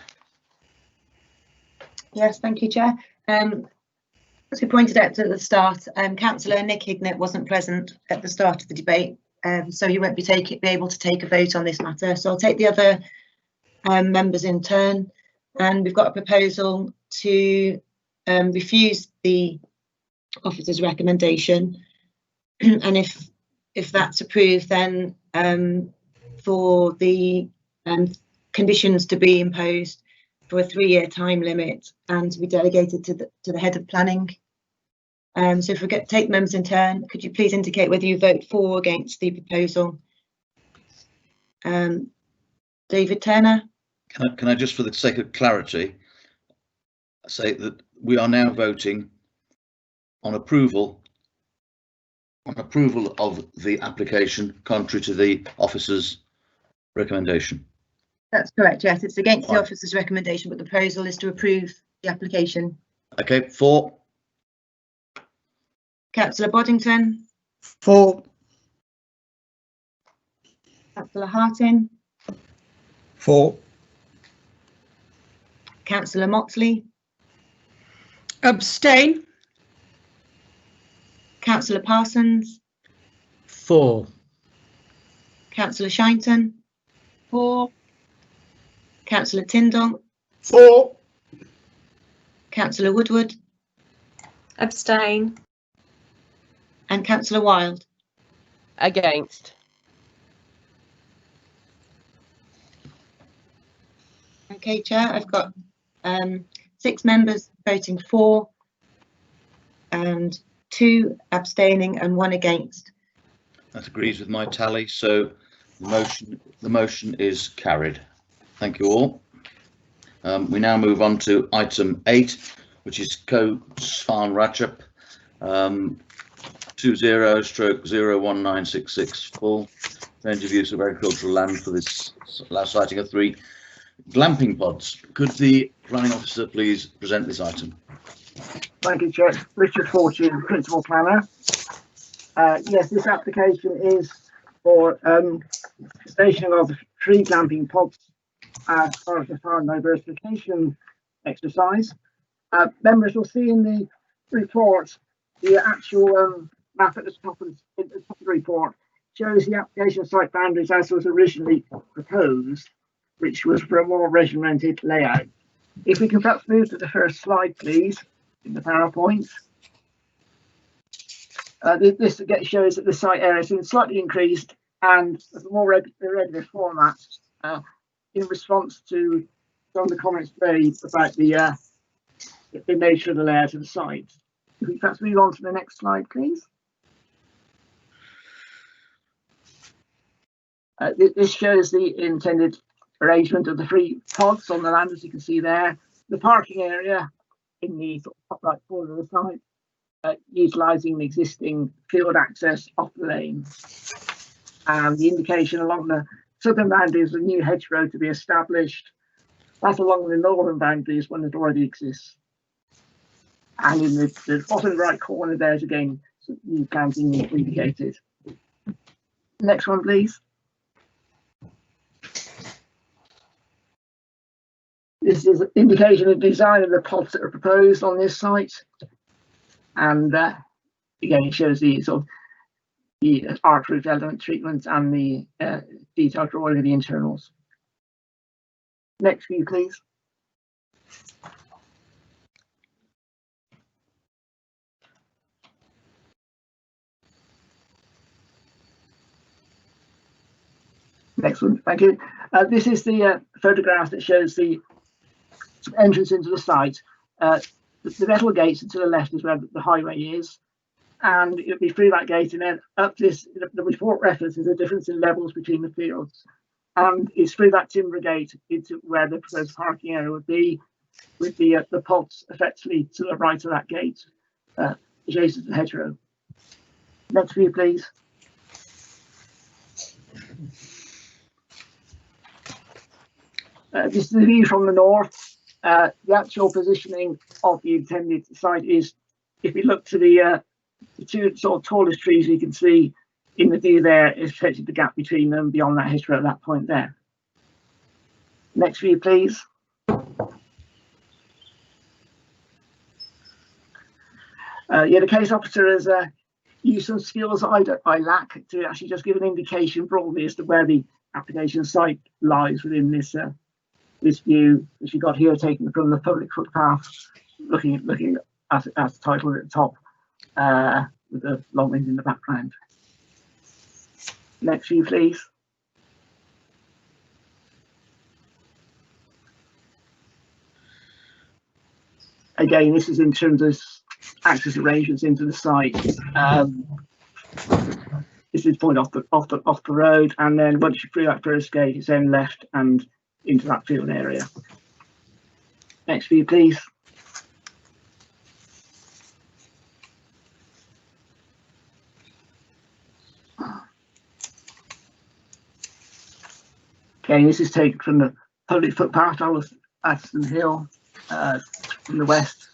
Yes, thank you, Chair. As we pointed out at the start, Councillor Nick Hignett wasn't present at the start of the debate, so he won't be able to take a vote on this matter. So I'll take the other members in turn, and we've got a proposal to refuse the officer's recommendation, and if that's approved, then for the conditions to be imposed for a 3-year time limit and to be delegated to the head of planning. So if we take members in turn, could you please indicate whether you vote for or against the proposal? David Turner. Can I just, for the sake of clarity, say that we are now voting on approval of the application contrary to the officer's recommendation? That's correct, yes. It's against Fine. the officer's recommendation, but the proposal is to approve the application. Okay, for. Councillor Boddington. For. Councillor Houghton. For. Councillor Motley. Abstain. Councillor Parsons. For. Councillor Shinton. For. Councillor Tyndall. For. Councillor Woodward. Abstain. And Councillor Wild. Against. Okay, Chair, I've got 6 members voting for and 2 abstaining and 1 against. That agrees with my tally, so the motion is carried. Thank you all. We now move on to item 8, which is Co-Svan Rajap 20/01966 full change of use of agricultural land for this siting of 3 glamping pods. Could the planning officer please present this item? Thank you, Chair. Richard Fortune, Principal Planner. Yes, this application is for stationing of 3 glamping pods as part of the farm diversification exercise. Members will see in the report the actual map at the top of the report shows the application site boundaries as was originally proposed, which was for a more regimented layout. If we can perhaps move to the first slide, please, in the PowerPoint. This again shows that the site area has been slightly increased and a more regular format in response to some of the comments made about the nature of the layout of the site. If we perhaps move on to the next slide, please. This shows the intended arrangement of the 3 pods on the land, as you can see there. The parking area in the top right corner of the site, utilising the existing field access off the lane. And the indication along the southern boundaries of a new hedge road to be established. That along the northern boundaries one that already exists. And in the bottom right corner there's again some new planting indicated. Next one, please. This is an indication of design of the plots that are proposed on this site, and again it shows the sort of the arch-roof element treatment and the detailed drawing of the internals. Next view, please. Next one, thank you. This is the photograph that shows the entrance into the site. The metal gate to the left is where the highway is, and it'll be through that gate and then up this. The report references a difference in levels between the fields, and it's through that timber gate into where the proposed parking area would be, with the pods effectively to the right of that gate, adjacent to the hedgerow. Next view, please. This is the view from the north. The actual positioning of the intended site is, if we look to the two sort of tallest trees you can see in the view there, is effectively the gap between them beyond that hedgerow at that point there. Next view, please. Yeah, the case officer has used some skills I lack to actually just give an indication broadly as to where the application site lies within this this view, which you got here, taken from the public footpath, looking at the title at the top, with the long wind in the background. Next view, please. Again, this is in terms of access arrangements into the site. This is point off the road, and then once you're through that first gate, it's then left and into that field area. Next view, please. Okay, this is taken from the public footpath on Atherton Hill from the west,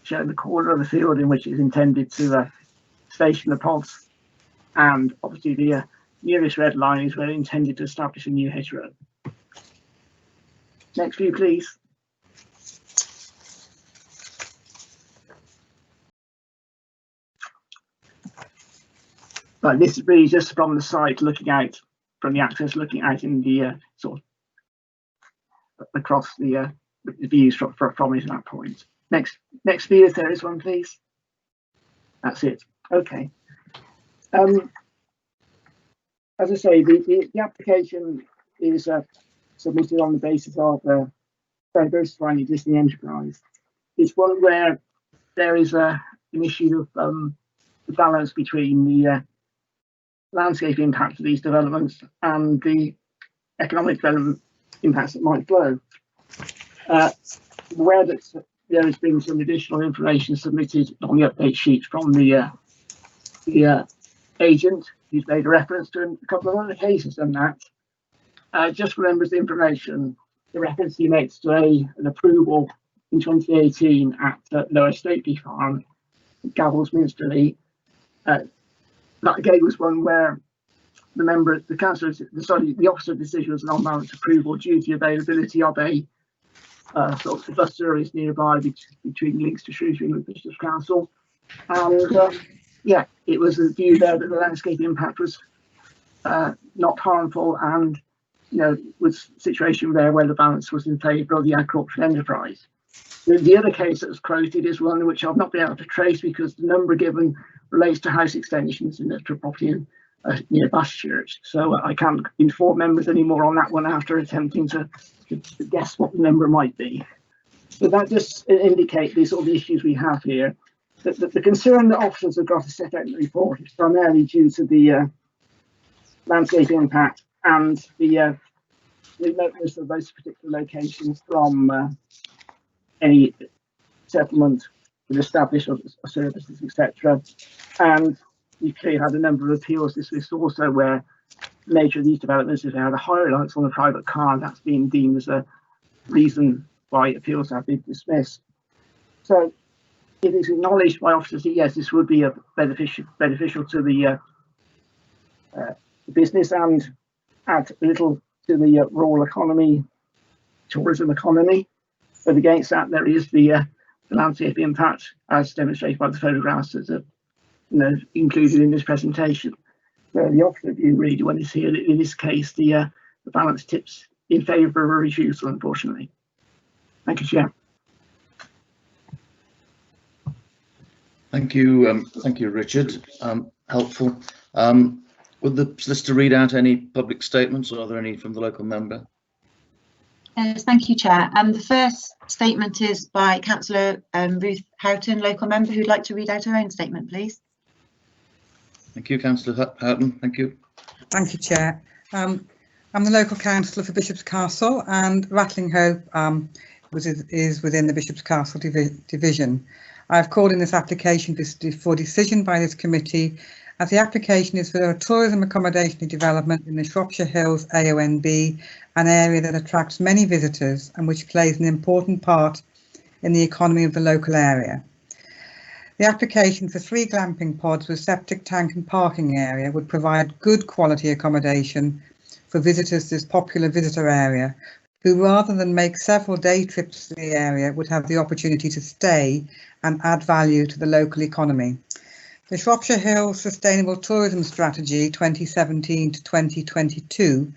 showing the corner of the field in which it's intended to station the pods, and obviously the nearest red line is where it's intended to establish a new hedgerow. Next view, please. But this is really just from the site, looking out from the access, looking out in the sort of across the views from it at that point. Next view, if there is one, please. That's it. Okay. As I say, the application is submitted on the basis of diversifying existing enterprise. It's one where there is an issue of the balance between the landscape impact of these developments and the economic development impacts that might flow. Where there has been some additional information submitted on the update sheet from the agent, who's made a reference to a couple of other cases and that. Just remembers the information, the reference he makes to an approval in 2018 at Lower Stately Farm, Gavels Minsterley. That again was one where the councillor, the officer decision was an on-balance approval due to the availability of a sort of bus service nearby between links to Shrewsbury and the Bishop's Castle. And yeah, it was a view there that the landscape impact was not harmful, and was a situation there where the balance was in favour of the agricultural enterprise. The other case that was quoted is one which I've not been able to trace because the number given relates to house extensions in industrial property near Bashchurch. So I can't inform members anymore on that one after attempting to guess what the number might be. But that just indicates the sort of issues we have here. The concern that officers have got to set out in the report is primarily due to the landscape impact and the remoteness of those particular locations from any settlement with established services, etc. And we've clearly had a number of appeals dismissed also where the nature of these developments is had a higher reliance on the private car, and that's been deemed as a reason why appeals have been dismissed. So it is acknowledged by officers that yes, this would be a beneficial to the business and add a little to the rural economy, tourism economy. But against that, there is the landscape impact, as demonstrated by the photographs that are, included in this presentation. So the opposite view really when it's here. In this case, the balance tips in favour of a refusal, unfortunately. Thank you, Chair. Thank you, Richard. Helpful. Would the solicitor read out any public statements, or are there any from the local member? Thank you, Chair. The first statement is by Councillor Ruth Houghton, local member, who'd like to read out her own statement, please. Thank you, Councillor Houghton. Thank you. Thank you, Chair. I'm the local councillor for Bishop's Castle, and Rattling Hope is within the Bishop's Castle division. I've called in this application for decision by this committee, as the application is for a tourism accommodation development in the Shropshire Hills AONB, an area that attracts many visitors and which plays an important part in the economy of the local area. The application for 3 glamping pods with septic tank and parking area would provide good quality accommodation for visitors to this popular visitor area, who rather than make several day trips to the area would have the opportunity to stay and add value to the local economy. The Shropshire Hills Sustainable Tourism Strategy 2017 to 2022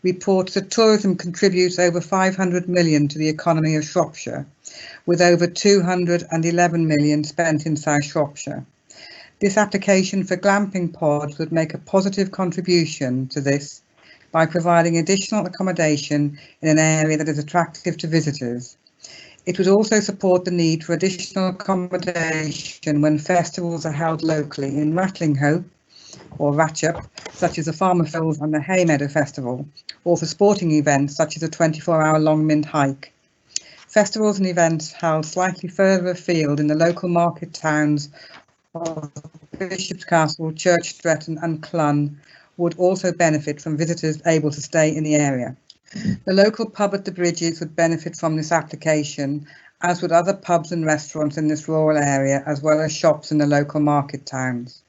reports that tourism contributes over 500 million to the economy of Shropshire, with over 211 million spent in South Shropshire. This application for glamping pods would make a positive contribution to this by providing additional accommodation in an area that is attractive to visitors. It would also support the need for additional accommodation when festivals are held locally in Rattling Hope or Ratchup, such as the Farmer Fills and the Haymeadow Festival, or for sporting events such as a 24-hour long mint hike. Festivals and events held slightly further afield in the local market towns of Bishop's Castle, Church Stretton and Clun would also benefit from visitors able to stay in the area. The local pub at the Bridges would benefit from this application, as would other pubs and restaurants in this rural area, as well as shops in the local market towns.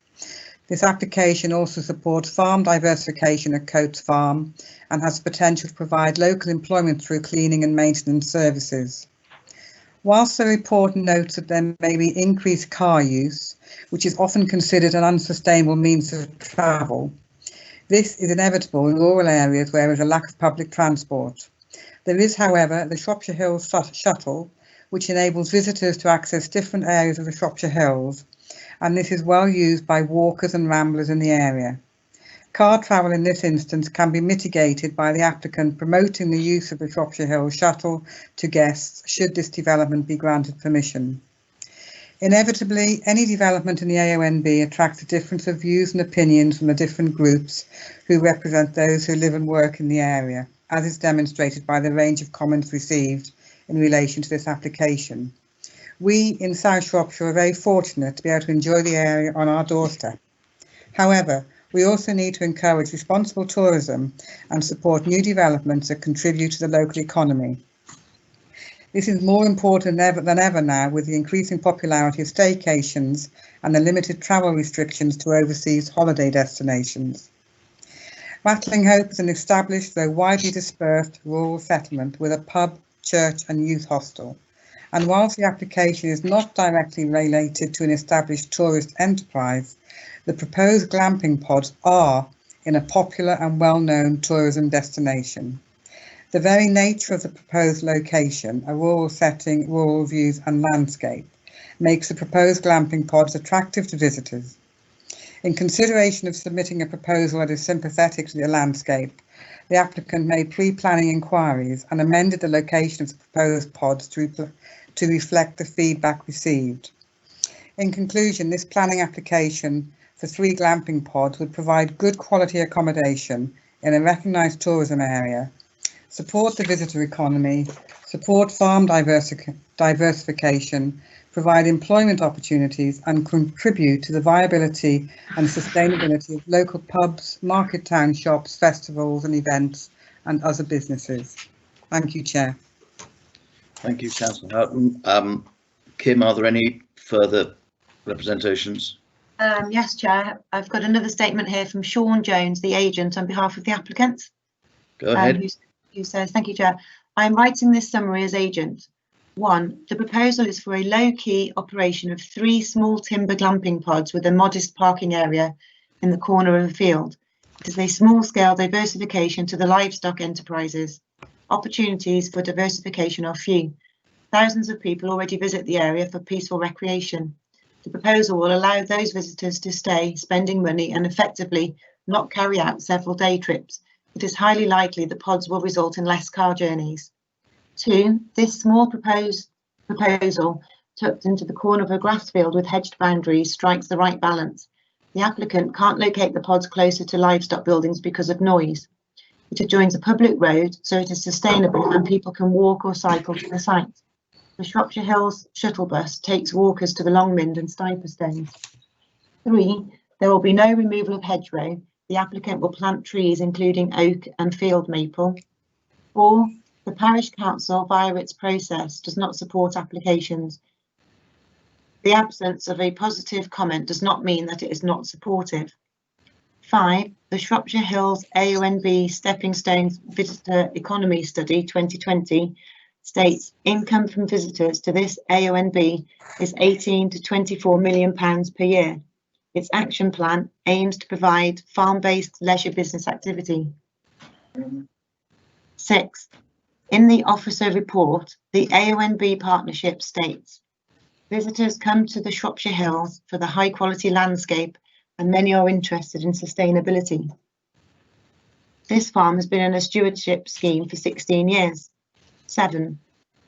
This application also supports farm diversification at Coates Farm and has potential to provide local employment through cleaning and maintenance services. Whilst the report notes that there may be increased car use, which is often considered an unsustainable means of travel, this is inevitable in rural areas where there is a lack of public transport. There is, however, the Shropshire Hills Shuttle, which enables visitors to access different areas of the Shropshire Hills, and this is well used by walkers and ramblers in the area. Car travel in this instance can be mitigated by the applicant promoting the use of the Shropshire Hills Shuttle to guests should this development be granted permission. Inevitably, any development in the AONB attracts a difference of views and opinions from the different groups who represent those who live and work in the area, as is demonstrated by the range of comments received in relation to this application. We in South Shropshire are very fortunate to be able to enjoy the area on our doorstep. However, we also need to encourage responsible tourism and support new developments that contribute to the local economy. This is more important than ever now, with the increasing popularity of staycations and the limited travel restrictions to overseas holiday destinations. Rattling Hope is an established, though widely dispersed, rural settlement with a pub, church and youth hostel. And whilst the application is not directly related to an established tourist enterprise, the proposed glamping pods are in a popular and well-known tourism destination. The very nature of the proposed location, a rural setting, rural views and landscape, makes the proposed glamping pods attractive to visitors. In consideration of submitting a proposal that is sympathetic to the landscape, the applicant made pre-planning inquiries and amended the location of the proposed pods to reflect the feedback received. In conclusion, this planning application for 3 glamping pods would provide good quality accommodation in a recognised tourism area, support the visitor economy, support farm diversification, provide employment opportunities and contribute to the viability and sustainability of local pubs, market town shops, festivals and events and other businesses. Thank you, Chair. Thank you, Councillor Houghton. Kim, are there any further representations? Yes, Chair. I've got another statement here from Sean Jones, the agent, on behalf of the applicants. Go ahead. Who says, thank you, Chair. I am writing this summary as agent. 1. The proposal is for a low-key operation of 3 small timber glamping pods with a modest parking area in the corner of a field. It is a small-scale diversification to the livestock enterprises. Opportunities for diversification are few. Thousands of people already visit the area for peaceful recreation. The proposal will allow those visitors to stay, spending money and effectively not carry out several day trips. It is highly likely the pods will result in less car journeys. 2. This small proposal tucked into the corner of a grass field with hedged boundaries strikes the right balance. The applicant can't locate the pods closer to livestock buildings because of noise. It adjoins a public road, so it is sustainable and people can walk or cycle to the site. The Shropshire Hills shuttle bus takes walkers to the Longmynd and Stiperstones. 3. There will be no removal of hedgerow. The applicant will plant trees including oak and field maple. 4. The parish council, via its process, does not support applications. The absence of a positive comment does not mean that it is not supportive. 5. The Shropshire Hills AONB Stepping Stones Visitor Economy Study 2020 states income from visitors to this AONB is £18 to £24 million per year. Its action plan aims to provide farm-based leisure business activity. 6. In the officer report, the AONB partnership states, visitors come to the Shropshire Hills for the high quality landscape and many are interested in sustainability. This farm has been in a stewardship scheme for 16 years. 7.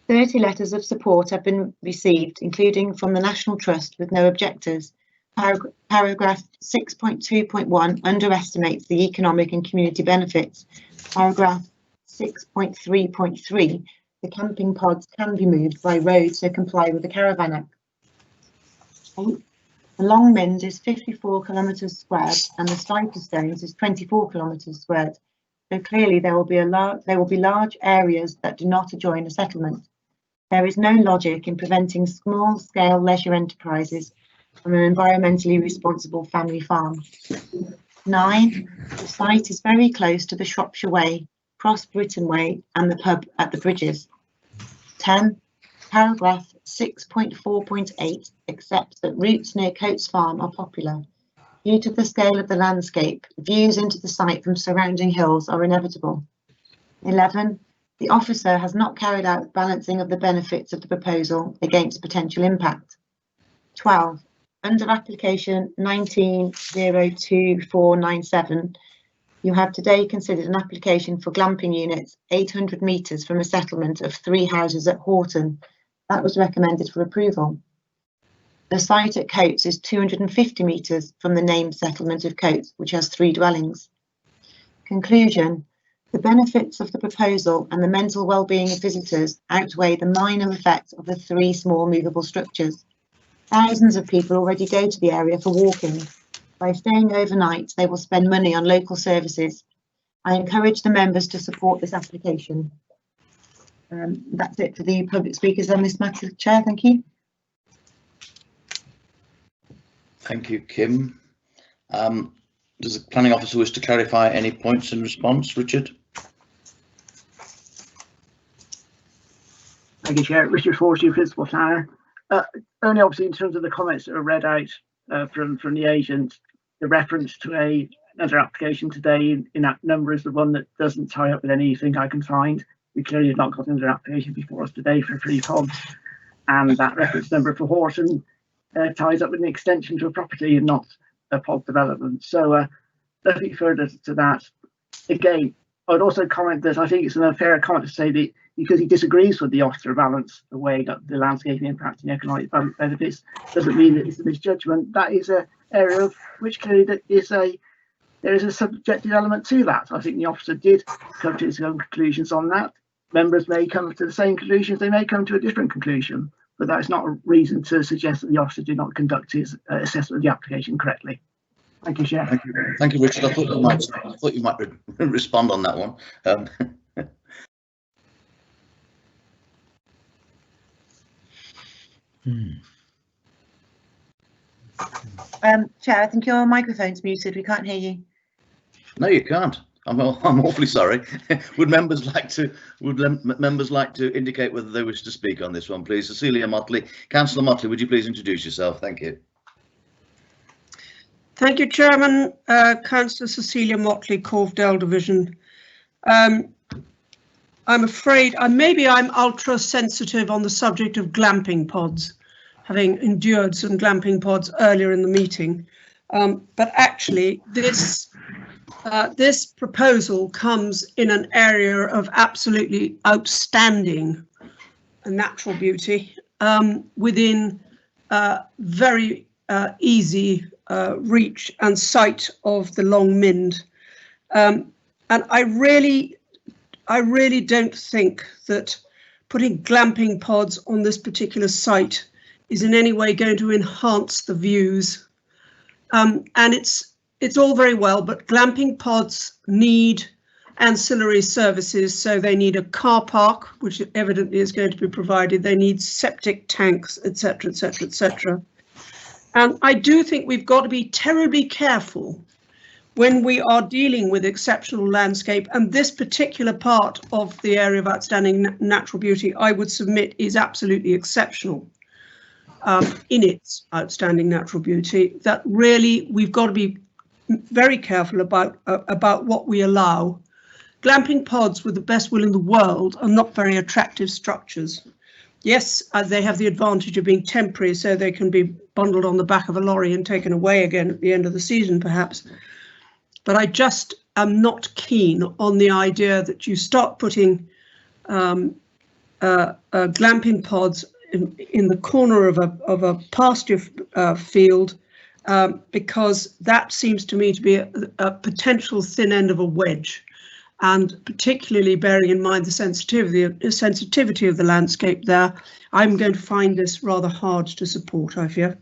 30 letters of support have been received, including from the National Trust with no objectors. Paragraph 6.2.1 underestimates the economic and community benefits. Paragraph 6.3.3, the camping pods can be moved by road to comply with the Caravan Act. 8. The Longmynd is 54 kilometres squared and the Stiperstones is 24 kilometres squared. So clearly there will be large areas that do not adjoin a settlement. There is no logic in preventing small-scale leisure enterprises from an environmentally responsible family farm. 9. The site is very close to the Shropshire Way, Cross Britain Way and the pub at the Bridges. 10. Paragraph 6.4.8 accepts that routes near Coates Farm are popular. Due to the scale of the landscape, views into the site from surrounding hills are inevitable. 11. The officer has not carried out balancing of the benefits of the proposal against potential impact. 12. Under application 19-02497, you have today considered an application for glamping units 800 metres from a settlement of 3 houses at Houghton. That was recommended for approval. The site at Coates is 250 metres from the named settlement of Coates, which has 3 dwellings. Conclusion. The benefits of the proposal and the mental well-being of visitors outweigh the minor effects of the 3 small movable structures. Thousands of people already go to the area for walking. By staying overnight, they will spend money on local services. I encourage the members to support this application. That's it for the public speakers on this matter, Chair. Thank you. Thank you, Kim. Does the planning officer wish to clarify any points in response, Richard? Thank you, Chair. Richard Fortune, Principal Planner. Only obviously in terms of the comments that were read out from the agent, the reference to another application today in that number is the one that doesn't tie up with anything I can find. We clearly have not got another application before us today for 3 pods, and that reference number for Houghton ties up with an extension to a property and not a pod development. So nothing further to that. Again, I would also comment that I think it's an unfair comment to say that because he disagrees with the officer balance, the way that the landscaping impact and economic benefits doesn't mean that it's a misjudgment. That is an area of which clearly there is a subjective element to that. I think the officer did come to his own conclusions on that. Members may come to the same conclusions, they may come to a different conclusion, but that is not a reason to suggest that the officer did not conduct his assessment of the application correctly. Thank you, Chair. Thank you, Richard. I thought you might respond on that one. Chair, I think your microphone's muted. We can't hear you. No, you can't. I'm awfully sorry. Would members like to indicate whether they wish to speak on this one, please? Cecilia Motley. Councillor Motley, would you please introduce yourself? Thank you. Thank you, Chairman. Councillor Cecilia Motley, Corvedale Division. I'm afraid maybe I'm ultra sensitive on the subject of glamping pods, having endured some glamping pods earlier in the meeting. But actually, this proposal comes in an area of absolutely outstanding natural beauty within very easy reach and sight of the Long Mynd. And I really don't think that putting glamping pods on this particular site is in any way going to enhance the views. And it's all very well, but glamping pods need ancillary services. So they need a car park, which evidently is going to be provided. They need septic tanks, etc., etc., etc. And I do think we've got to be terribly careful when we are dealing with exceptional landscape. And this particular part of the area of outstanding natural beauty, I would submit, is absolutely exceptional. In its outstanding natural beauty, that really we've got to be very careful about what we allow. Glamping pods, with the best will in the world, are not very attractive structures. Yes, they have the advantage of being temporary, so they can be bundled on the back of a lorry and taken away again at the end of the season, perhaps. But I just am not keen on the idea that you start putting glamping pods in the corner of a pasture field, because that seems to me to be a potential thin end of a wedge, and particularly bearing in mind the sensitivity of the landscape there, I'm going to find this rather hard to support, I fear.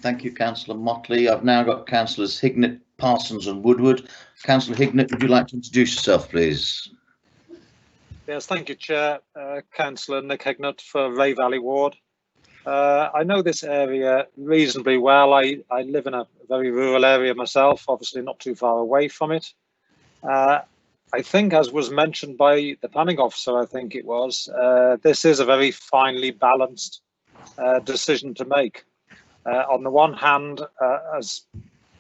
Thank you, Councillor Motley. I've now got Councillors Hignett, Parsons and Woodward. Councillor Hignett, would you like to introduce yourself, please? Yes, thank you, Chair. Councillor Nick Hignett for Ray Valley Ward. I know this area reasonably well. I live in a very rural area myself, obviously not too far away from it. I think, as was mentioned by the planning officer, I think it was, this is a very finely balanced decision to make. On the one hand, as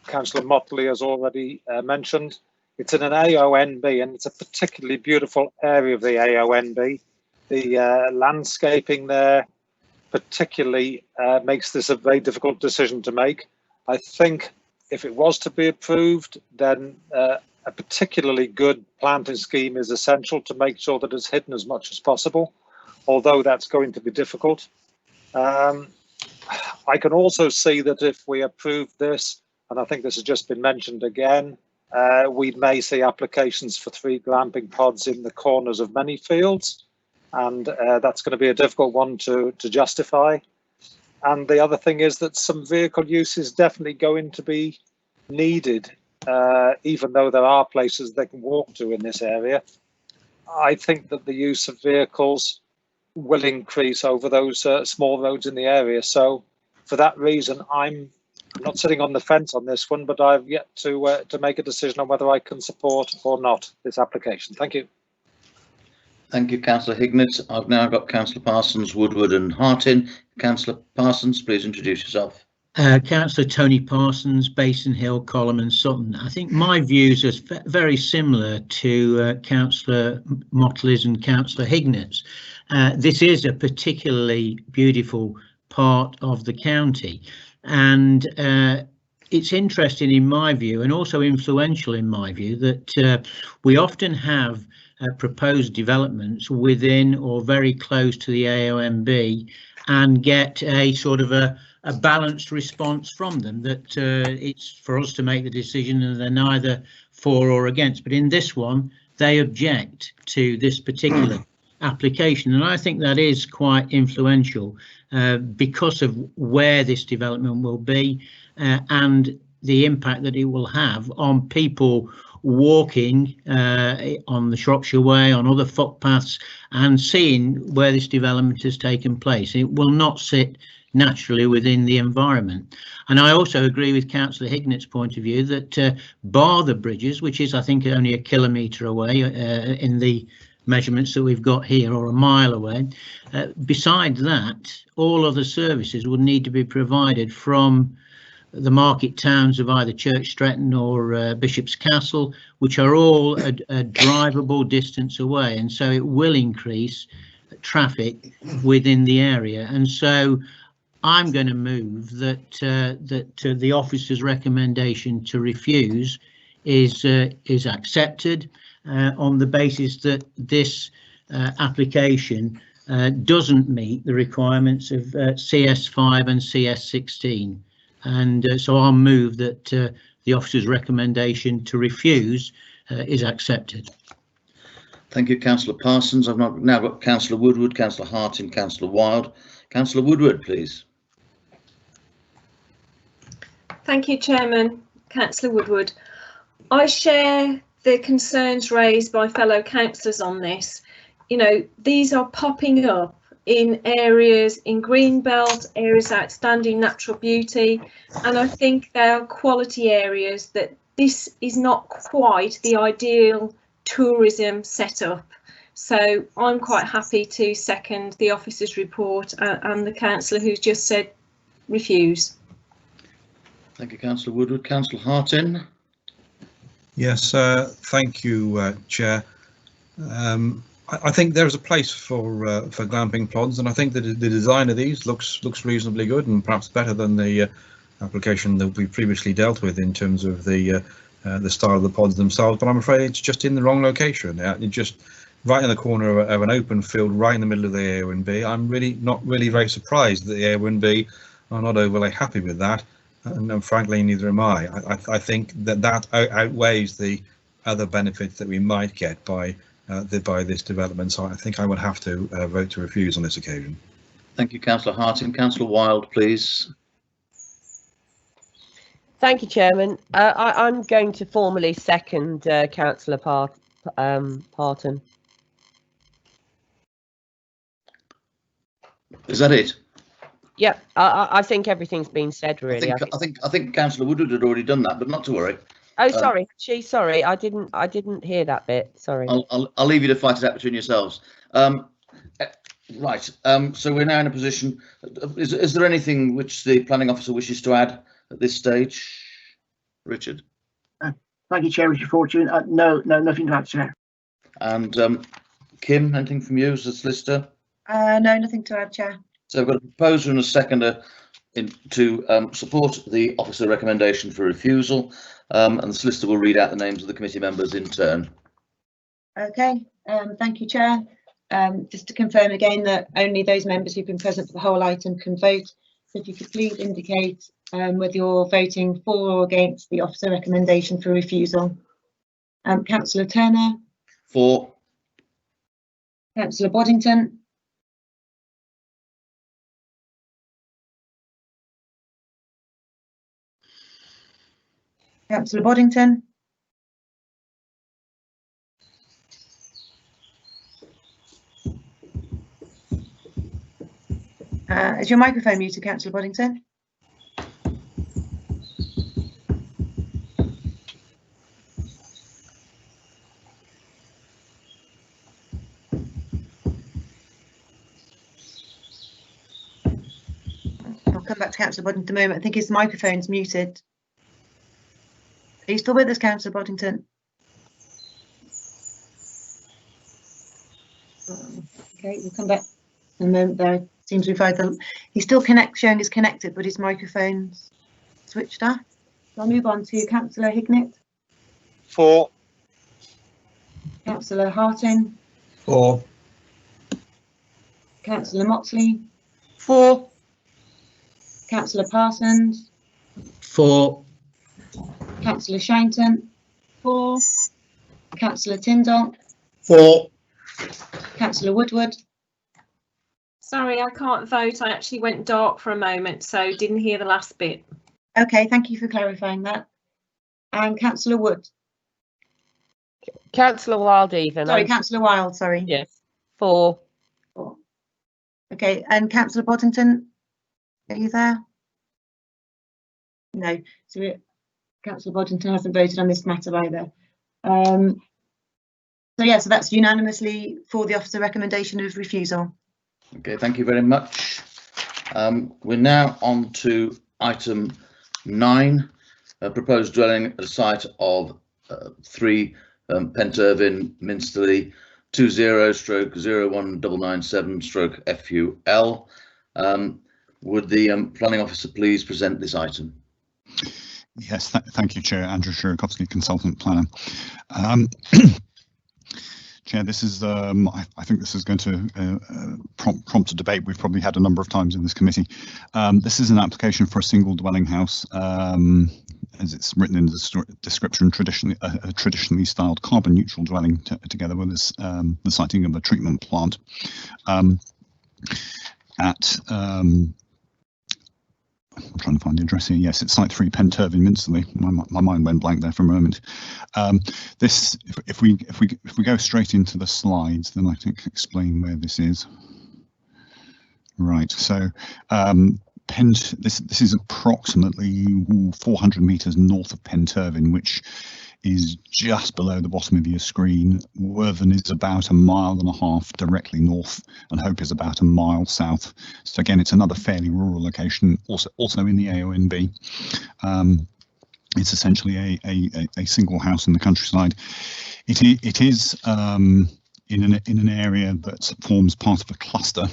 Councillor Motley has already mentioned, it's in an AONB, and it's a particularly beautiful area of the AONB. The landscaping there particularly makes this a very difficult decision to make. I think if it was to be approved, then a particularly good planting scheme is essential to make sure that it's hidden as much as possible, although that's going to be difficult. I can also see that if we approve this, and I think this has just been mentioned again, we may see applications for 3 glamping pods in the corners of many fields, and that's going to be a difficult one to justify. And the other thing is that some vehicle use is definitely going to be needed, even though there are places they can walk to in this area. I think that the use of vehicles will increase over those small roads in the area. So for that reason, I'm not sitting on the fence on this one, but I've yet to make a decision on whether I can support or not this application. Thank you. Thank you, Councillor Hignett. I've now got Councillor Parsons, Woodward and Houghton. Councillor Parsons, please introduce yourself. Councillor Tony Parsons, Basin Hill, Colham and Sutton. I think my views are very similar to Councillor Motley's and Councillor Hignett's. This is a particularly beautiful part of the county, and it's interesting in my view, and also influential in my view, that we often have proposed developments within or very close to the AONB and get a sort of a balanced response from them, that it's for us to make the decision and they're neither for or against. But in this one, they object to this particular application, and I think that is quite influential because of where this development will be and the impact that it will have on people walking on the Shropshire Way, on other footpaths, and seeing where this development has taken place. It will not sit naturally within the environment. And I also agree with Councillor Hignett's point of view that bar the bridges, which is I think only a kilometre away in the measurements that we've got here, or a mile away, besides that, all other services would need to be provided from the market towns of either Church Stretton or Bishop's Castle, which are all a drivable distance away, and so it will increase traffic within the area. And so I'm going to move that the officer's recommendation to refuse is accepted on the basis that this application doesn't meet the requirements of CS5 and CS16. And so I'll move that the officer's recommendation to refuse is accepted. Thank you, Councillor Parsons. I've now got Councillor Woodward, Councillor Houghton, Councillor Wild. Councillor Woodward, please. Thank you, Chairman. Councillor Woodward. I share the concerns raised by fellow councillors on this. You know, these are popping up in areas in Greenbelt, areas of outstanding natural beauty, and I think they are quality areas that this is not quite the ideal tourism setup. So I'm quite happy to second the officer's report and the councillor who's just said refuse. Thank you, Councillor Woodward. Councillor Houghton. Yes, thank you, Chair. I think there is a place for glamping pods, and I think that the design of these looks reasonably good, and perhaps better than the application that we previously dealt with in terms of the style of the pods themselves. But I'm afraid it's just in the wrong location. It's just right in the corner of an open field, right in the middle of the A-O&B. I'm not really very surprised that the A-O&B are not overly happy with that, and frankly, neither am I. I think that outweighs the other benefits that we might get by this development, so I think I would have to vote to refuse on this occasion. Thank you, Councillor Houghton. Councillor Wild, please. Thank you, Chairman. I'm going to formally second Councillor Parton. Is that it? Yep, I think everything's been said, really. I think Councillor Woodward had already done that, but not to worry. Oh, sorry. Sorry, I didn't hear that bit. Sorry. I'll leave you to fight it out between yourselves. Right. So we're now in a position. Is there anything which the planning officer wishes to add at this stage, Richard? Thank you, Chair. Richard Fortune. No, nothing to add, Chair. And Kim, anything from you as a solicitor? No, nothing to add, Chair. So we've got a proposer and a seconder to support the officer recommendation for refusal, and the solicitor will read out the names of the committee members in turn. Okay, thank you, Chair. Just to confirm again that only those members who've been present for the whole item can vote. So if you could please indicate whether you're voting for or against the officer recommendation for refusal. Councillor Turner. For. Councillor Boddington. Councillor Boddington. Is your microphone muted, Councillor Boddington? I'll come back to Councillor Boddington in a moment. I think his microphone's muted. Are you still with us, Councillor Boddington? Okay, we'll come back in a moment there. Seems we've had he's still showing is connected, but his microphone's switched off. So I'll move on to Councillor Hignett. For. Councillor Houghton. For. Councillor Moxley. For. Councillor Parsons. For. Councillor Shanton. For. Councillor Tyndall. For. Councillor Woodward. Sorry, I can't vote. I actually went dark for a moment, so didn't hear the last bit. Okay, thank you for clarifying that. And Councillor Wood. Councillor Wild even. Sorry, Councillor Wild, sorry. Yes. For. Okay, and Councillor Boddington. Are you there? No. So Councillor Boddington hasn't voted on this matter either. So yeah, so that's unanimously for the officer recommendation of refusal. Okay, thank you very much. We're now on to item 9, proposed dwelling at a site of 3 Penturvin, Minsterley, 20/01997/FUL. Would the planning officer please present this item? Yes, thank you, Chair. Andrew Shurakowski, consultant planner. Chair, this is, I think this is going to prompt a debate we've probably had a number of times in this committee. This is an application for a single dwelling house, as it's written in the description, a traditionally styled carbon neutral dwelling together with this, the siting of a treatment plant at I'm trying to find the address here. Yes, it's site 3 Penturvin, Minsterley. My mind went blank there for a moment. This, if we go straight into the slides, then I think explain where this is. Right. So this is approximately 400 metres north of Penturvin, which is just below the bottom of your screen. Worthing is about 1.5 miles directly north, and Hope is about 1 mile south. So again, it's another fairly rural location, also in the AONB. It's essentially a single house in the countryside. It is in an area that forms part of a cluster,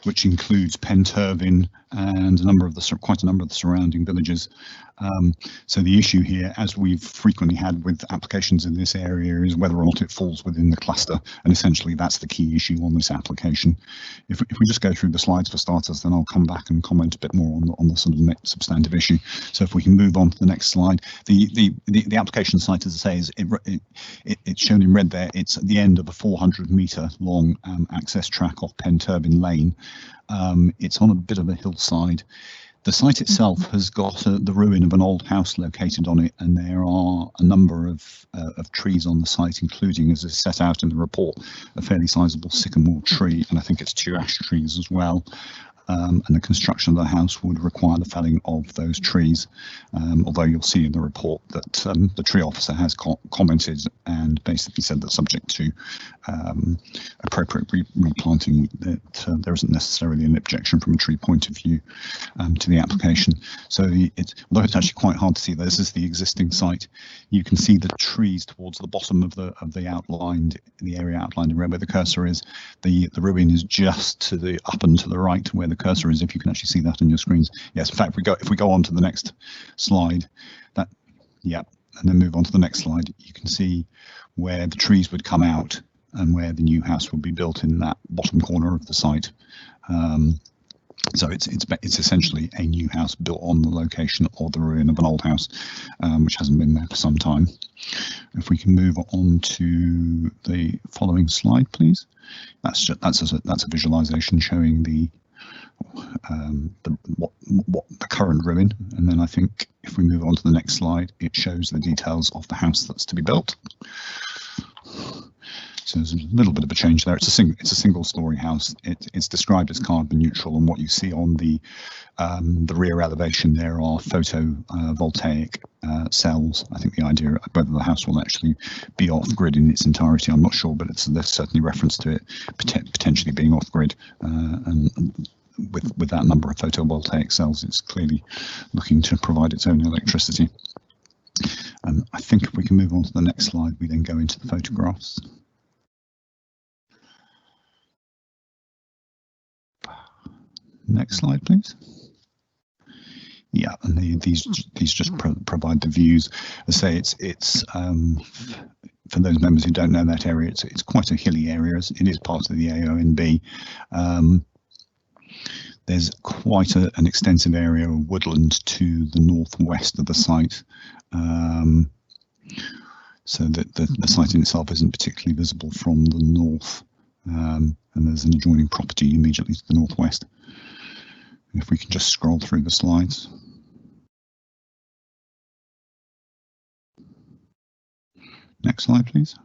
which includes Penturvin and quite a number of the surrounding villages. So the issue here, as we've frequently had with applications in this area, is whether or not it falls within the cluster, and essentially that's the key issue on this application. If we just go through the slides for starters, then I'll come back and comment a bit more on the sort of substantive issue. So if we can move on to the next slide, the application site, as I say, it's shown in red there. It's at the end of a 400-metre long access track off Penturvin Lane. It's on a bit of a hillside. The site itself has got the ruin of an old house located on it, and there are a number of trees on the site, including, as is set out in the report, a fairly sizable sycamore tree, and I think it's 2 ash trees as well. And the construction of the house would require the felling of those trees, although you'll see in the report that the tree officer has commented and basically said that subject to appropriate replanting, that there isn't necessarily an objection from a tree point of view to the application. So although it's actually quite hard to see, this is the existing site. You can see the trees towards the bottom of the area outlined in red where the cursor is. The ruin is just to the up and to the right where the cursor is, if you can actually see that on your screens. Yes, in fact, if we go on to the next slide, and then move on to the next slide, you can see where the trees would come out and where the new house would be built in that bottom corner of the site. So it's essentially a new house built on the location of the ruin of an old house, which hasn't been there for some time. If we can move on to the following slide, please. That's a visualization showing the current ruin, and then I think if we move on to the next slide, it shows the details of the house that's to be built. So there's a little bit of a change there. It's a single-story house. It's described as carbon neutral, and what you see on the rear elevation there are photovoltaic cells. I think the idea of whether the house will actually be off-grid in its entirety, I'm not sure, but there's certainly reference to it potentially being off-grid, and with that number of photovoltaic cells, it's clearly looking to provide its own electricity. I think if we can move on to the next slide, we then go into the photographs. Next slide, please. Yeah, and these just provide the views. As I say, it's for those members who don't know that area, it's quite a hilly area. It is part of the AONB. There's quite an extensive area of woodland to the northwest of the site, so that the site in itself isn't particularly visible from the north, and there's an adjoining property immediately to the northwest. If we can just scroll through the slides. Next slide, please.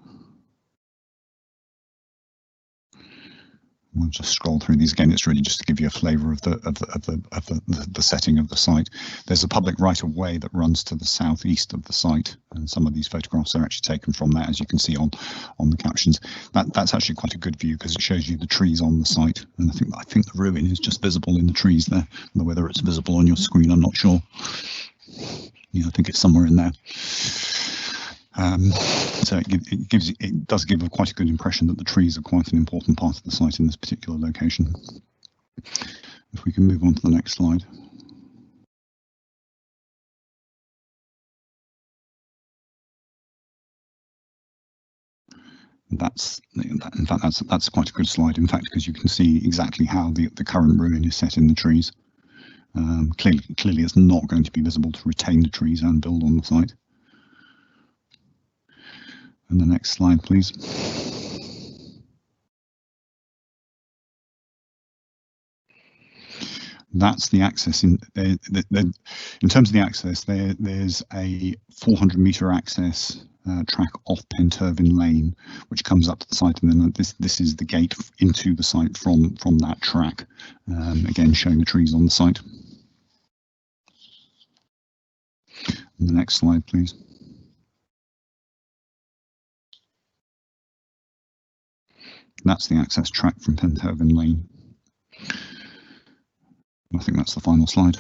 We'll just scroll through these again. It's really just to give you a flavour of the setting of the site. There's a public right of way that runs to the southeast of the site, and some of these photographs are actually taken from that, as you can see on the captions. That's actually quite a good view because it shows you the trees on the site, and I think the ruin is just visible in the trees there. Whether it's visible on your screen, I'm not sure. Yeah, I think it's somewhere in there. So it does give quite a good impression that the trees are quite an important part of the site in this particular location. If we can move on to the next slide. In fact, that's quite a good slide, in fact, because you can see exactly how the current ruin is set in the trees. Clearly it's not going to be visible to retain the trees and build on the site. And the next slide, please. That's the access. In terms of the access, there's a 400-metre access track off Penturvin Lane, which comes up to the site, and then this is the gate into the site from that track. Again, showing the trees on the site. And the next slide, please. That's the access track from Penturvin Lane. I think that's the final slide.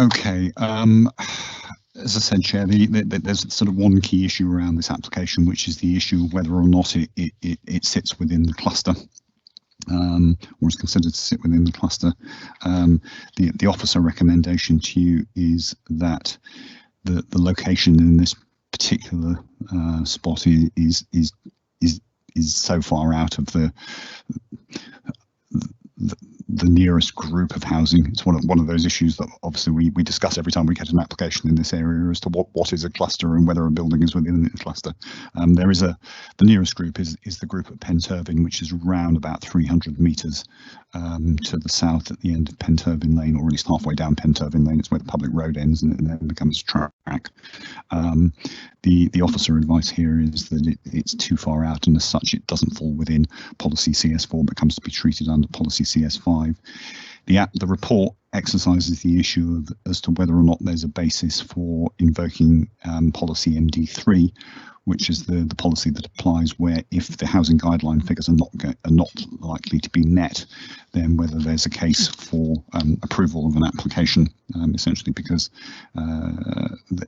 Okay, as I said, Chair, there's sort of one key issue around this application, which is the issue of whether or not it sits within the cluster. Or is considered to sit within the cluster. The officer recommendation to you is that the location in this particular spot is so far out of the nearest group of housing. It's one of those issues that obviously we discuss every time we get an application in this area as to what is a cluster and whether a building is within the cluster. The nearest group is the group at Penturvin, which is around about 300 metres to the south at the end of Penturvin Lane, or at least halfway down Penturvin Lane. It's where the public road ends and it then becomes a track. The officer advice here is that it's too far out, and as such it doesn't fall within policy CS4 but comes to be treated under policy CS5. The report exercises the issue as to whether or not there's a basis for invoking policy MD3, which is the policy that applies where if the housing guideline figures are not likely to be met, then whether there's a case for approval of an application, essentially because the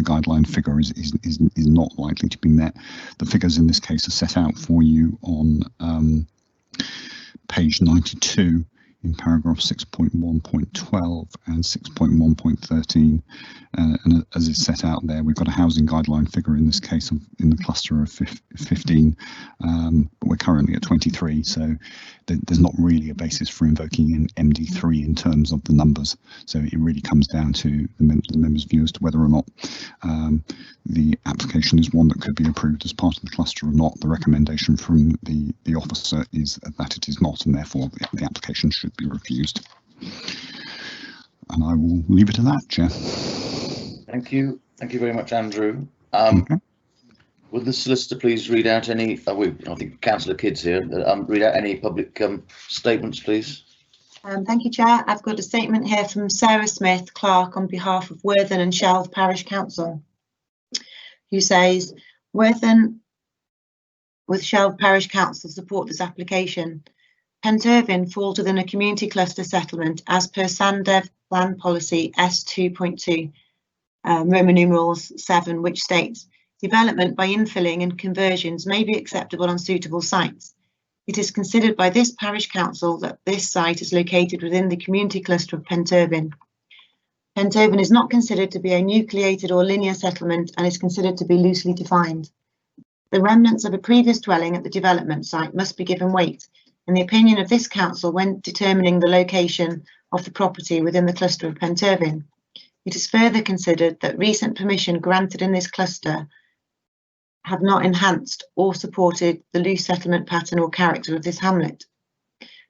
guideline figure is not likely to be met. The figures in this case are set out for you on page 92 in paragraph 6.1.12 and 6.1.13, and as is set out there, we've got a housing guideline figure in this case in the cluster of 15, but we're currently at 23, so there's not really a basis for invoking an MD3 in terms of the numbers. So it really comes down to the members' view as to whether or not the application is one that could be approved as part of the cluster or not. The recommendation from the officer is that it is not, and therefore the application should be refused. And I will leave it at that, Chair. Thank you very much, Andrew. Would the solicitor please read out any? I think Councillor Kidd's here. Read out any public statements, please. Thank you, Chair. I've got a statement here from Sarah Smith, Clerk, on behalf of Worthing and Shelf Parish Council, who says, Worthing with Shelf Parish Council support this application. Penturvin falls within a community cluster settlement as per Sandev Plan Policy S2.2, Roman numerals 7, which states, development by infilling and conversions may be acceptable on suitable sites. It is considered by this parish council that this site is located within the community cluster of Penturvin. Penturvin is not considered to be a nucleated or linear settlement and is considered to be loosely defined. The remnants of a previous dwelling at the development site must be given weight, in the opinion of this council, when determining the location of the property within the cluster of Penturvin. It is further considered that recent permission granted in this cluster have not enhanced or supported the loose settlement pattern or character of this hamlet.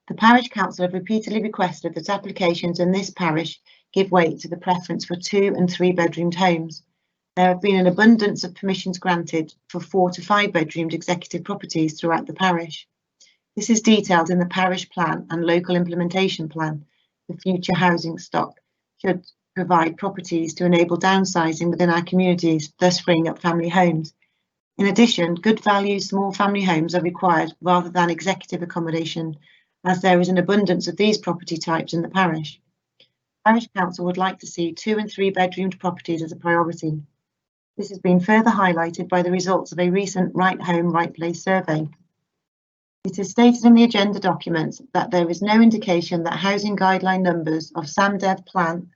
The parish council have repeatedly requested that applications in this parish give weight to the preference for 2- and 3-bedroomed homes. There have been an abundance of permissions granted for 4 to 5 bedroomed executive properties throughout the parish. This is detailed in the parish plan and local implementation plan. The future housing stock should provide properties to enable downsizing within our communities, thus freeing up family homes. In addition, good value small family homes are required rather than executive accommodation, as there is an abundance of these property types in the parish. Parish Council would like to see 2 and 3 bedroomed properties as a priority. This has been further highlighted by the results of a recent Right Home, Right Place survey. It is stated in the agenda documents that there is no indication that housing guideline numbers of SAMDEV Plan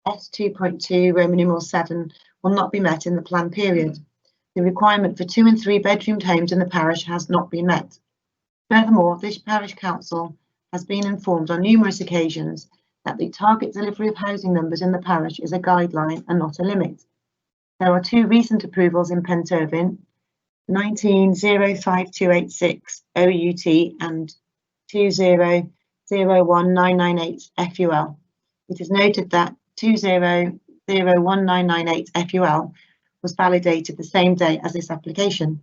S2.2 Roman numeral 7 will not be met in the plan period. The requirement for 2 and 3 bedroomed homes in the parish has not been met. Furthermore, this parish council has been informed on numerous occasions that the target delivery of housing numbers in the parish is a guideline and not a limit. There are 2 recent approvals in Penturvin, 190526 OUT and 2001998 FUL. It is noted that 2001998 FUL was validated the same day as this application.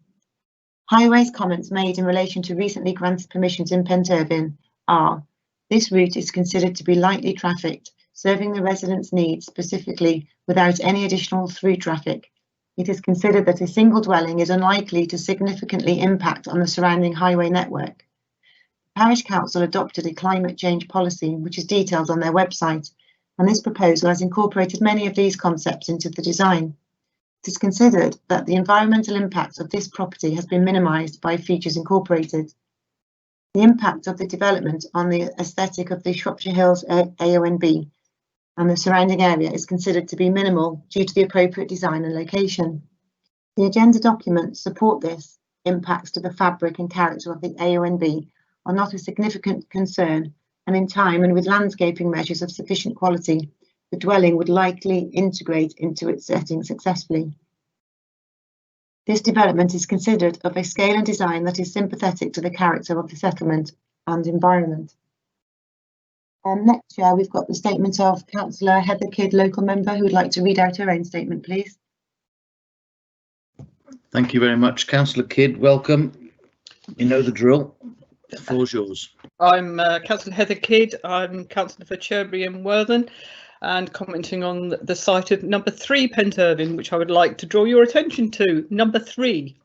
Highways comments made in relation to recently granted permissions in Penturvin are: this route is considered to be lightly trafficked, serving the residents' needs specifically without any additional through traffic. It is considered that a single dwelling is unlikely to significantly impact on the surrounding highway network. The Parish Council adopted a climate change policy, which is detailed on their website, and this proposal has incorporated many of these concepts into the design. It is considered that the environmental impact of this property has been minimised by features incorporated. The impact of the development on the aesthetic of the Shropshire Hills AONB and the surrounding area is considered to be minimal due to the appropriate design and location. The agenda documents support this. Impacts to the fabric and character of the AONB are not a significant concern, and in time and with landscaping measures of sufficient quality, the dwelling would likely integrate into its setting successfully. This development is considered of a scale and design that is sympathetic to the character of the settlement and environment. Next, Chair, we've got the statement of Councillor Heather Kidd, local member, who would like to read out her own statement, please. Thank you very much, Councillor Kidd. Welcome. You know the drill. The floor's yours. I'm Councillor Heather Kidd. I'm Councillor for Cherbury and Worthing, and commenting on the site of number 3 Penturvin, which I would like to draw your attention to. Number 3.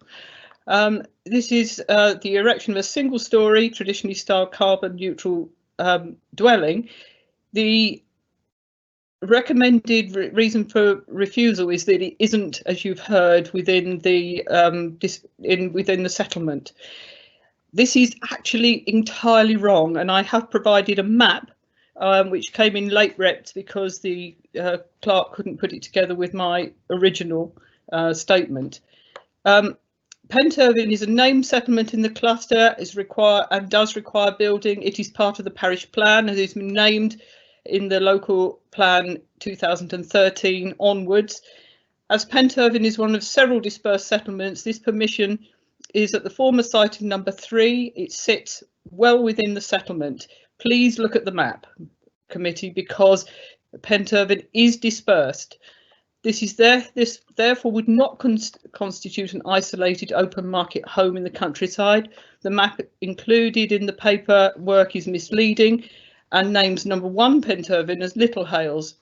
This is the erection of a single-storey, traditionally styled carbon-neutral dwelling. The recommended reason for refusal is that it isn't, as you've heard, within the within the settlement. This is actually entirely wrong, and I have provided a map which came in late reps because the clerk couldn't put it together with my original statement. Penturvin is a named settlement in the cluster, is required and does require building. It is part of the parish plan and has been named in the local plan 2013 onwards. As Penturvin is one of several dispersed settlements, this permission is at the former site of number 3. It sits well within the settlement. Please look at the map, committee, because Penturvin is dispersed. This therefore would not constitute an isolated open market home in the countryside. The map included in the paperwork is misleading and names number 1 Penturvin as Little Hales.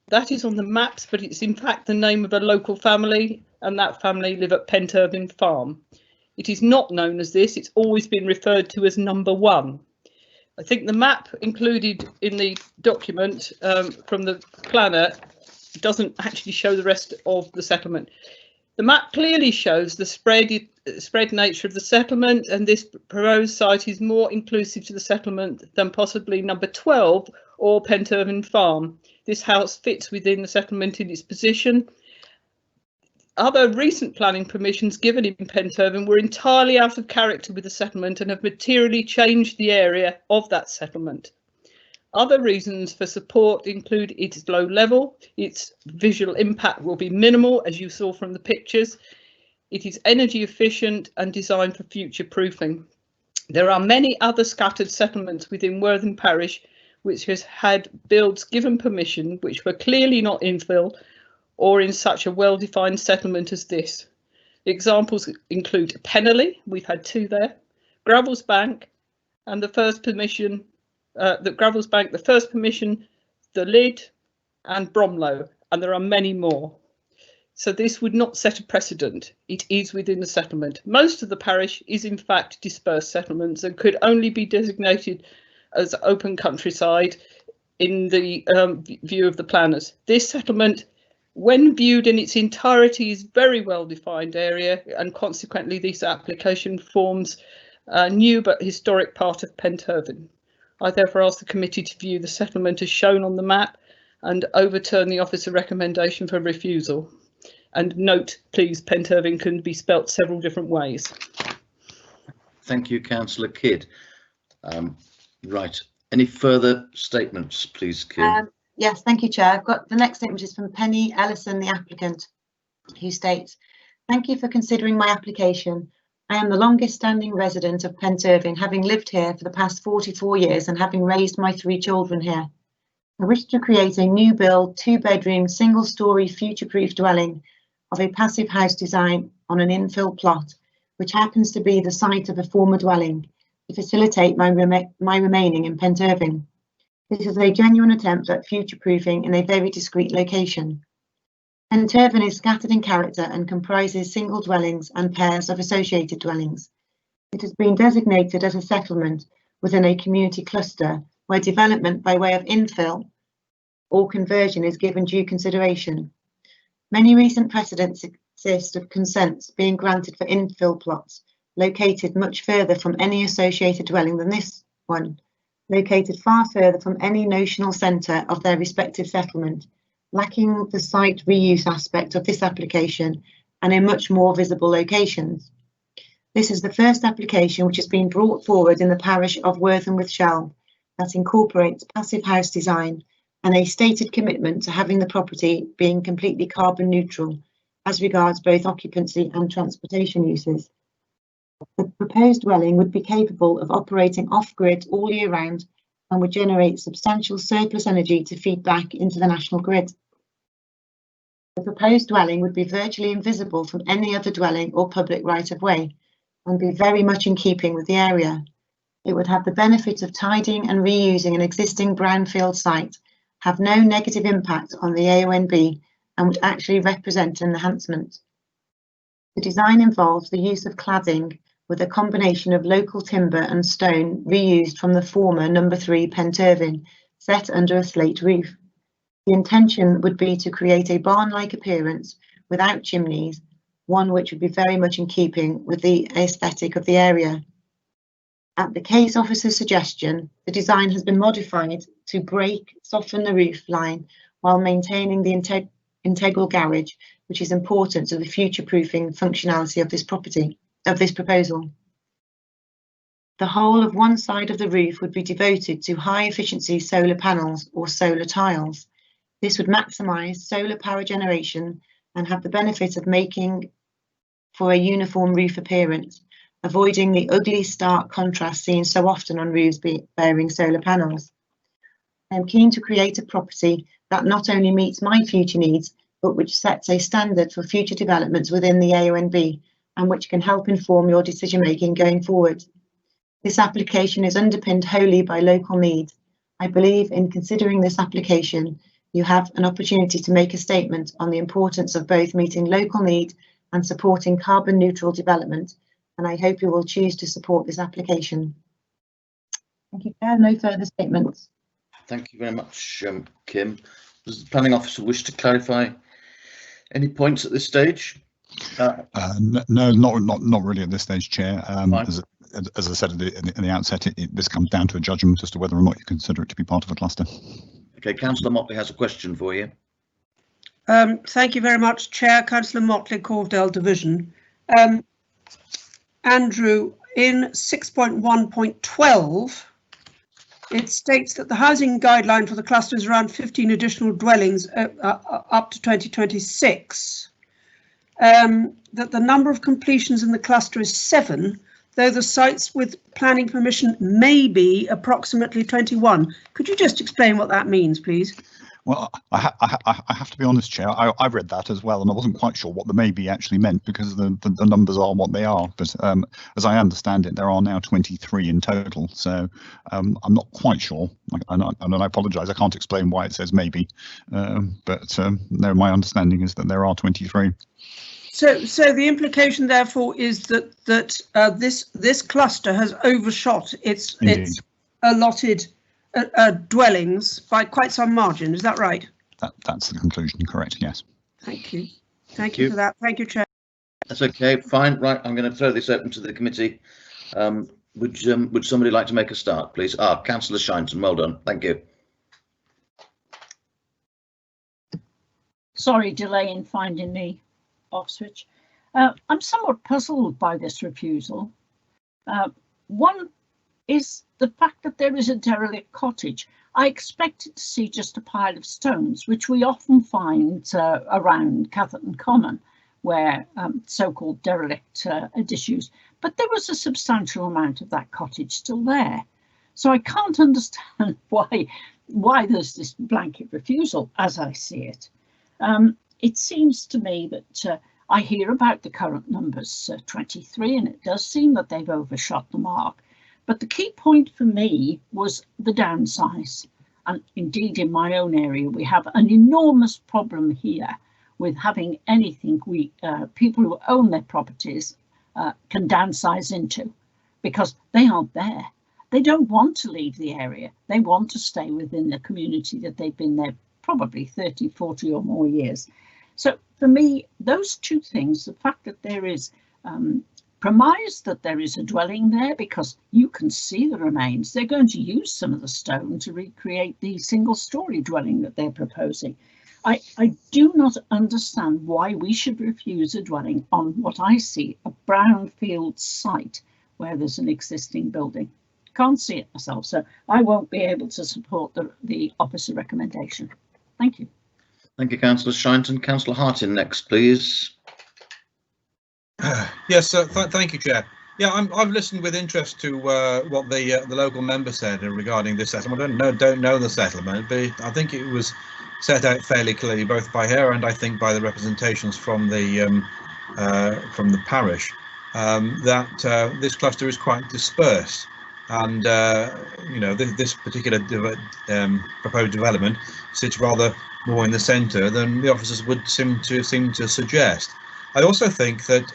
That is on the maps, but it's in fact the name of a local family, and that family live at Penturvin Farm. It is not known as this. It's always been referred to as number 1. I think the map included in the document from the planner doesn't actually show the rest of the settlement. The map clearly shows the spread nature of the settlement, and this proposed site is more inclusive to the settlement than possibly number 12 or Penturvin Farm. This house fits within the settlement in its position. Other recent planning permissions given in Penturvin were entirely out of character with the settlement and have materially changed the area of that settlement. Other reasons for support include its low level, its visual impact will be minimal, as you saw from the pictures. It is energy efficient and designed for future proofing. There are many other scattered settlements within Worthing Parish which has had builds given permission which were clearly not infill or in such a well-defined settlement as this. Examples include Pennerley, we've had 2 there, Gravels Bank, and the first permission, the Lid, and Bromlow, and there are many more. So this would not set a precedent. It is within the settlement. Most of the parish is in fact dispersed settlements and could only be designated as open countryside in the view of the planners. This settlement, when viewed in its entirety, is very well defined area, and consequently this application forms a new but historic part of Penturvin. I therefore ask the committee to view the settlement as shown on the map and overturn the officer recommendation for refusal. And note, please, Penturvin can be spelt several different ways. Thank you, Councillor Kidd. Right, any further statements, please, Kim? Yes, thank you, Chair. I've got the next statement, which is from Penny Ellison, the applicant, who states, "Thank you for considering my application. I am the longest standing resident of Penturvin, having lived here for the past 44 years and having raised my 3 children here. I wish to create a new build, 2-bedroom, single-storey, future-proof dwelling of a passive house design on an infill plot, which happens to be the site of a former dwelling, to facilitate my remaining in Penturvin. This is a genuine attempt at future-proofing in a very discreet location. Penturvin is scattered in character and comprises single dwellings and pairs of associated dwellings. It has been designated as a settlement within a community cluster where development by way of infill or conversion is given due consideration. Many recent precedents exist of consents being granted for infill plots located much further from any associated dwelling than this one, located far further from any notional centre of their respective settlement, lacking the site reuse aspect of this application and in much more visible locations. This is the first application which has been brought forward in the parish of Wortham with Shell that incorporates passive house design and a stated commitment to having the property being completely carbon neutral as regards both occupancy and transportation uses. The proposed dwelling would be capable of operating off-grid all year round and would generate substantial surplus energy to feed back into the national grid. The proposed dwelling would be virtually invisible from any other dwelling or public right-of-way and be very much in keeping with the area. It would have the benefit of tidying and reusing an existing brownfield site, have no negative impact on the AONB, and would actually represent an enhancement. The design involves the use of cladding with a combination of local timber and stone reused from the former No. 3 Penturvin, set under a slate roof. The intention would be to create a barn-like appearance without chimneys, one which would be very much in keeping with the aesthetic of the area. At the case officer's suggestion, the design has been modified to soften the roof line while maintaining the integral garage, which is important to the future-proofing functionality of this proposal. The whole of one side of the roof would be devoted to high-efficiency solar panels or solar tiles. This would maximise solar power generation and have the benefit of making for a uniform roof appearance, avoiding the ugly stark contrast seen so often on roofs bearing solar panels. I am keen to create a property that not only meets my future needs, but which sets a standard for future developments within the AONB and which can help inform your decision making going forward. This application is underpinned wholly by local need. I believe in considering this application, you have an opportunity to make a statement on the importance of both meeting local need and supporting carbon neutral development, and I hope you will choose to support this application. Thank you, Chair. No further statements. Thank you very much, Kim. Does the planning officer wish to clarify any points at this stage? No, not really at this stage, Chair. As I said in the outset, this comes down to a judgment as to whether or not you consider it to be part of a cluster. Okay, Councillor Motley has a question for you. Thank you very much, Chair. Councillor Motley, Corvedale Division. Andrew, in 6.1.12, it states that the housing guideline for the cluster is around 15 additional dwellings up to 2026. That the number of completions in the cluster is 7, though the sites with planning permission may be approximately 21. Could you just explain what that means, please? Well, I have to be honest, Chair. I read that as well, and I wasn't quite sure what the maybe actually meant, because the numbers are what they are. But as I understand it, there are now 23 in total. So I'm not quite sure, and I apologise. I can't explain why it says maybe, but my understanding is that there are 23. So the implication, therefore, is that this cluster has overshot its allotted dwellings by quite some margin. Is that right? That's the conclusion, correct? Yes. Thank you. Thank you for that. Thank you, Chair. That's okay. Fine. Right. I'm going to throw this open to the committee. Would somebody like to make a start, please? Councillor Shinton. Well done. Thank you. Sorry, delay in finding me off switch. I'm somewhat puzzled by this refusal. One is the fact that there is a derelict cottage. I expected to see just a pile of stones, which we often find around Houghton Common, where so-called derelict issues. But there was a substantial amount of that cottage still there. So I can't understand why there's this blanket refusal, as I see it. It seems to me that I hear about the current numbers, 23, and it does seem that they've overshot the mark. But the key point for me was the downsize. And indeed, in my own area, we have an enormous problem here with having anything people who own their properties can downsize into, because they aren't there. They don't want to leave the area. They want to stay within the community that they've been there probably 30, 40 or more years. So for me, those two things, the fact that there is premise that there is a dwelling there, because you can see the remains. They're going to use some of the stone to recreate the single-storey dwelling that they're proposing. I do not understand why we should refuse a dwelling on what I see a brownfield site where there's an existing building. Can't see it myself, so I won't be able to support the opposite recommendation. Thank you. Thank you, Councillor Shinton. Councillor Houghton next, please. Yes, thank you, Chair. Yeah, I've listened with interest to what the local member said regarding this settlement. I don't know the settlement, but I think it was set out fairly clearly, both by her and I think by the representations from the parish, that this cluster is quite dispersed, and you know, this particular proposed development sits rather more in the centre than the officers would seem to suggest. I also think that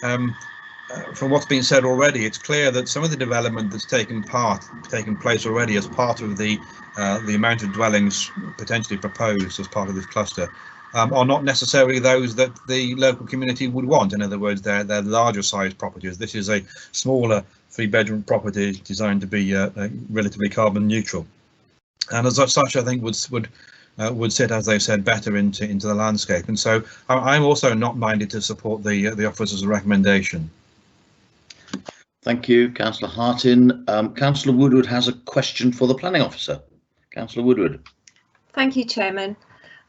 from what's been said already, it's clear that some of the development that's taken place already as part of the amount of dwellings potentially proposed as part of this cluster are not necessarily those that the local community would want. In other words, they're larger sized properties. This is a smaller 3-bedroom property designed to be relatively carbon neutral, and as such, I think would sit, as they've said, better into the landscape. And so I'm also not minded to support the officer's recommendation. Thank you, Councillor Houghton. Councillor Woodward has a question for the planning officer. Councillor Woodward. Thank you, Chairman.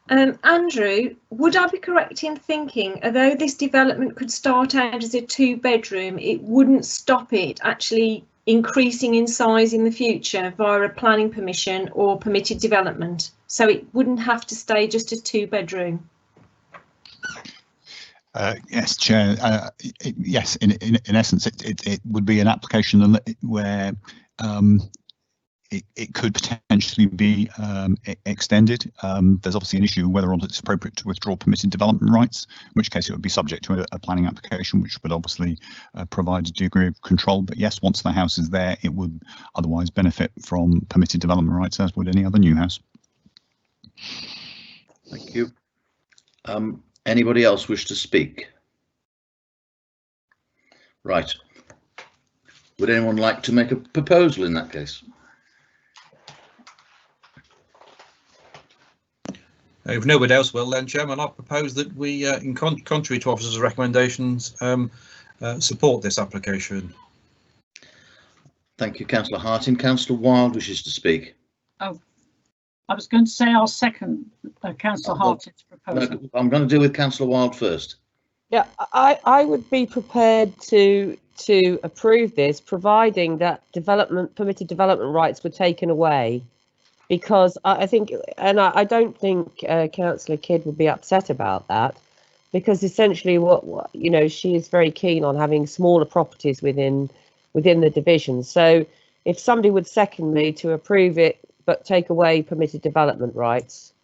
Andrew, would I be correct in thinking, although this development could start out as a 2-bedroom, it wouldn't stop it actually increasing in size in the future via a planning permission or permitted development? So it wouldn't have to stay just a 2-bedroom? Yes, Chair. Yes, in essence, it would be an application where it could potentially be extended. There's obviously an issue whether or not it's appropriate to withdraw permitted development rights, in which case it would be subject to a planning application, which would obviously provide a degree of control. But yes, once the house is there, it would otherwise benefit from permitted development rights, as would any other new house. Thank you. Anybody else wish to speak? Right. Would anyone like to make a proposal in that case? If nobody else will, then, Chairman, I propose that we, in contrary to officers' recommendations, support this application. Thank you, Councillor Houghton. Councillor Wilde wishes to speak. Oh, I was going to say I'll second Councillor Houghton's proposal. No, I'm going to deal with Councillor Wilde first. Yeah, I would be prepared to approve this, providing that permitted development rights were taken away. because I think, and I don't think Councillor Kidd would be upset about that, because essentially what you know, she is very keen on having smaller properties within the division. So if somebody would second me to approve it but take away permitted development rights.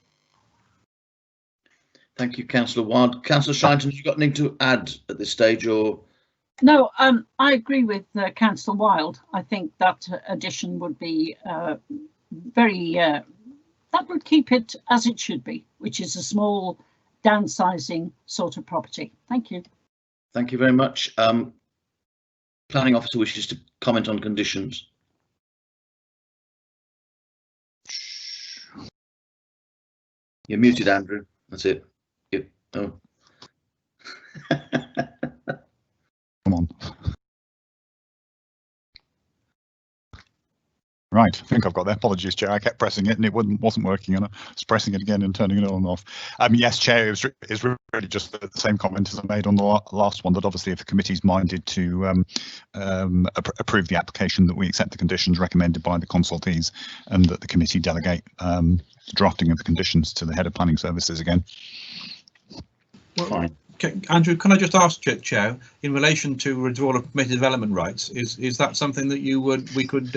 Thank you, Councillor Wild. Councillor Shinton, have you got anything to add at this stage, or? No, I agree with Councillor Wild. I think that addition would be very, that would keep it as it should be, which is a small downsizing sort of property. Thank you. Thank you very much. Planning officer wishes to comment on conditions. You're muted, Andrew. That's it. Oh. Come on. Right, I think I've got there. Apologies, Chair. I kept pressing it and it wasn't working, and I was pressing it again and turning it on and off. Yes, Chair, it's really just the same comment as I made on the last one, that obviously if the committee's minded to approve the application, that we accept the conditions recommended by the consultees, and that the committee delegate the drafting of the conditions to the head of planning services again. Fine. Andrew, can I just ask, Chair, in relation to withdrawal of permitted development rights, is that something that we could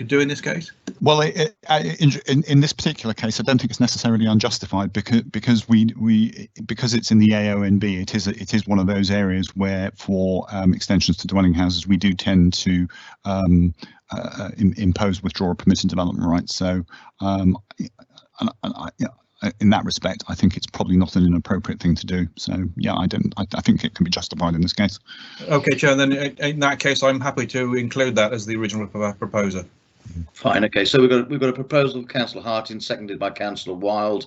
do in this case? Well, in this particular case, I don't think it's necessarily unjustified, because it's in the AONB. It is one of those areas where, for extensions to dwelling houses, we do tend to impose withdrawal of permitted development rights. So, in that respect, I think it's probably not an inappropriate thing to do. So yeah, I think it can be justified in this case. Okay, Chair, then in that case, I'm happy to include that as the original proposer. Fine. Okay, so we've got a proposal of Councillor Houghton, seconded by Councillor Wild,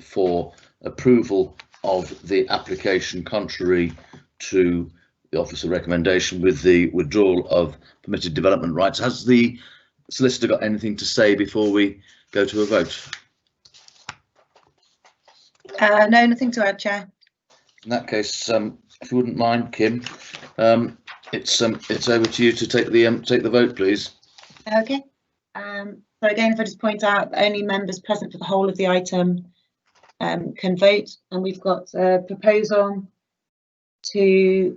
for approval of the application contrary to the officer recommendation, with the withdrawal of permitted development rights. Has the solicitor got anything to say before we go to a vote? No, nothing to add, Chair. In that case, if you wouldn't mind, Kim, it's over to you to take the vote, please. Okay. So again, if I just point out, only members present for the whole of the item can vote, and we've got a proposal to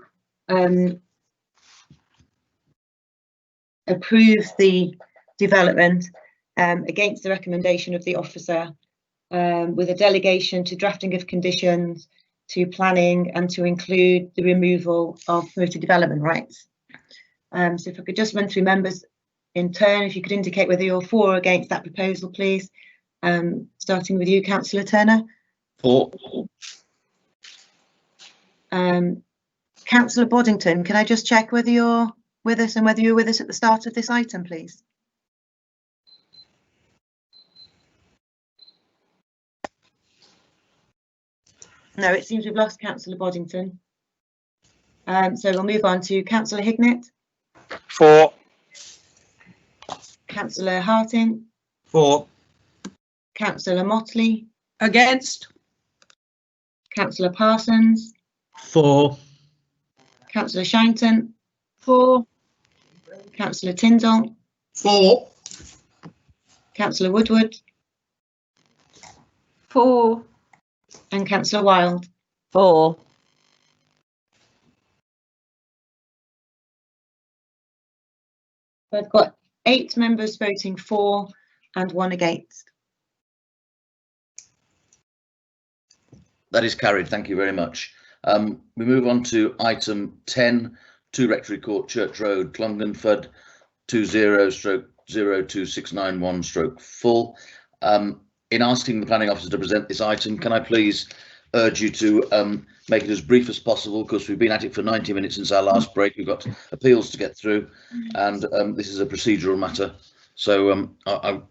approve the development against the recommendation of the officer, with a delegation to drafting of conditions, to planning, and to include the removal of permitted development rights. So if I could just run through members in turn, if you could indicate whether you're for or against that proposal, please. Starting with you, Councillor Turner. For. Councillor Boddington, can I just check whether you're with us and whether you were with us at the start of this item, please? No, it seems we've lost Councillor Boddington. So we'll move on to Councillor Hignett. For. Councillor Houghton. For. Councillor Motley. Against. Councillor Parsons. For. Councillor Shinton. For. Councillor Tyndall. For. Councillor Woodward. For. And Councillor Wild. For. I've got 8 members voting for and 1 against. That is carried. Thank you very much. We move on to item 10, 2 Rectory Court, Church Road, Clungenford, 20/02691/full. In asking the planning officer to present this item, can I please urge you to make it as brief as possible, because we've been at it for 90 minutes since our last break. We've got appeals to get through, and this is a procedural matter. So I don't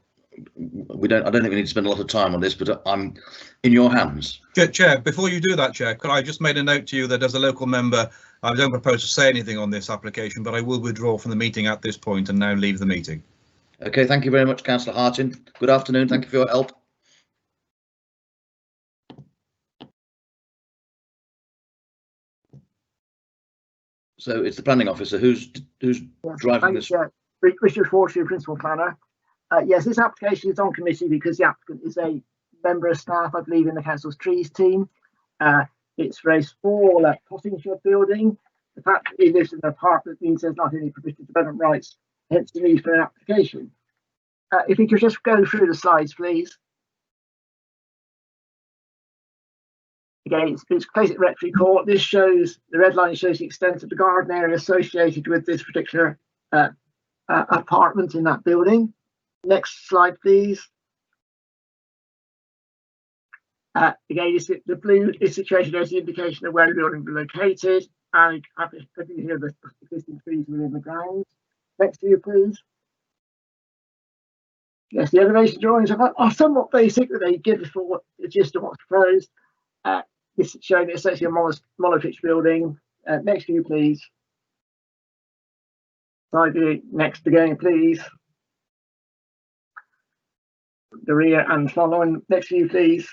think we need to spend a lot of time on this, but I'm in your hands. Chair, before you do that, Chair, could I just make a note to you that as a local member, I don't propose to say anything on this application, but I will withdraw from the meeting at this point and now leave the meeting. Okay, thank you very much, Councillor Houghton. Good afternoon. Thank you for your help. So it's the planning officer who's driving this. Richard Fortune, Principal Planner. Yes, this application is on committee because the applicant is a member of staff, I believe, in the council's trees team. It's for a small potting shed building. The fact that he lives in an apartment means there's not any provision development rights, hence the need for an application. If you could just go through the slides, please. Again, it's placed at Rectory Court. This shows, the red line shows the extent of the garden area associated with this particular apartment in that building. Next slide, please. Again, the blue is situated as the indication of where the building will be located, and I think here the existing trees within the grounds. Next to you, please. Yes, the elevation drawings are somewhat basic, but they give us the gist of what's proposed. This is showing essentially a monopitch building. Next to you, please. Slide view next again, please. The rear and following. Next to you, please.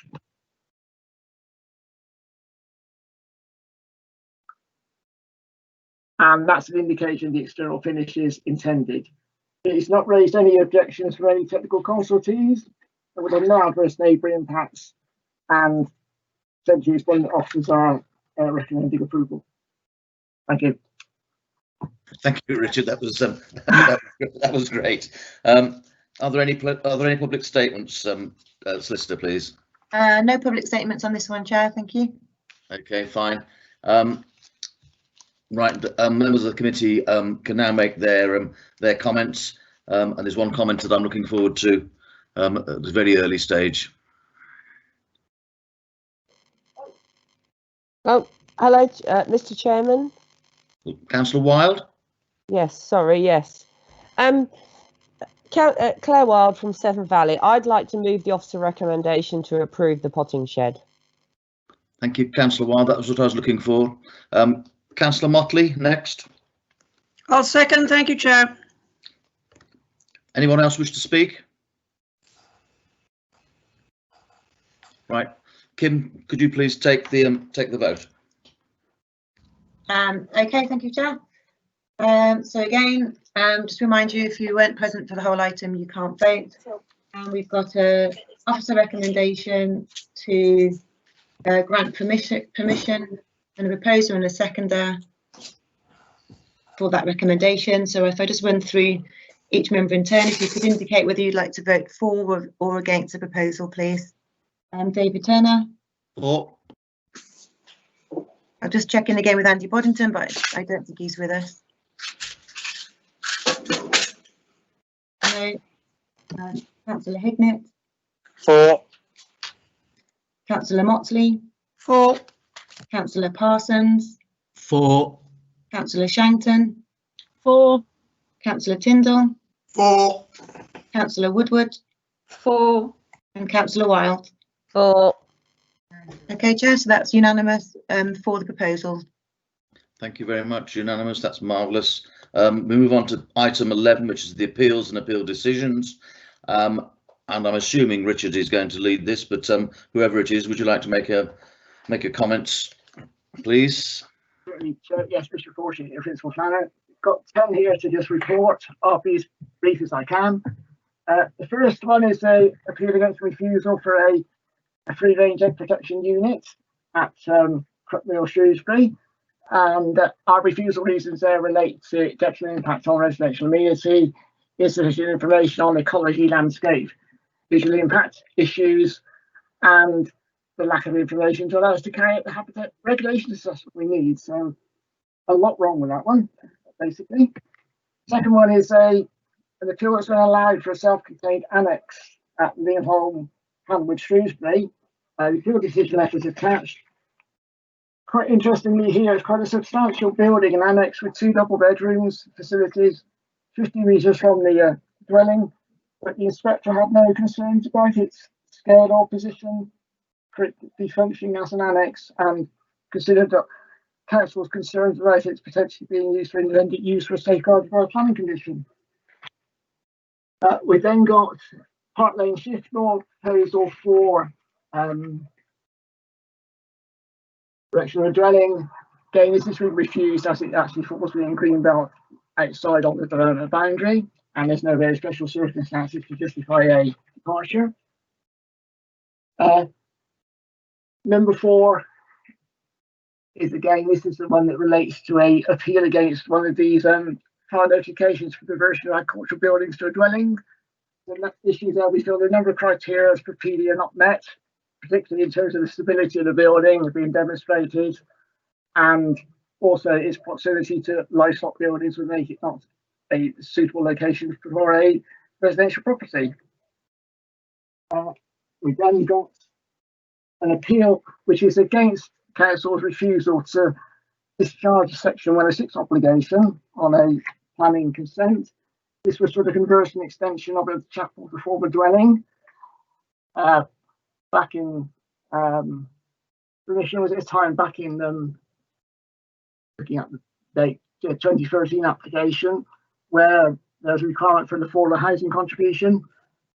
And that's an indication of the external finishes intended. It's not raised any objections from any technical consultees, and with no adverse neighbour impacts, and essentially respondent officers are recommending approval. Thank you. Thank you, Richard. That was that was great. Are there any public statements, Solicitor, please? No public statements on this one, Chair. Thank you. Okay, fine. Right, members of the committee can now make their comments, and there's one comment that I'm looking forward to at the very early stage. Oh, hello, Mr. Chairman. Councillor Wilde? Yes, sorry, yes. Claire Wilde from Severn Valley. I'd like to move the officer recommendation to approve the potting shed. Thank you, Councillor Wilde. That was what I was looking for. Councillor Motley, next. I'll second. Thank you, Chair. Anyone else wish to speak? Right, Kim, could you please take the vote? Okay, thank you, Chair. So again, just to remind you, if you weren't present for the whole item, you can't vote. We've got a officer recommendation to grant permission and a proposer and a seconder for that recommendation. So if I just run through each member in turn, if you could indicate whether you'd like to vote for or against the proposal, please. David Turner. For. I'll just check in again with Andy Boddington, but I don't think he's with us. No. Councillor Hignett. For. Councillor Motley. For. Councillor Parsons. For. Councillor Shankton. For. Councillor Tyndall. For. Councillor Woodward. For. And Councillor Wilde. For. Okay, Chair, so that's unanimous for the proposal. Thank you very much. Unanimous. That's marvellous. We move on to item 11, which is the appeals and appeal decisions. And I'm assuming Richard is going to lead this, but whoever it is, would you like to make a comments, please? Certainly, yes, Mr. Fortune, Principal Planner. Got 10 here to just report. I'll be as brief as I can. The first one is a appeal against refusal for a free range egg protection unit at Crutmill, Shrewsbury, and our refusal reasons there relate to detrimental impact on residential amenity, insufficient information on ecology, landscape, visual impact issues, and the lack of information to allow us to carry out the habitat regulation assessment we need. So a lot wrong with that one, basically. Second one is an appeal that's been allowed for a self-contained annex at Leonholm, Hamwood, Shrewsbury. The appeal decision letter is attached. Quite interestingly here, it's quite a substantial building, an annex with 2 double bedrooms, facilities, 50 metres from the dwelling, but the inspector had no concerns about its scale or position, for it to be functioning as an annex, and considered that council's concerns about its potentially being used for independent use for a safeguarded by a planning condition. We then got Park Lane Shift Law proposal for direction of a dwelling. Again, this has been refused as it actually falls within Greenbelt outside on the development boundary. and there's no very special circumstances to justify a departure. Number 4 is, again, this is the one that relates to a appeal against one of these prior notifications for conversion of agricultural buildings to a dwelling. The issue there, we feel the number of criteria for PD are not met, particularly in terms of the stability of the building have been demonstrated, and also its proximity to livestock buildings would make it not a suitable location for a residential property. We then got an appeal which is against council's refusal to discharge a section 106 obligation on a planning consent. This was for the conversion extension of a chapel to former dwelling. Back in permission was at a time back in looking at the date 2013 application where there's a requirement for the affordable housing contribution.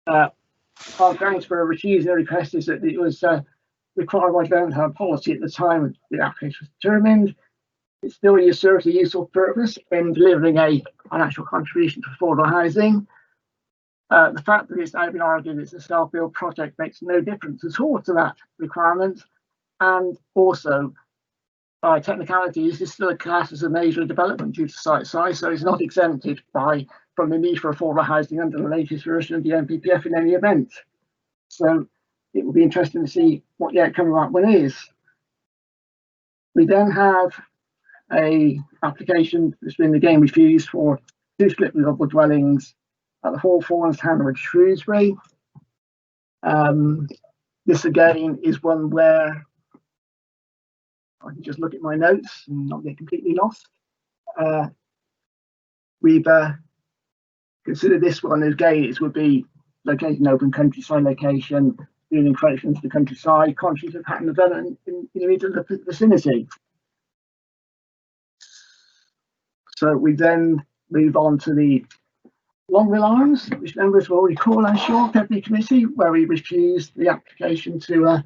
Our grounds for refusing the request is that it was required by development policy at the time the application was determined. It still serves a useful purpose in delivering a financial contribution to affordable housing. The fact that it's now been argued it's a self-build project makes no difference at all to that requirement, and also by technicality, this is still a class as a major development due to site size, so it's not exempted from the need for affordable housing under the latest version of the NPPF in any event. So it will be interesting to see what the outcome of that one is. We then have a application that's been again refused for 2 split-level dwellings at the Hawthorns, Hanwood, Shrewsbury. This again is one where I can just look at my notes and not get completely lost. We've considered this one again, it would be located in open countryside location, being encroachment into the countryside, contrary to pattern development in the immediate vicinity. So we then move on to the Longville Arms, which members will recall, I'm sure, Deputy Committee, where we refused the application to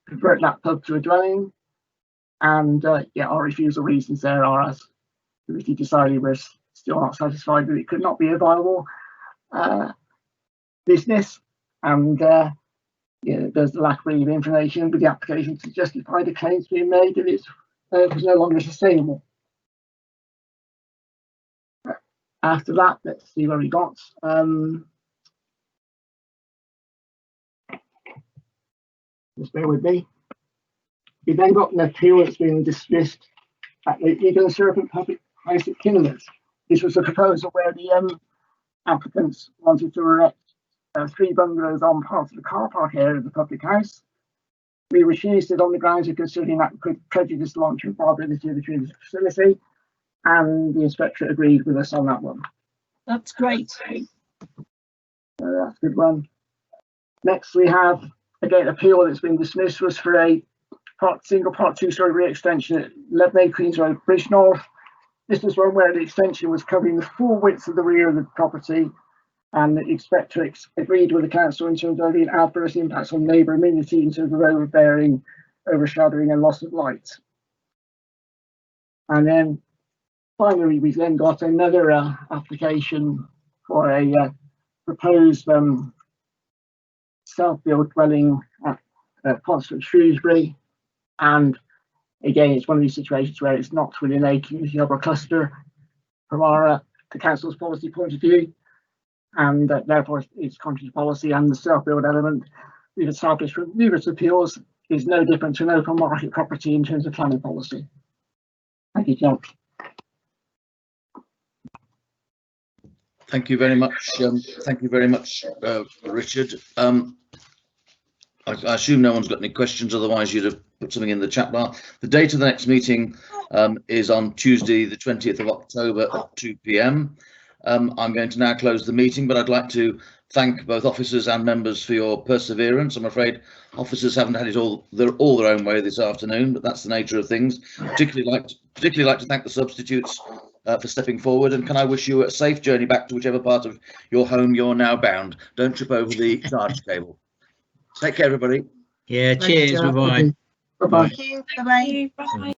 convert that pub to a dwelling. And yeah, our refusal reasons there are, as the committee decided, we're still not satisfied that it could not be a viable business, and yeah, there's the lack of any information with the application to justify the claims being made that it was no longer sustainable. After that, let's see where we got. Just bear with me. We then got an appeal that's been dismissed at the Eagle and Serpent Public House at Kinnerless. This was a proposal where the applicants wanted to erect 3 bungalows on part of the car park area of the public house. We refused it on the grounds of considering that could prejudice the long-term viability of the community facility, and the inspector agreed with us on that one. That's great. That's a good one. Next, we have again appeal that's been dismissed was for a single part 2-story re-extension at 11A Queens Road, Bridge North. This was one where the extension was covering the full width of the rear of the property, and the inspector agreed with the council in terms of the adverse impacts on neighbour amenity in terms of overbearing, overshadowing and loss of light. And then finally, we then got another application for a proposed self-built dwelling at Constant Shrewsbury. And again, it's one of these situations where it's not within a community hub or cluster from our the council's policy point of view, and therefore it's contrary to policy, and the self-build element we've established from numerous appeals is no different to an open market property in terms of planning policy. Thank you, John. Thank you very much. Thank you very much, Richard. I assume no one's got any questions, otherwise you'd have put something in the chat bar. The date of the next meeting is on Tuesday, the 20th of October at 2 p.m. I'm going to now close the meeting, but I'd like to thank both officers and members for your perseverance. I'm afraid officers haven't had it all their own way this afternoon, but that's the nature of things. Particularly like to thank the substitutes for stepping forward, and can I wish you a safe journey back to whichever part of your home you're now bound. Don't trip over the charge cable. Take care, everybody. Yeah, cheers. Bye-bye. Bye-bye. Thank you. Bye-bye. Bye.